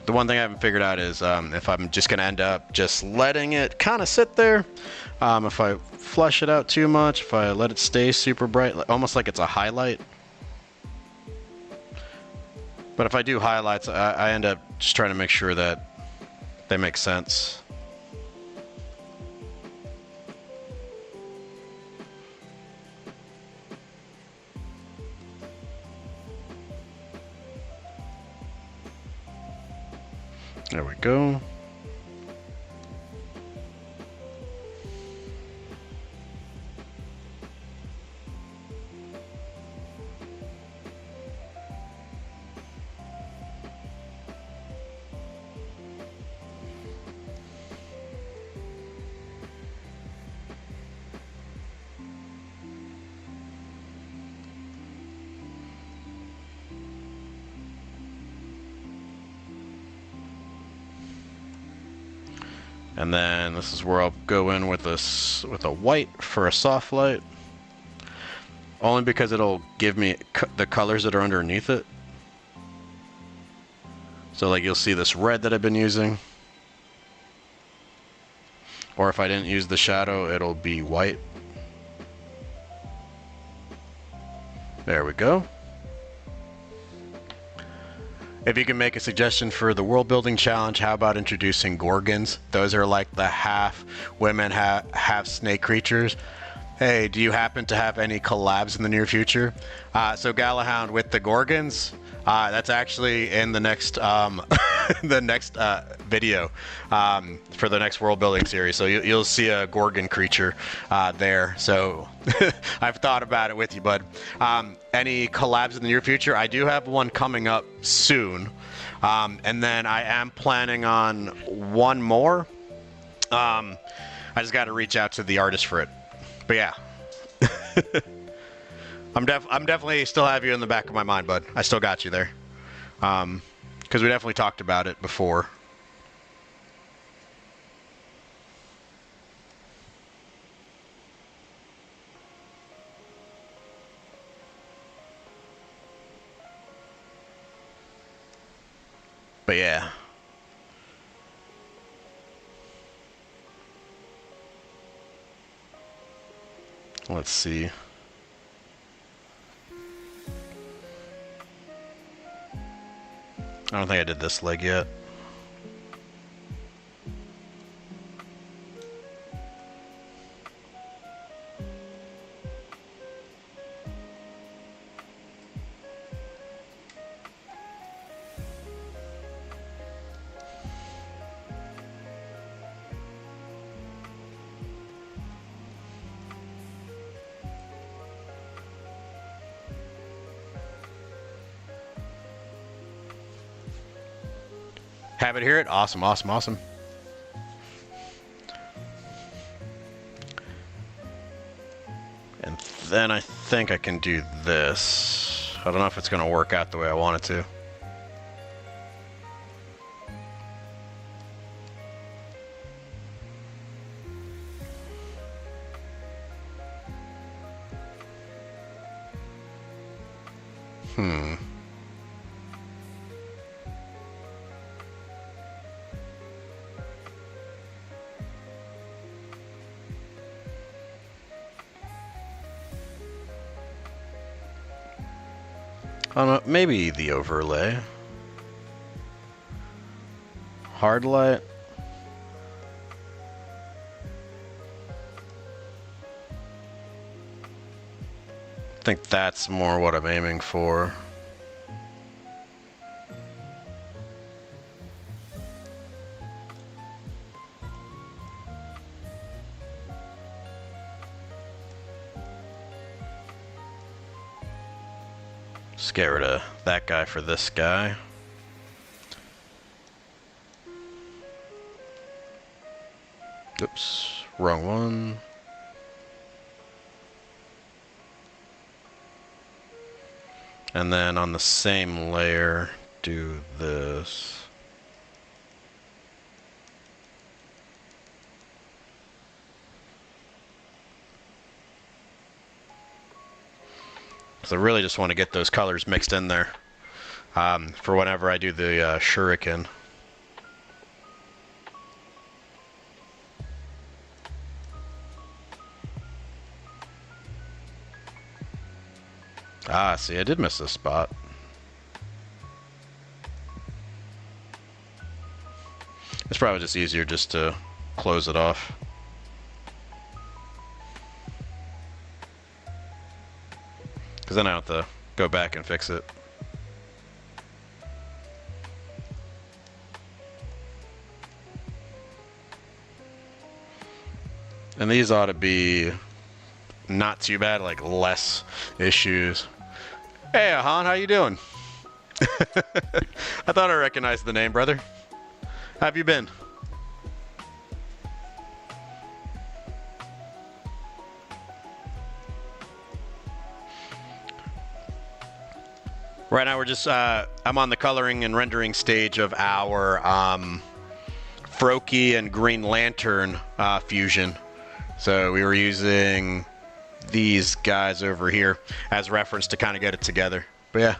The one thing I haven't figured out is if I'm just going to end up just letting it kind of sit there. If I flush it out too much, if I let it stay super bright, almost like it's a highlight. But if I do highlights, I end up just trying to make sure that they make sense. There we go. And then this is where I'll go in with this with a white for a soft light, only because it'll give me the colors that are underneath it. So like you'll see this red that I've been using, or if I didn't use the shadow, it'll be white. There we go. If you can make a suggestion for the world building challenge, how about introducing gorgons? Those are like the half women, half snake creatures. Hey, do you happen to have any collabs in the near future? So Galahound with the Gorgons, that's actually in the next the next video for the next world building series. So you'll see a Gorgon creature there. So I've thought about it with you, bud. Any collabs in the near future? I do have one coming up soon, and then I am planning on one more. I just got to reach out to the artist for it. But yeah, I'm definitely still have you in the back of my mind, bud. I still got you there, because we definitely talked about it before. But yeah. Let's see. I don't think I did this leg yet. Have it hear it? Awesome, awesome, awesome. And then I think I can do this. I don't know if it's going to work out the way I want it to. I don't know, maybe the overlay. Hard light. I think that's more what I'm aiming for. Just get rid of that guy for this guy. Oops, wrong one. And then on the same layer, do this. So I really just want to get those colors mixed in there for whenever I do the shuriken. Ah, see, I did miss this spot. It's probably just easier just to close it off. Because then I have to go back and fix it. And these ought to be not too bad, like less issues. Hey, Ahan, how you doing? I thought I recognized the name, brother. How have you been? Right now we're just, I'm on the coloring and rendering stage of our Froakie and Green Lantern fusion. So we were using these guys over here as reference to kind of get it together. But yeah,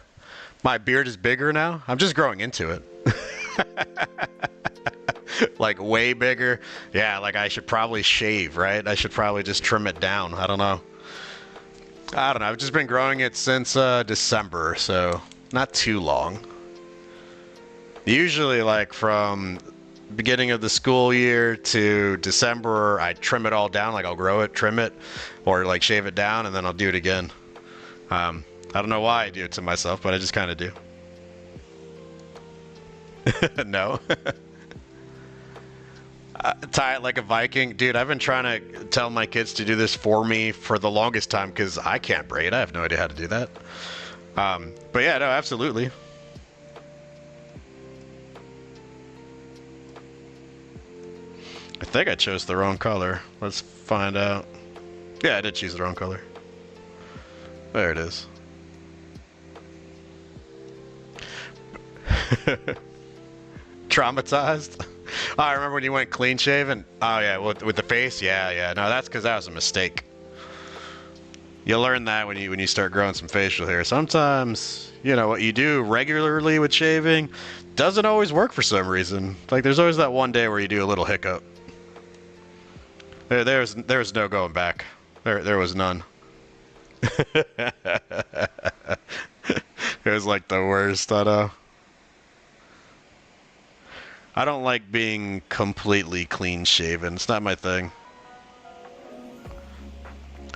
my beard is bigger now. I'm just growing into it. Like way bigger. Yeah, like I should probably shave, right? I should probably just trim it down. I don't know. I've just been growing it since December, so not too long. Usually like from beginning of the school year to December, I trim it all down. Like I'll grow it, trim it, or like shave it down, and then I'll do it again. I don't know why I do it to myself, but I just kind of do. No. Tie it like a Viking. Dude, I've been trying to tell my kids to do this for me for the longest time because I can't braid. I have no idea how to do that. But yeah, no, absolutely. I think I chose the wrong color. Let's find out. Yeah, I did choose the wrong color. There it is. Traumatized? Oh, I remember when you went clean shaven? Oh yeah, with the face? Yeah. No, that's because that was a mistake. You'll learn that when you start growing some facial hair. Sometimes, you know, what you do regularly with shaving doesn't always work for some reason. Like there's always that one day where you do a little hiccup. There's no going back. There was none. It was like the worst. I know. I don't like being completely clean shaven. It's not my thing.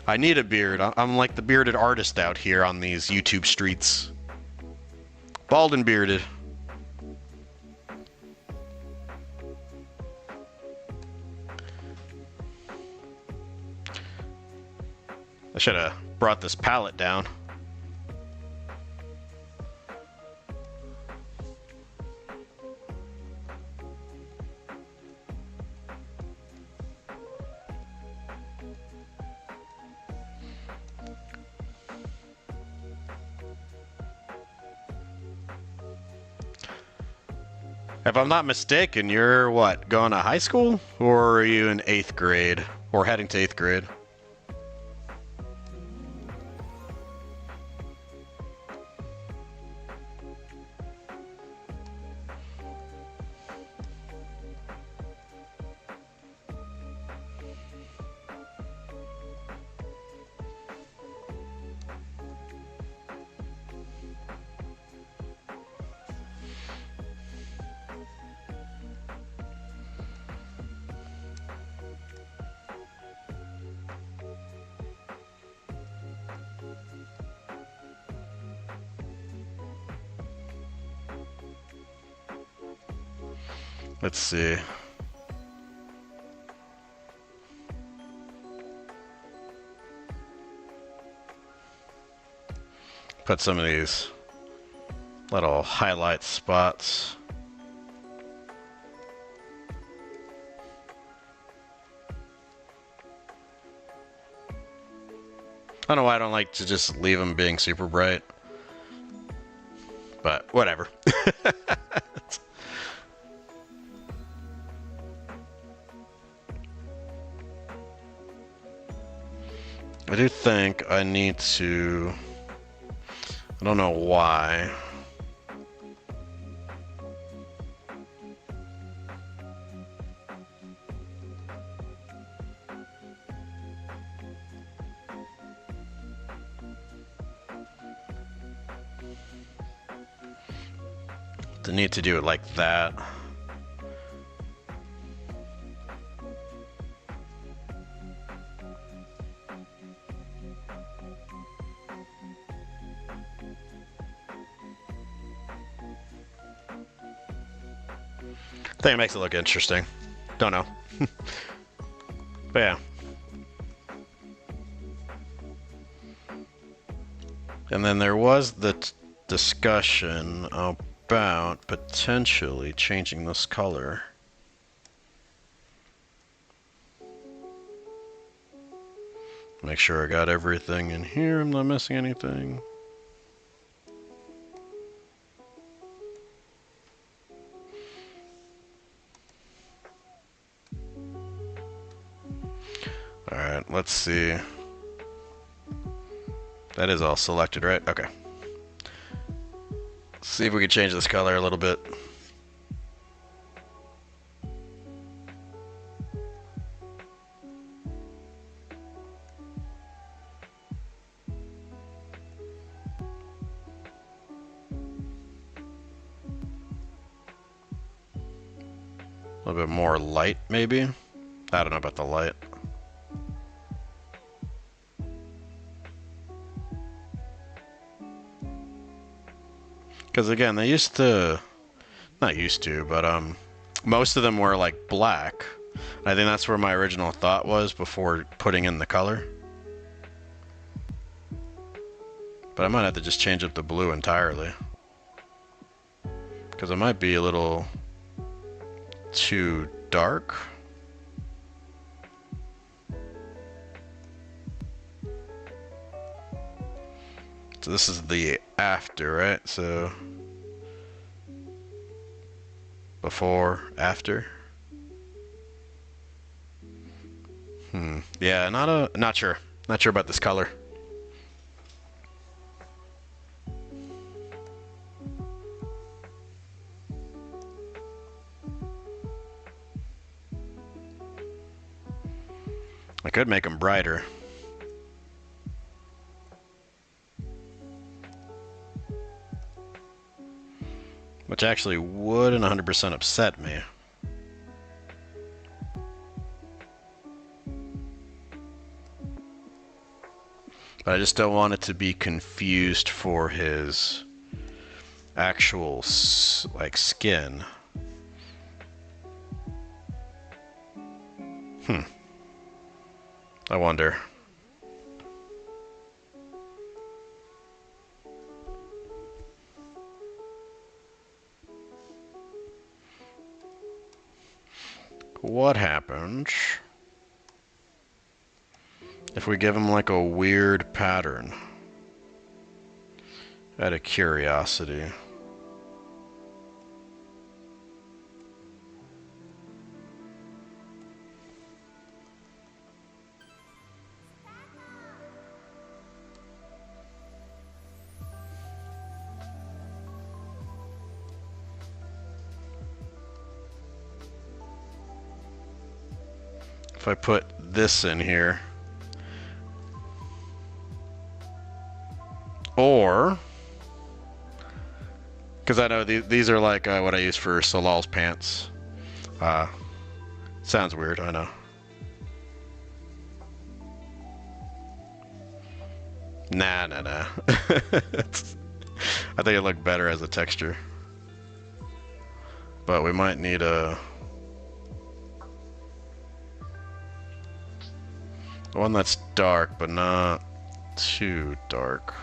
I need a beard. I'm like the bearded artist out here on these YouTube streets. Bald and bearded. I should have brought this palette down. If I'm not mistaken, you're what, going to high school? Or are you in 8th grade? Or heading to 8th grade? Let's see. Put some of these little highlight spots. I don't know why I don't like to just leave them being super bright. But whatever. I do think I need to... I don't know why. The need to do it like that. I think it makes it look interesting. Don't know. But yeah. And then there was the discussion about potentially changing this color. Make sure I got everything in here. I'm not missing anything. Alright, let's see. That is all selected, right? Okay. Let's see if we can change this color a little bit. little bit more light, maybe? I don't know about the light. Because again, they used to... Not used to, but most of them were like black. I think that's where my original thought was before putting in the color. But I might have to just change up the blue entirely. Because it might be a little too dark. So this is the after, right? So before, after. Yeah, not sure. Not sure about this color. I could make them brighter. Which actually wouldn't 100% upset me. But I just don't want it to be confused for his actual, like, skin. I wonder. What happens if we give him like a weird pattern? Out of curiosity. If I put this in here. Or, because I know these are like what I use for Solal's pants. Sounds weird, I know. Nah. I think it looked better as a texture. But we might need one that's dark, but not too dark.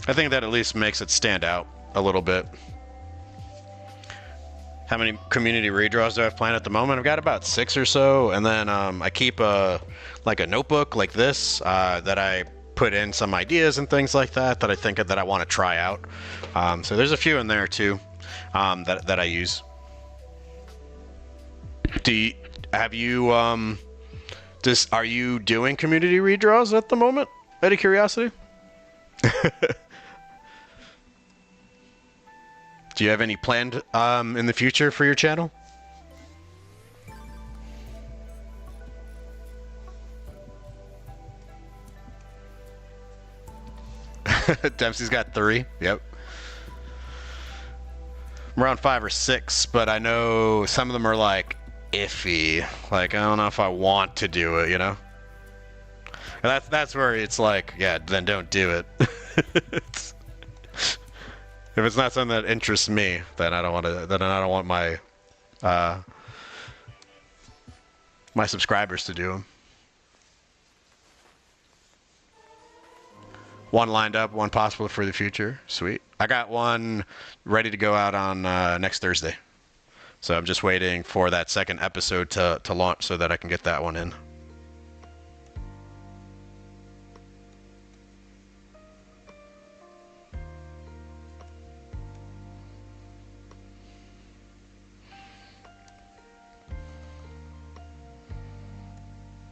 I think that at least makes it stand out a little bit. How many community redraws do I have planned at the moment? I've got about 6 or so, and then I keep like a notebook like this that I put in some ideas and things like that I think that I want to try out. So there's a few in there too that I use. Are you doing community redraws at the moment? Out of curiosity. Do you have any planned in the future for your channel? Dempsey's got 3. Yep. I'm around 5 or 6, but I know some of them are like iffy. Like, I don't know if I want to do it, you know? And that's where it's like, yeah, then don't do it. If it's not something that interests me, then I don't want to. Then I don't want my my subscribers to do them. One lined up, one possible for the future. Sweet. I got one ready to go out on next Thursday. So I'm just waiting for that second episode to launch so that I can get that one in.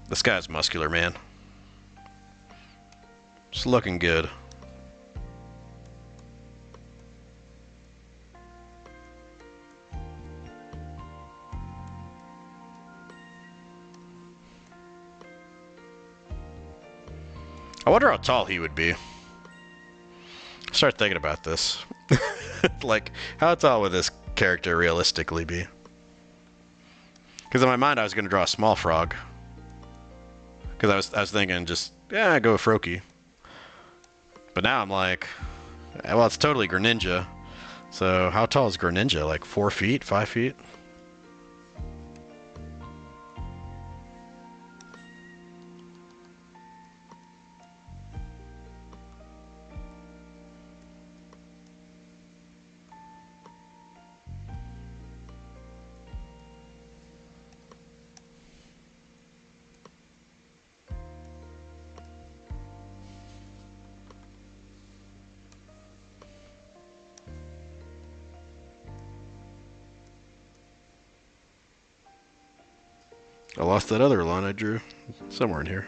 This guy's muscular, man. It's looking good. I wonder how tall he would be. Start thinking about this. Like, how tall would this character realistically be? Because in my mind, I was going to draw a small frog. Because I was thinking just, yeah, go with Froakie. But now I'm like, well, it's totally greninja. So how tall is greninja? Like 4 feet, 5 feet? I lost that other line I drew. Somewhere in here.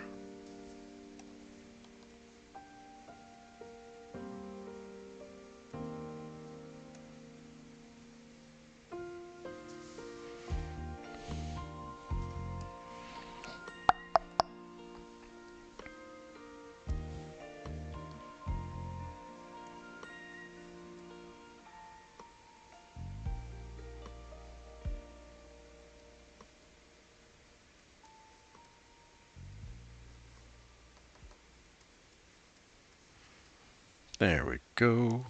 There we go.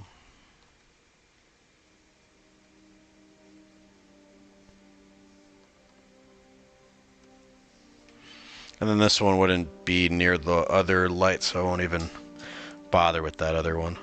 And then this one wouldn't be near the other light, so I won't even bother with that other one.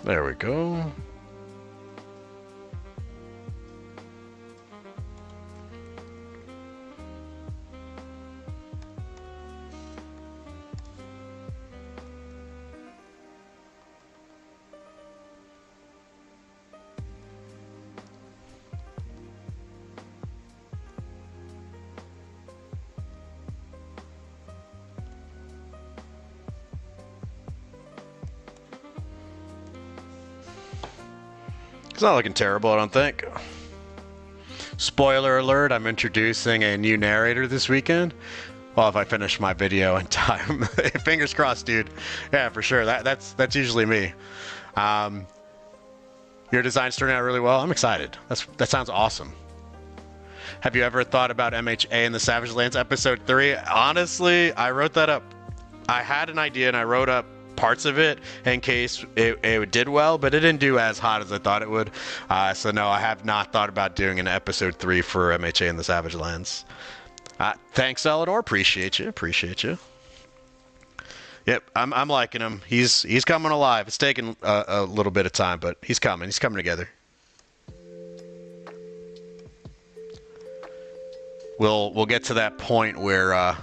There we go. It's not looking terrible, I don't think. Spoiler alert, I'm introducing a new narrator this weekend. Well, if I finish my video in time. Fingers crossed, dude. Yeah, for sure. That's usually me. Your design's turning out really well. I'm excited. That sounds awesome. Have you ever thought about MHA in the Savage Lands episode 3? Honestly, I wrote that up. I had an idea and I wrote up parts of it in case it did well, but it didn't do as hot as I thought it would. So no, I have not thought about doing an episode 3 for MHA in the Savage Lands. Thanks, Eleanor. Appreciate you. Yep, I'm liking him. He's coming alive. It's taking a little bit of time, but he's coming. He's coming together. We'll get to that point where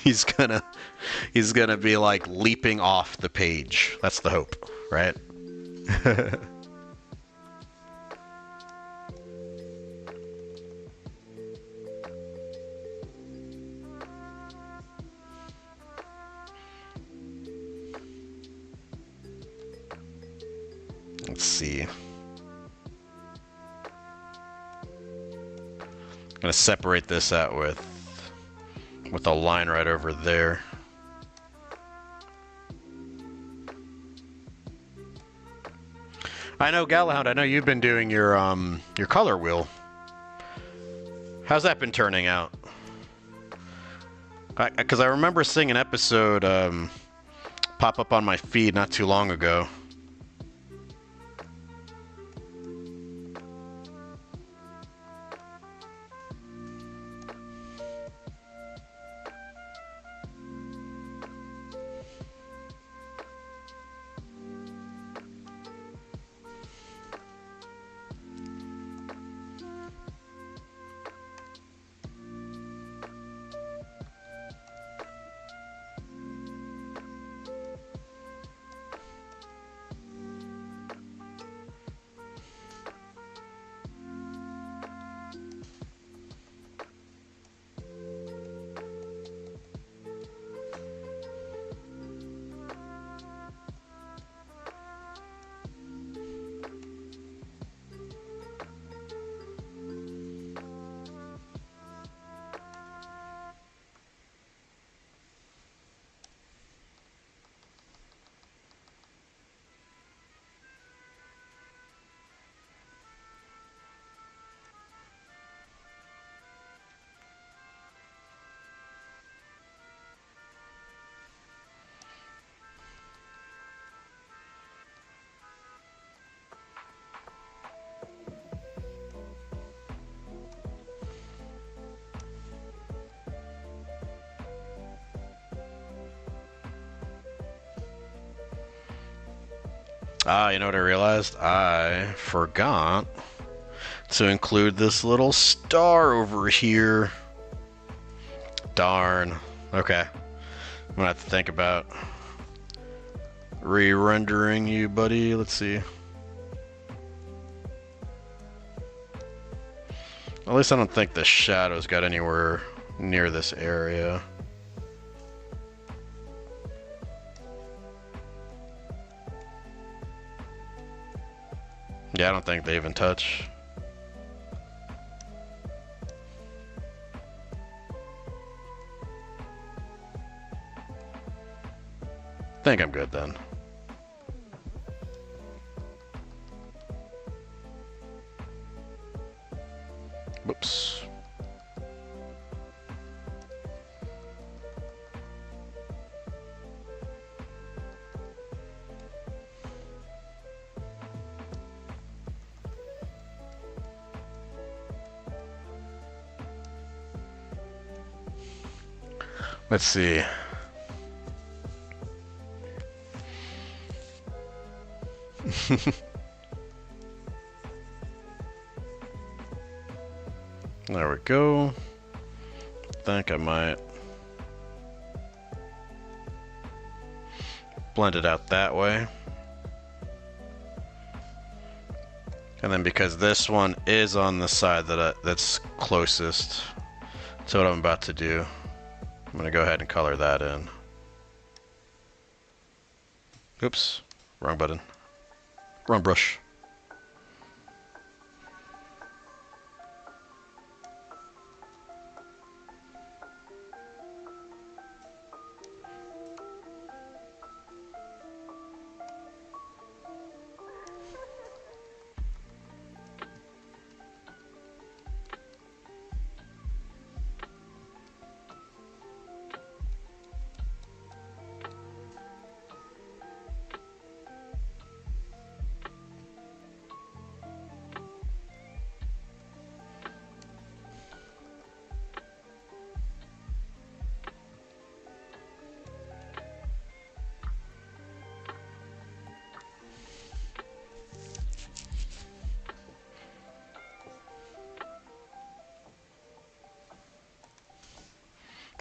he's gonna be like leaping off the page. That's the hope, right? Let's see. I'm gonna separate this out with a line right over there. I know, Galahound, I know you've been doing your color wheel. How's that been turning out? Because I remember seeing an episode pop up on my feed not too long ago. Ah, you know what I realized? I forgot to include this little star over here. Darn. Okay. I'm gonna have to think about re-rendering you, buddy. Let's see. At least I don't think the shadows got anywhere near this area. Yeah, I don't think they even touch. Think I'm good then. Whoops. Let's see. There we go. Think I might blend it out that way. And then because this one is on the side that's closest to what I'm about to do, I'm gonna go ahead and color that in. Oops, wrong button. Wrong brush.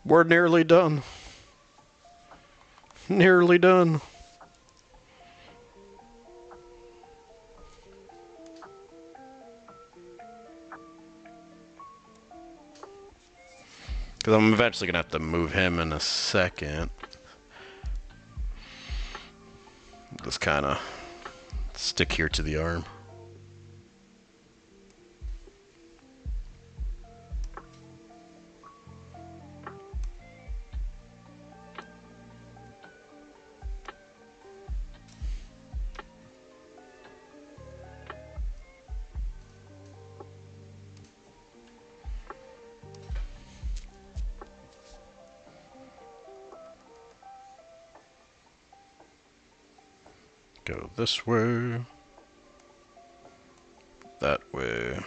We're nearly done. Nearly done. Because I'm eventually going to have to move him in a second. Just kind of stick here to the arm. Go this way. That way.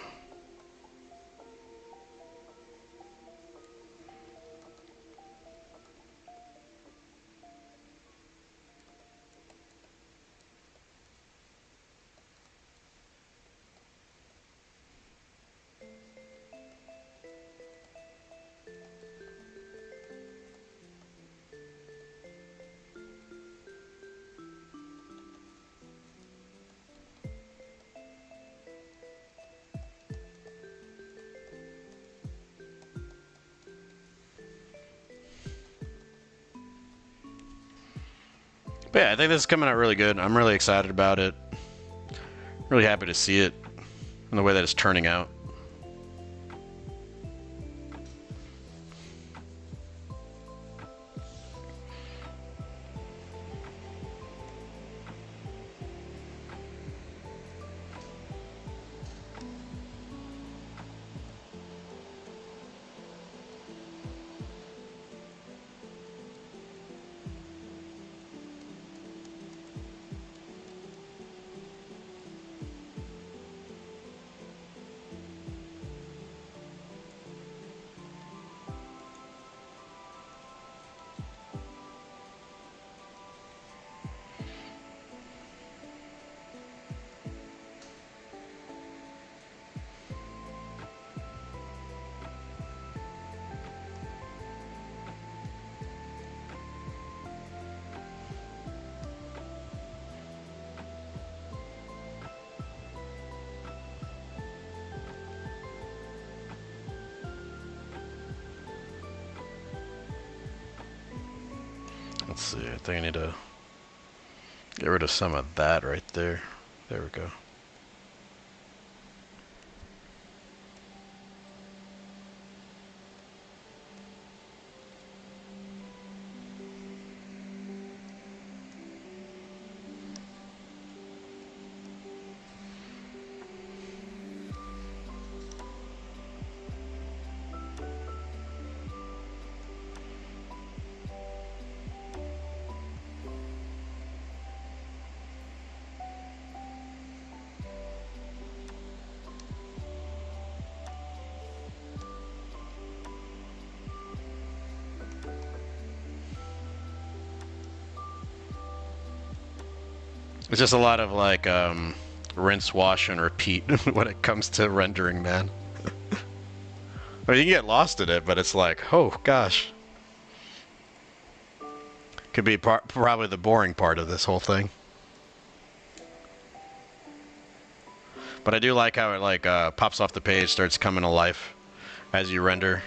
But yeah, I think this is coming out really good. I'm really excited about it. Really happy to see it and the way that it's turning out. Let's see, I think I need to get rid of some of that right there. There we go. It's just a lot of like rinse, wash, and repeat when it comes to rendering, man. I mean, you can get lost in it, but it's like, oh gosh. Could be probably the boring part of this whole thing. But I do like how it like pops off the page, starts coming to life as you render.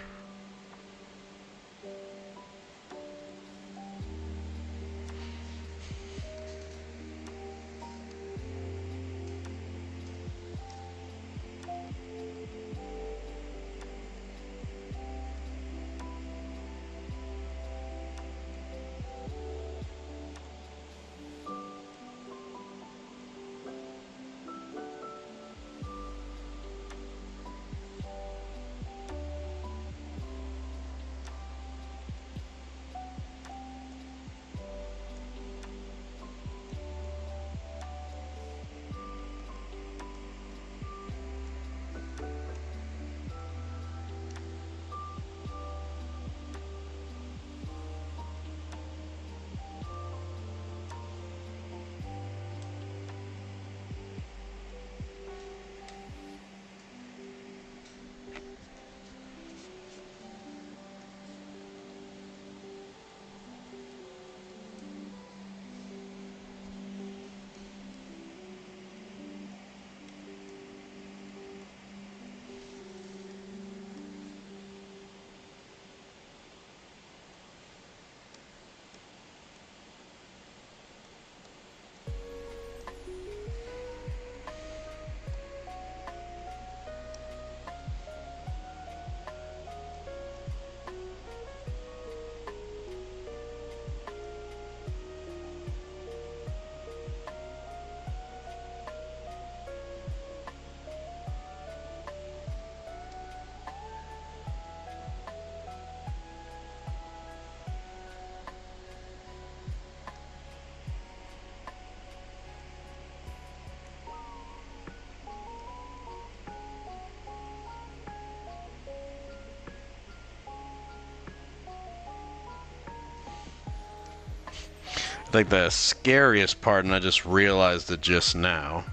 I think the scariest part, and I just realized it just now,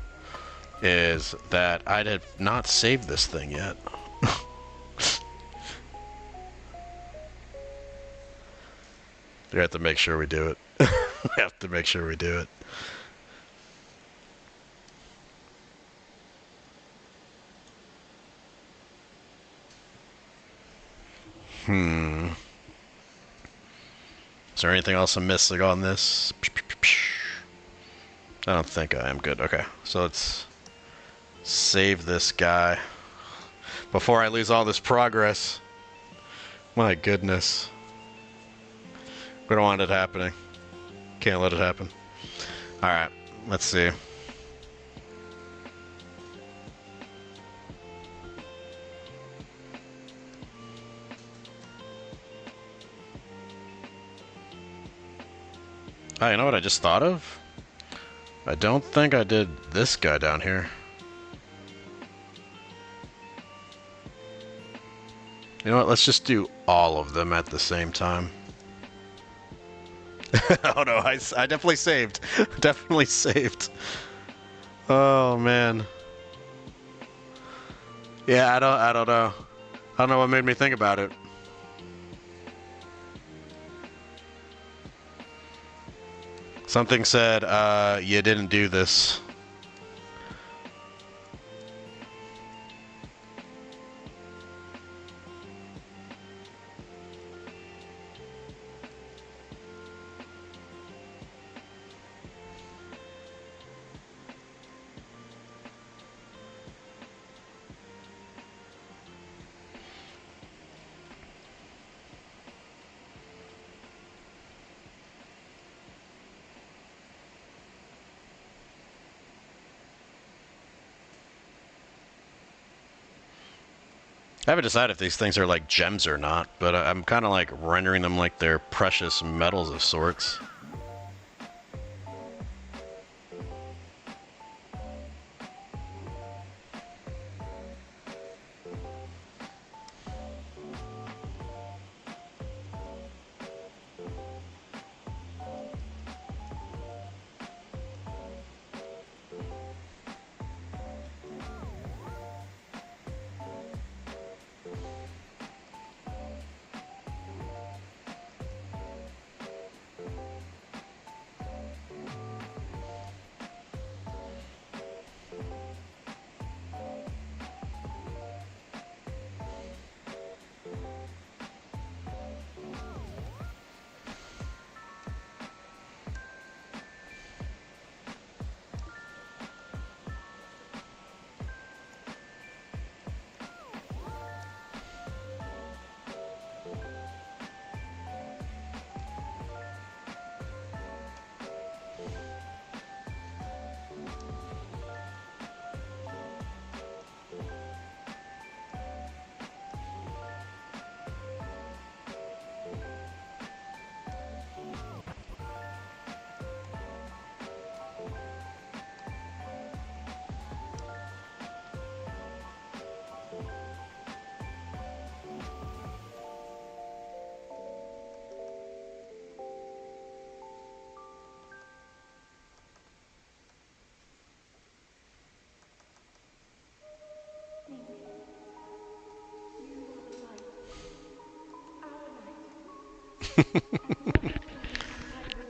is that I had not saved this thing yet. We have to make sure we do it. We have to make sure we do it. Is there anything else I'm missing on this? I don't think I am good. Okay, so let's save this guy before I lose all this progress. My goodness. We don't want it happening. Can't let it happen. Alright, let's see. Oh, you know what I just thought of? I don't think I did this guy down here. You know what? Let's just do all of them at the same time. Oh no, I definitely saved. Definitely saved. Oh man. Yeah, I don't know. I don't know what made me think about it. Something said, you didn't do this. I haven't decided if these things are like gems or not, but I'm kind of like rendering them like they're precious metals of sorts.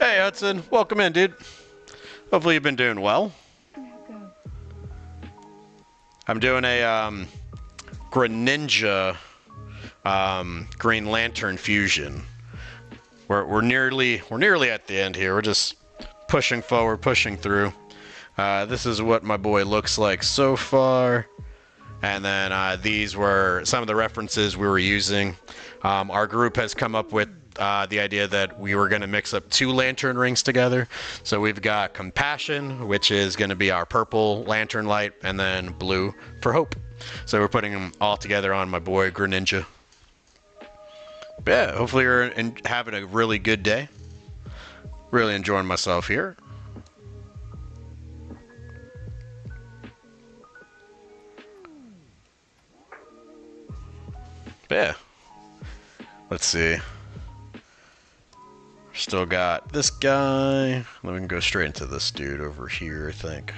Hey Hudson, welcome in, dude. Hopefully you've been doing well. I'm doing a greninja Green Lantern fusion. We're nearly at the end here. We're just pushing forward, pushing through. This is what my boy looks like so far. And then these were some of the references we were using. Our group has come up with the idea that we were going to mix up 2 lantern rings together. So we've got Compassion, which is going to be our purple lantern light, and then blue for Hope. So we're putting them all together on my boy Greninja. Yeah, hopefully you're having a really good day. Really enjoying myself here. Yeah. Let's see. Still got this guy. Then we can go straight into this dude over here, I think.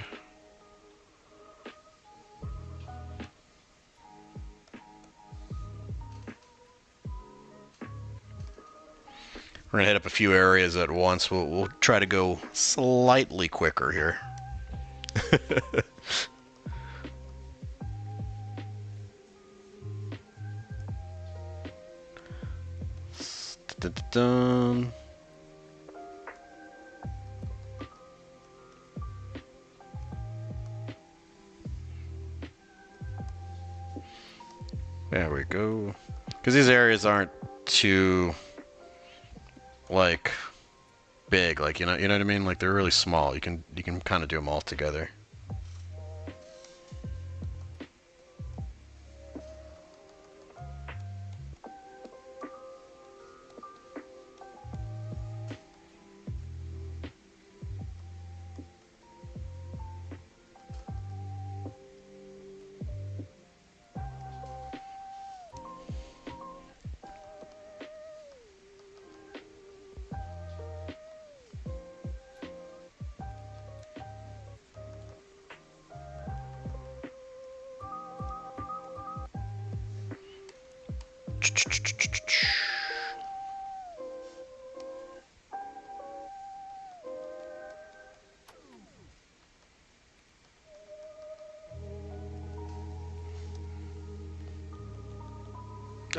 We're gonna hit up a few areas at once. We'll try to go slightly quicker here. Dun, dun, dun. There we go. Because these areas aren't too, like, big. Like, you know what I mean? Like, they're really small. You can kind of do them all together.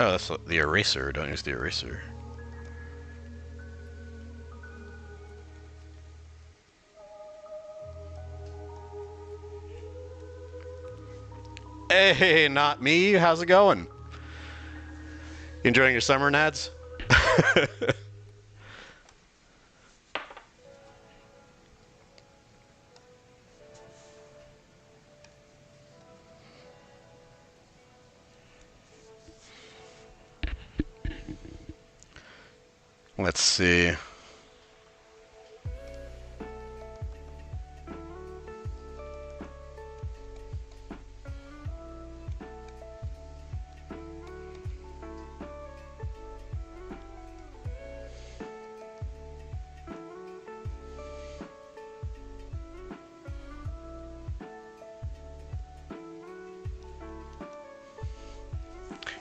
Oh, that's the eraser. Don't use the eraser. Hey, not me. How's it going? You enjoying your summer, Nads? Let's see.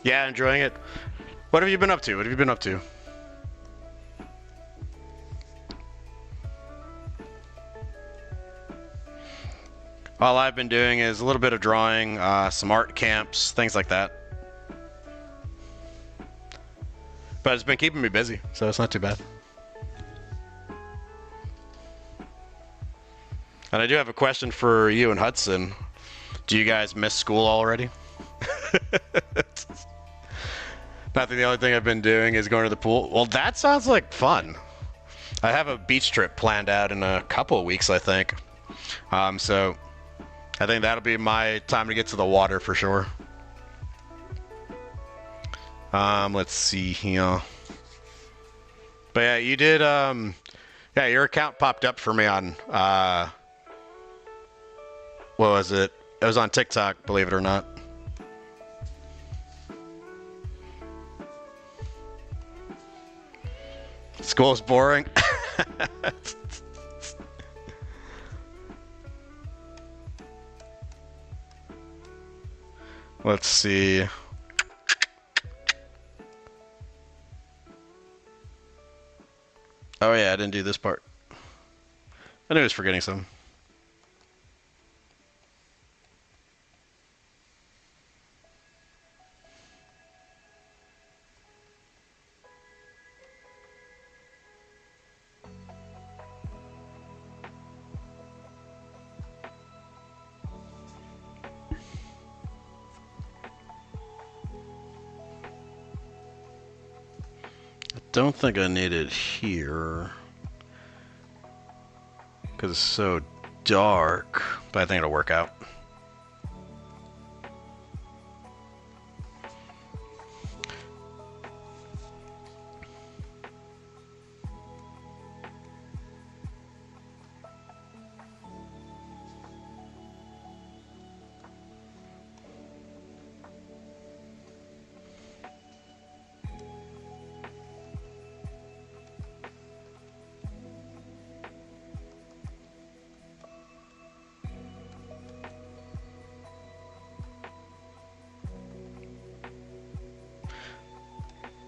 Yeah, enjoying it. What have you been up to? What have you been up to? All I've been doing is a little bit of drawing, some art camps, things like that. But it's been keeping me busy, so it's not too bad. And I do have a question for you and Hudson. Do you guys miss school already? Nothing. The only thing I've been doing is going to the pool. Well, that sounds like fun. I have a beach trip planned out in a couple of weeks, I think. So I think that'll be my time to get to the water for sure. Let's see here. But yeah, you did. Yeah, your account popped up for me on. What was it? It was on TikTok, believe it or not. School's boring. Let's see. Oh yeah, I didn't do this part. I knew I was forgetting some. Don't think I need it here because it's so dark, but I think it'll work out.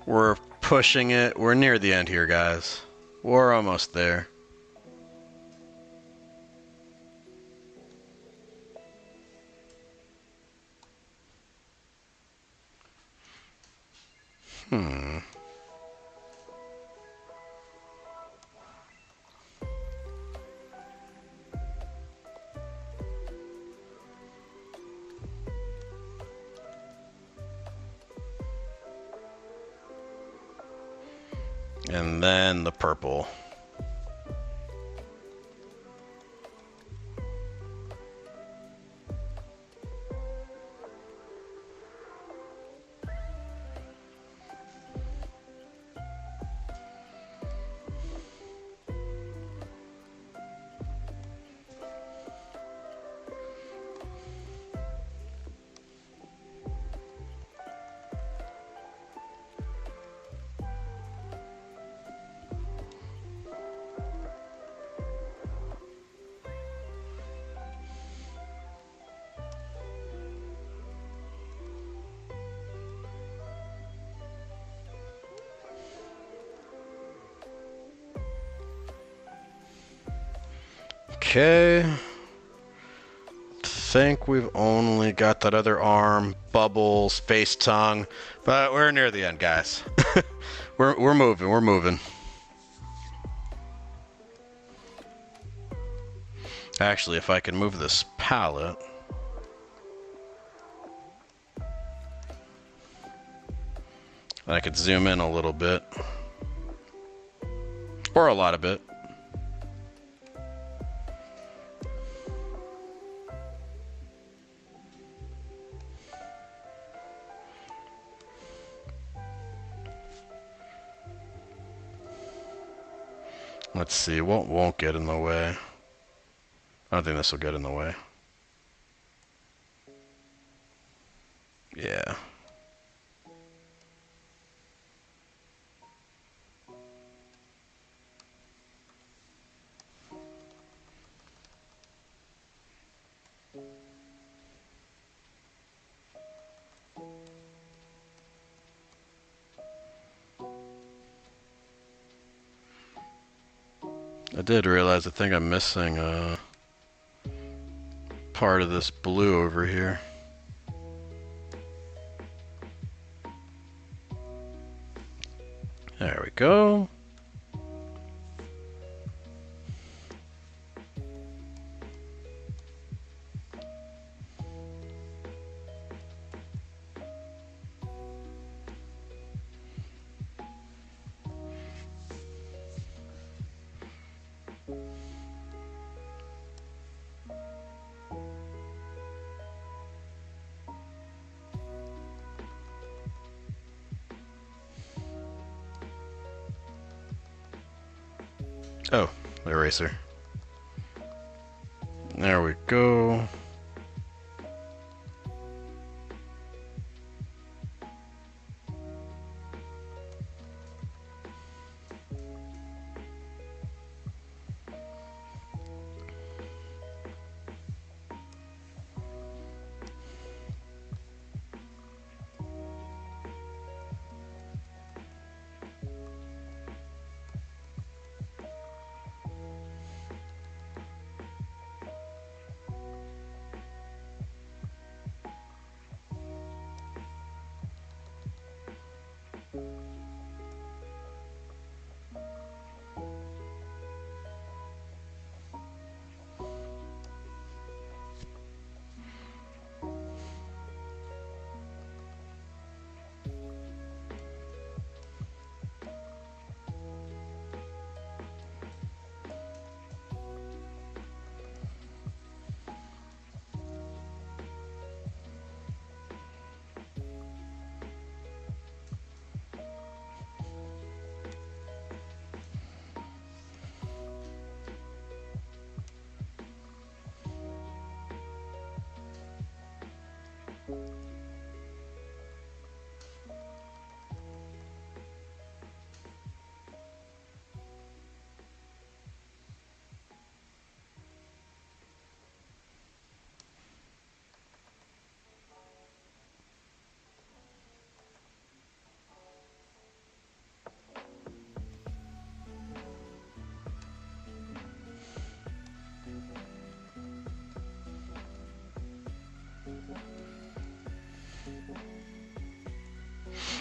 We're pushing it. We're near the end here, guys. We're almost there. And then the purple. Okay. Think we've only got that other arm, bubbles, face tongue, but we're near the end, guys. we're moving, we're moving. Actually, if I can move this palette, I could zoom in a little bit, or a lot of it. Let's see, what won't get in the way? I don't think this will get in the way. Yeah. I did realize I think I'm missing part of this blue over here. There we go. Oh, eraser. There we go.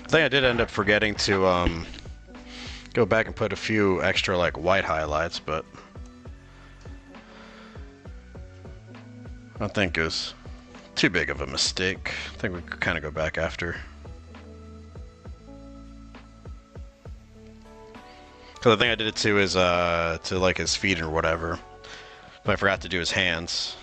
I think I did end up forgetting to go back and put a few extra like white highlights, but I don't think it was too big of a mistake. I think we could kind of go back after. Because the thing I did it to is to like his feet or whatever, but I forgot to do his hands.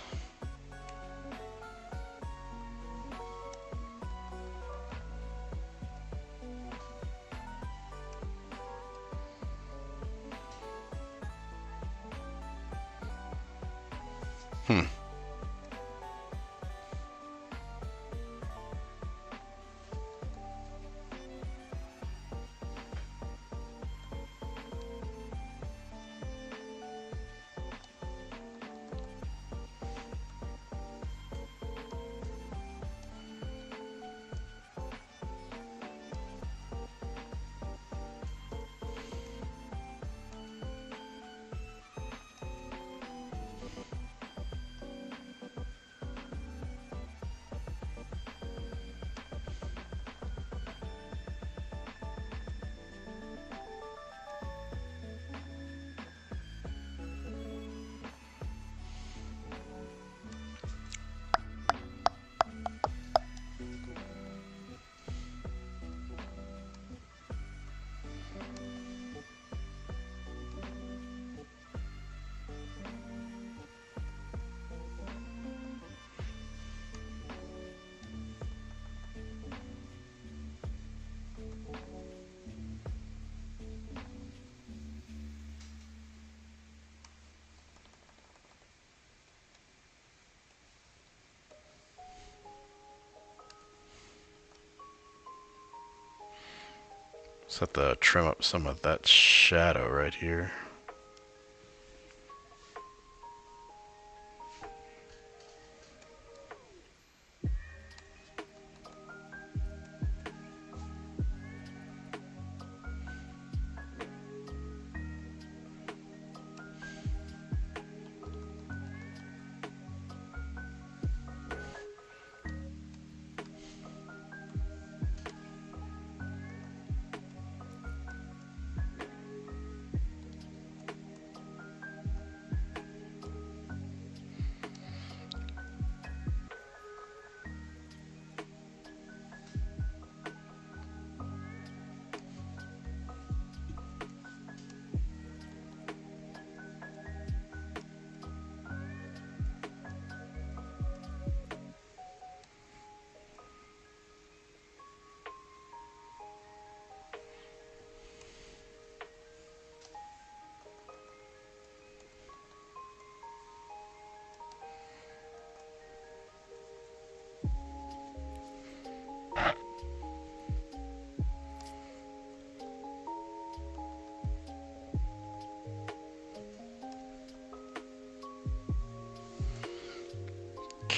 Just have to trim up some of that shadow right here.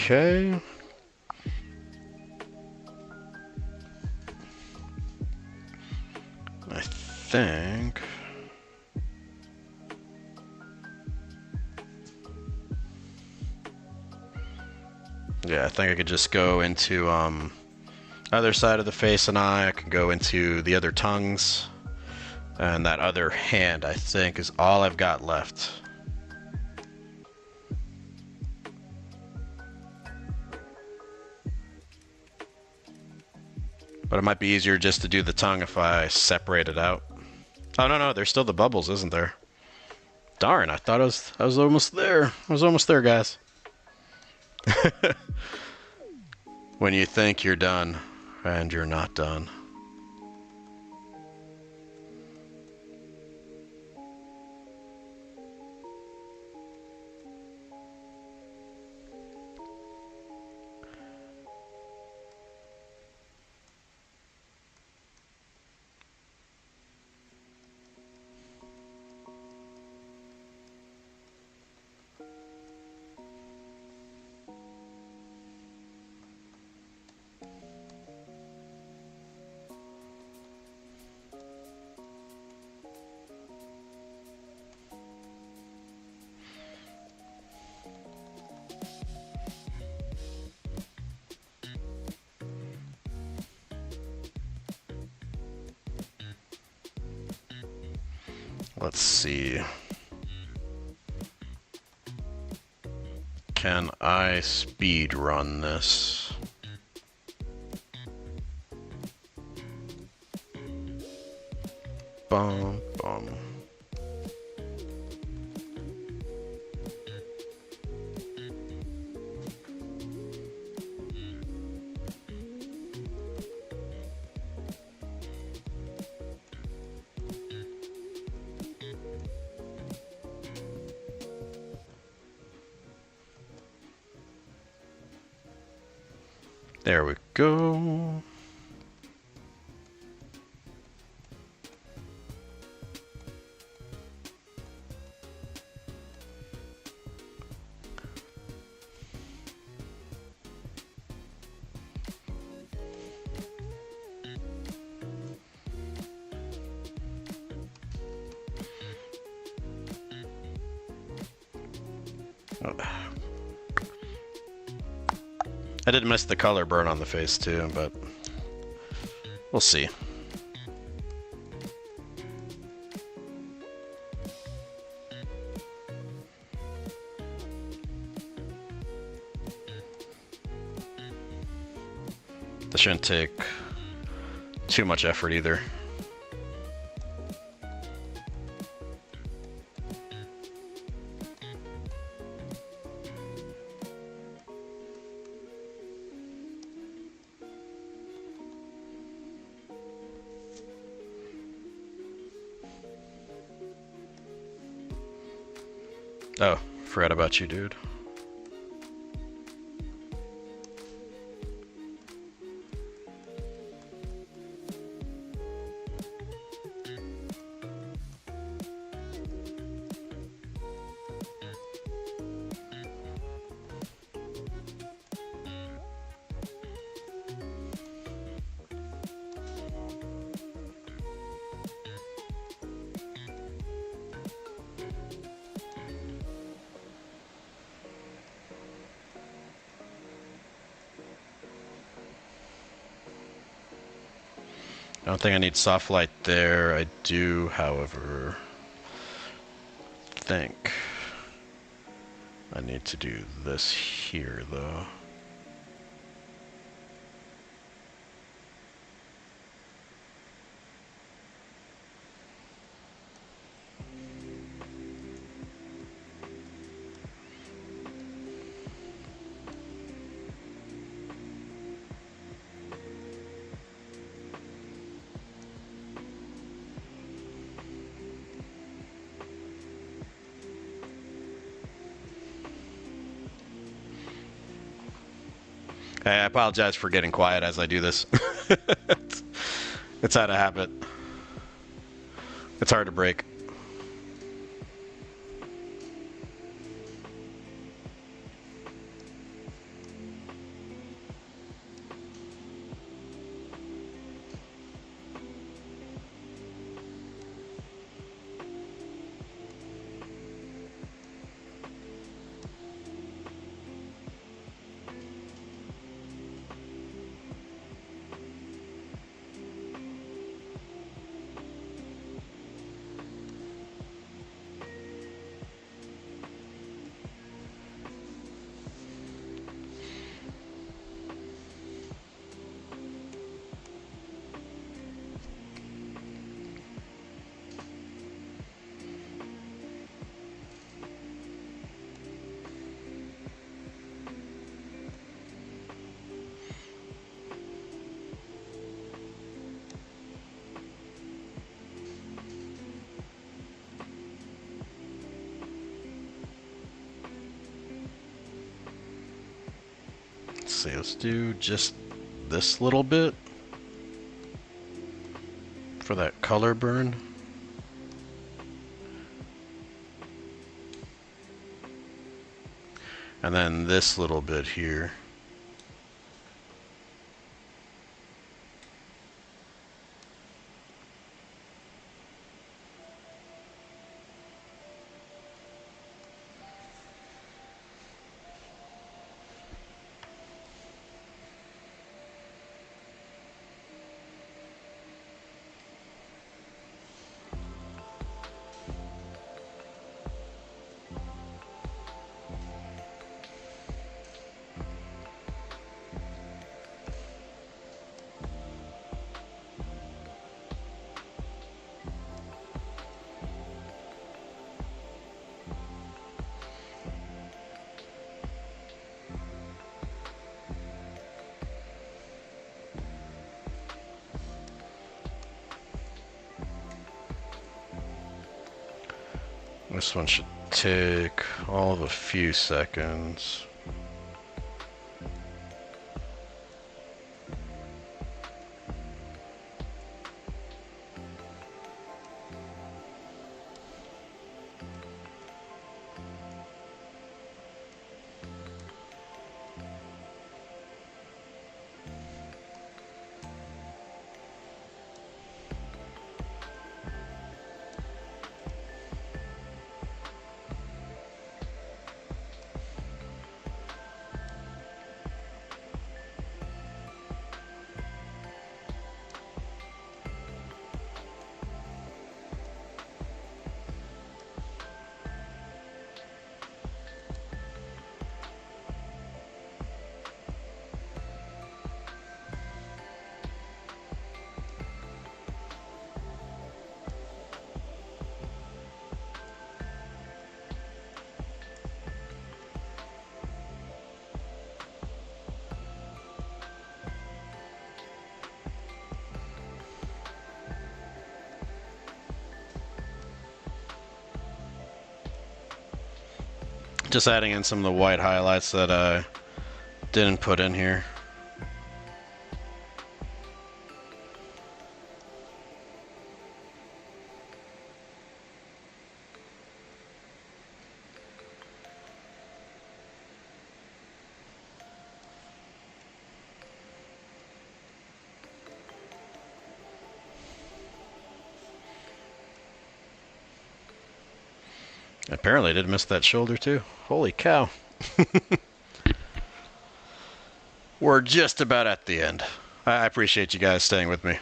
Okay. I think. Yeah, I think I could just go into other side of the face and eye. I can go into the other tongues. And that other hand, I think, is all I've got left. But it might be easier just to do the tongue if I separate it out. Oh, no, there's still the bubbles, isn't there? Darn, I thought I was almost there. I was almost there, guys. When you think you're done, and you're not done. Let's see. Can I speed run this? Bum, bum. There we go. I did miss the color burn on the face too, but we'll see. This shouldn't take too much effort either. Oh, forgot about you, dude. I don't think I need soft light there. I do, however, think I need to do this here, though. Hey, I apologize for getting quiet as I do this. It's out of habit. It's hard to break. Let's see, let's do just this little bit for that color burn. And then this little bit here. This one should take all of a few seconds. Just adding in some of the white highlights that I didn't put in here. Apparently I did miss that shoulder too. Holy cow. We're just about at the end. I appreciate you guys staying with me.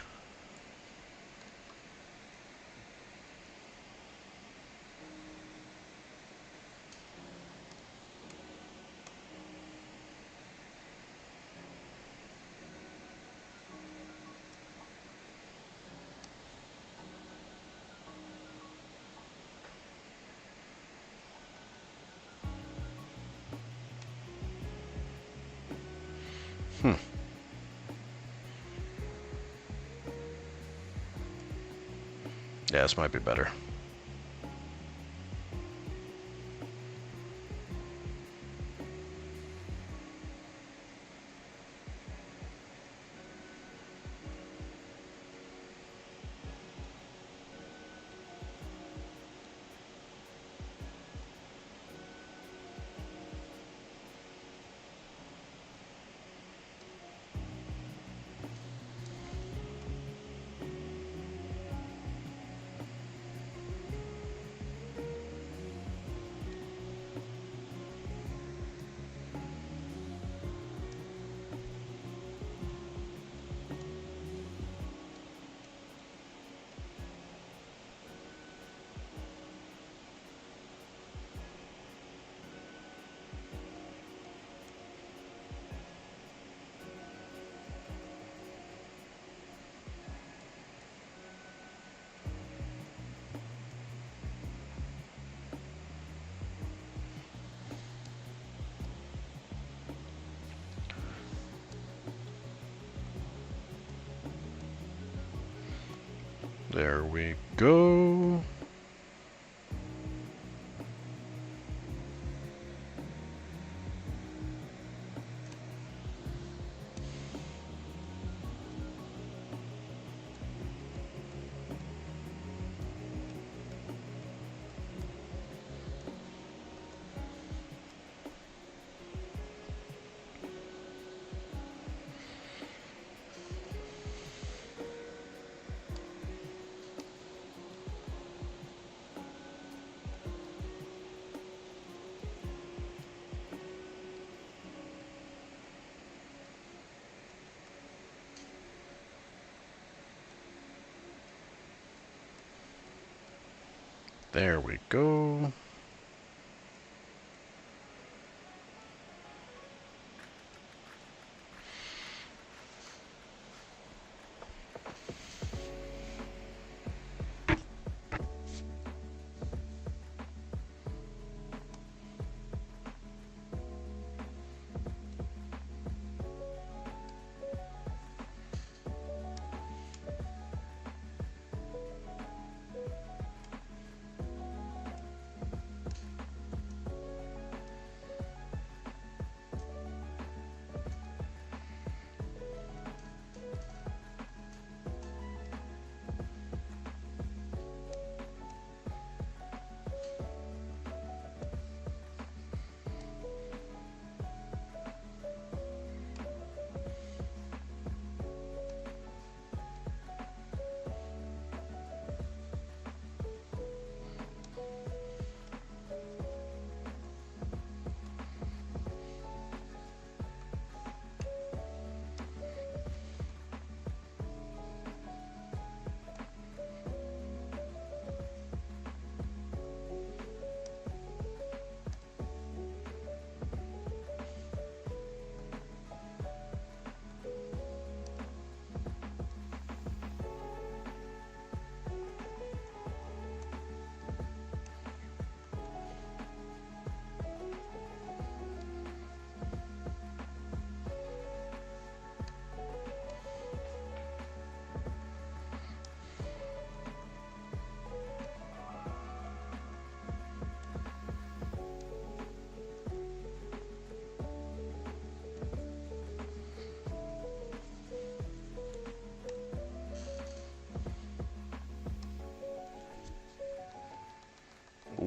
Yeah, this might be better. There we go. There we go.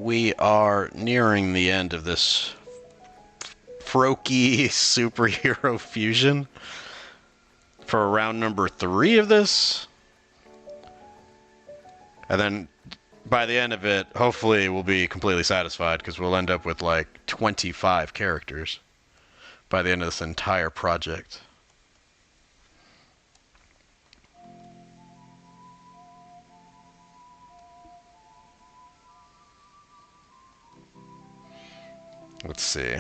we are nearing the end of this Froakie superhero fusion for round number 3 of this. And then by the end of it, hopefully we'll be completely satisfied because we'll end up with like 25 characters by the end of this entire project. Let's see.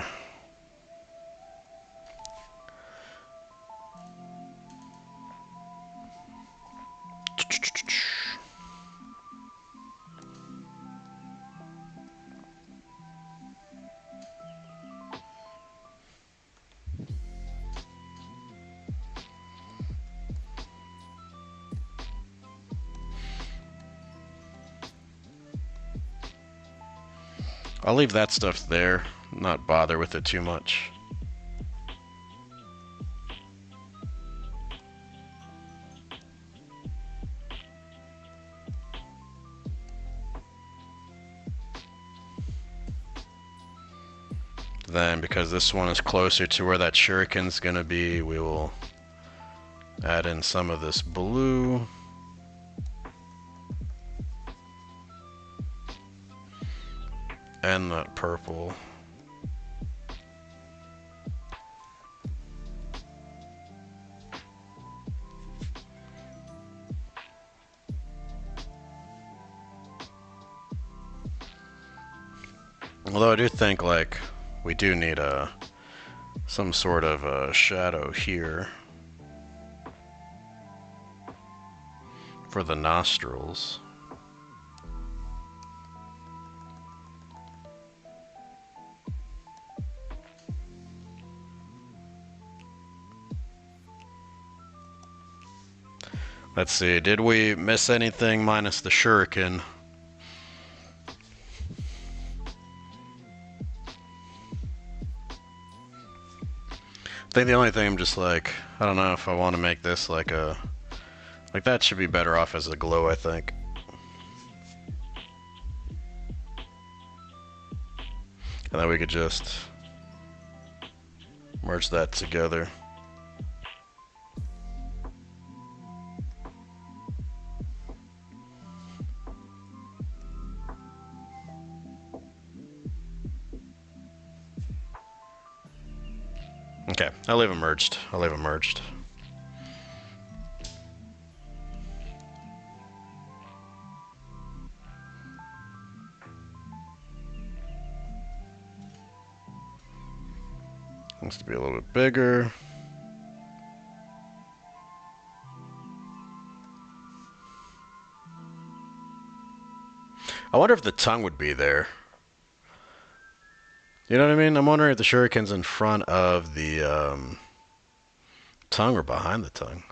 I'll leave that stuff there, not bother with it too much. Then, because this one is closer to where that shuriken's gonna be, we will add in some of this blue. And that purple. Although I do think, like, we do need some sort of a shadow here for the nostrils. Let's see, did we miss anything minus the shuriken? I think the only thing I'm just like, I don't know if I want to make this like a, like that should be better off as a glow, I think. And then we could just merge that together. Okay, I'll leave them merged. I'll leave them merged. Needs to be a little bit bigger. I wonder if the tongue would be there. You know what I mean? I'm wondering if the shuriken's in front of the tongue or behind the tongue.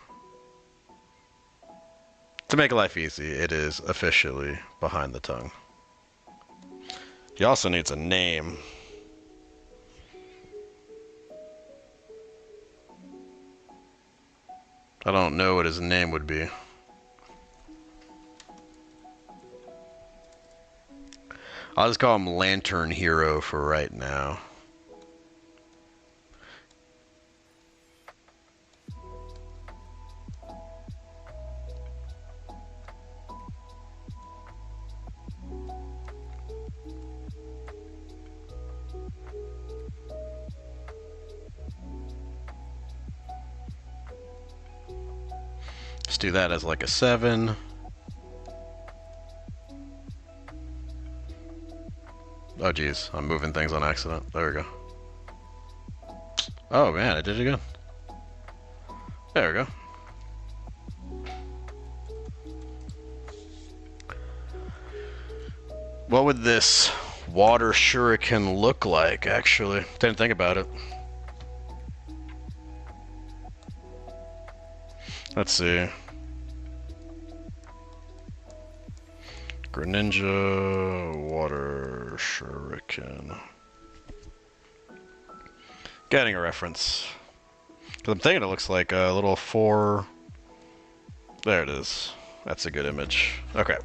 To make life easy, it is officially behind the tongue. He also needs a name. I don't know what his name would be. I'll just call him Lantern Hero for right now. Let's do that as like a 7. Oh geez, I'm moving things on accident. There we go. Oh man, I did it again. There we go. What would this water shuriken look like, actually? Didn't think about it. Let's see. Greninja, water shuriken. Getting a reference. Because I'm thinking it looks like a little 4... There it is. That's a good image. Okay.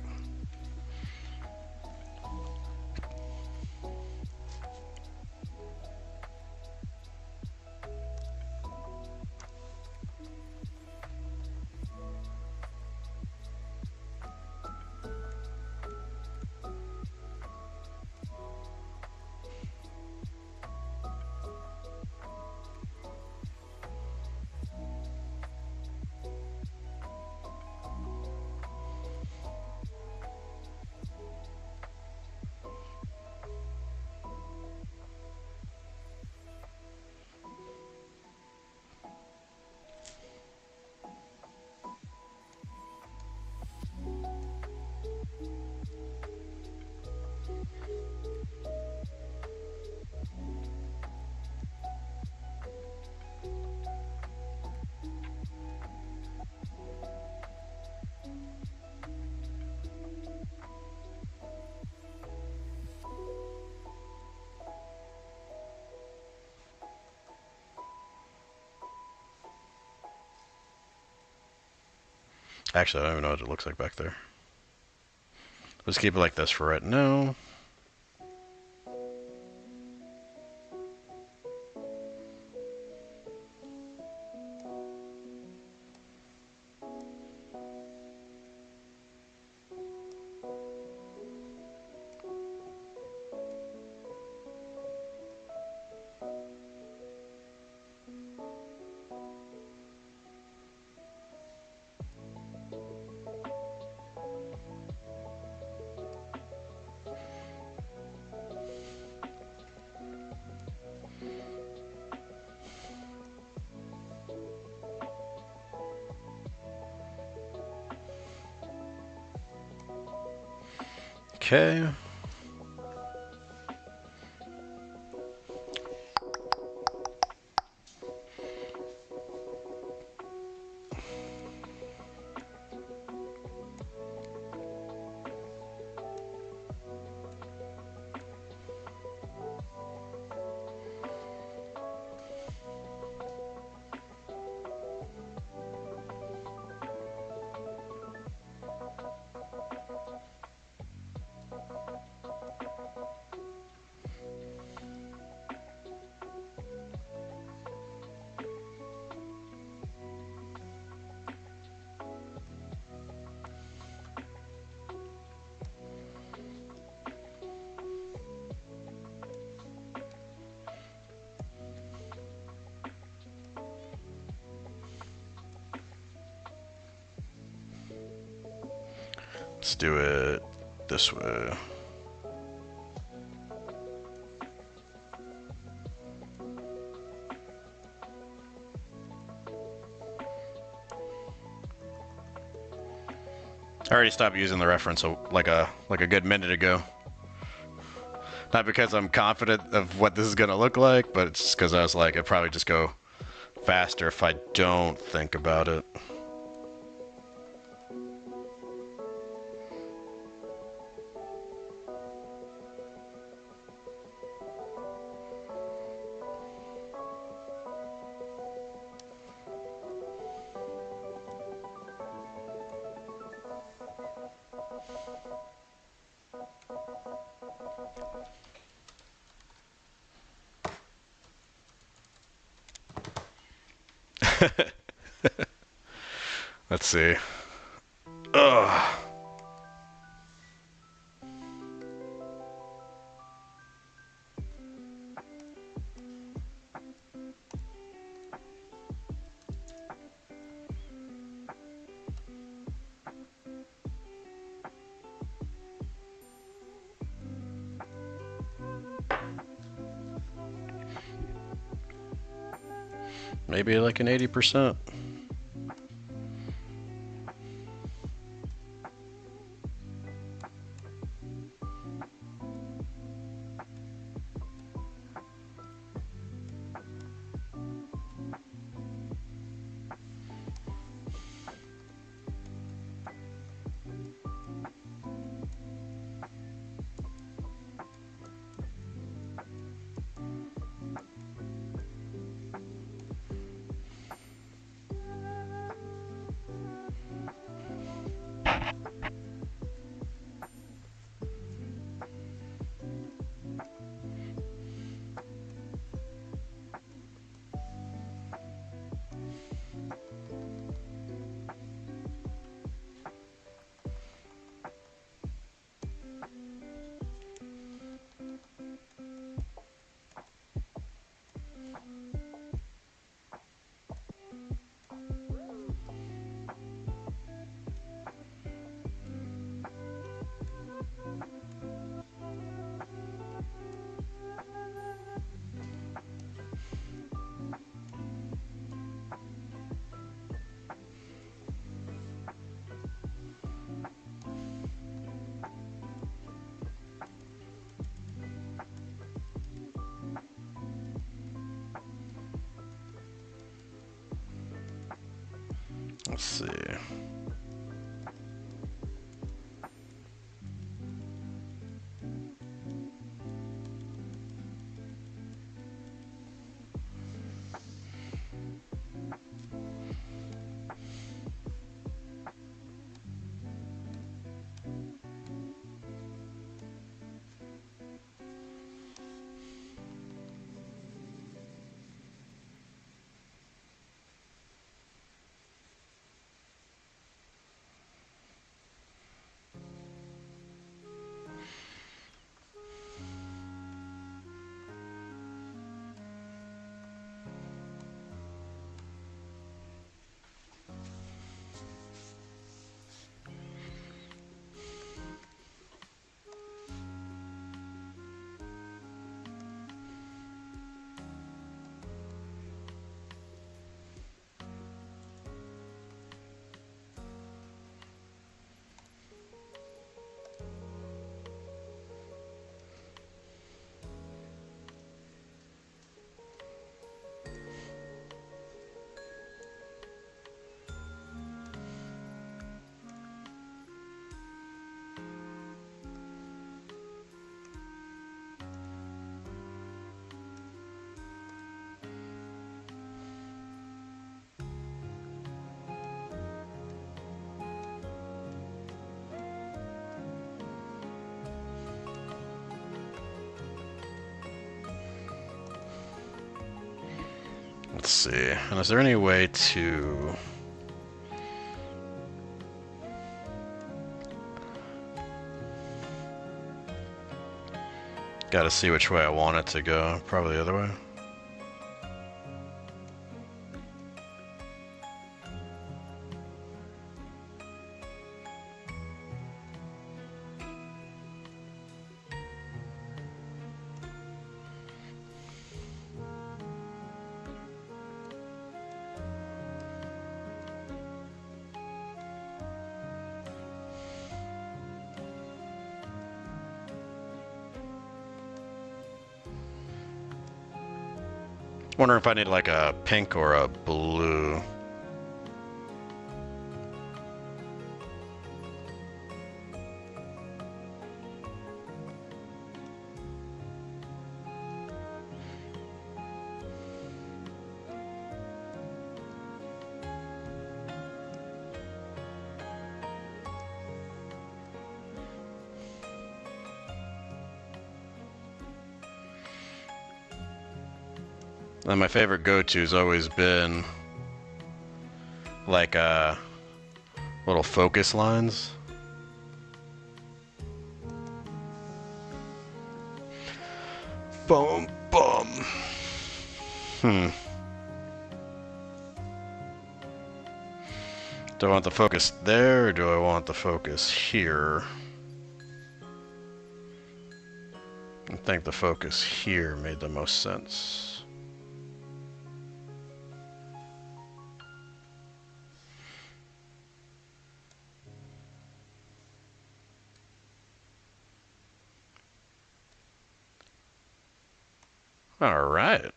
Actually, I don't even know what it looks like back there. Let's keep it like this for right now. Okay. Let's do it this way. I already stopped using the reference like a good minute ago. Not because I'm confident of what this is gonna look like, but it's just because I was like, it'd probably just go faster if I don't think about it. Let's see. Ugh. Maybe like an 80%. Let's see. see. And is there any way to... Gotta see which way I want it to go. Probably the other way. Wondering if I need like a pink or a blue. And my favorite go-to's always been like little focus lines. Boom, boom. Do I want the focus there, or do I want the focus here? I think the focus here made the most sense. All right.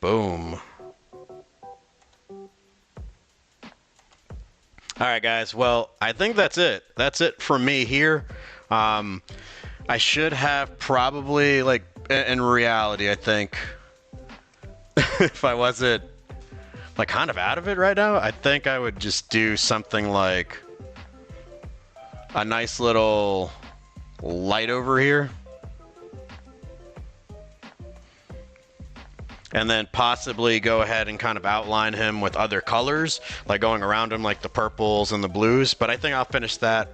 Boom. All right, guys. Well, I think that's it. That's it from me here. I should have probably, like, in reality, I think, if I wasn't, like, kind of out of it right now, I think I would just do something like a nice little light over here. And then possibly go ahead and kind of outline him with other colors, like going around him like the purples and the blues. But I think I'll finish that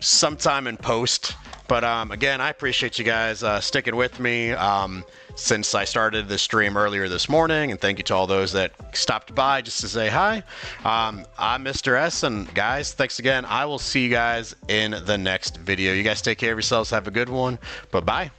sometime in post. But again, I appreciate you guys sticking with me since I started the stream earlier this morning. And thank you to all those that stopped by just to say hi. I'm Mr. S, and guys, thanks again. I will see you guys in the next video. You guys take care of yourselves. Have a good one. Bye-bye.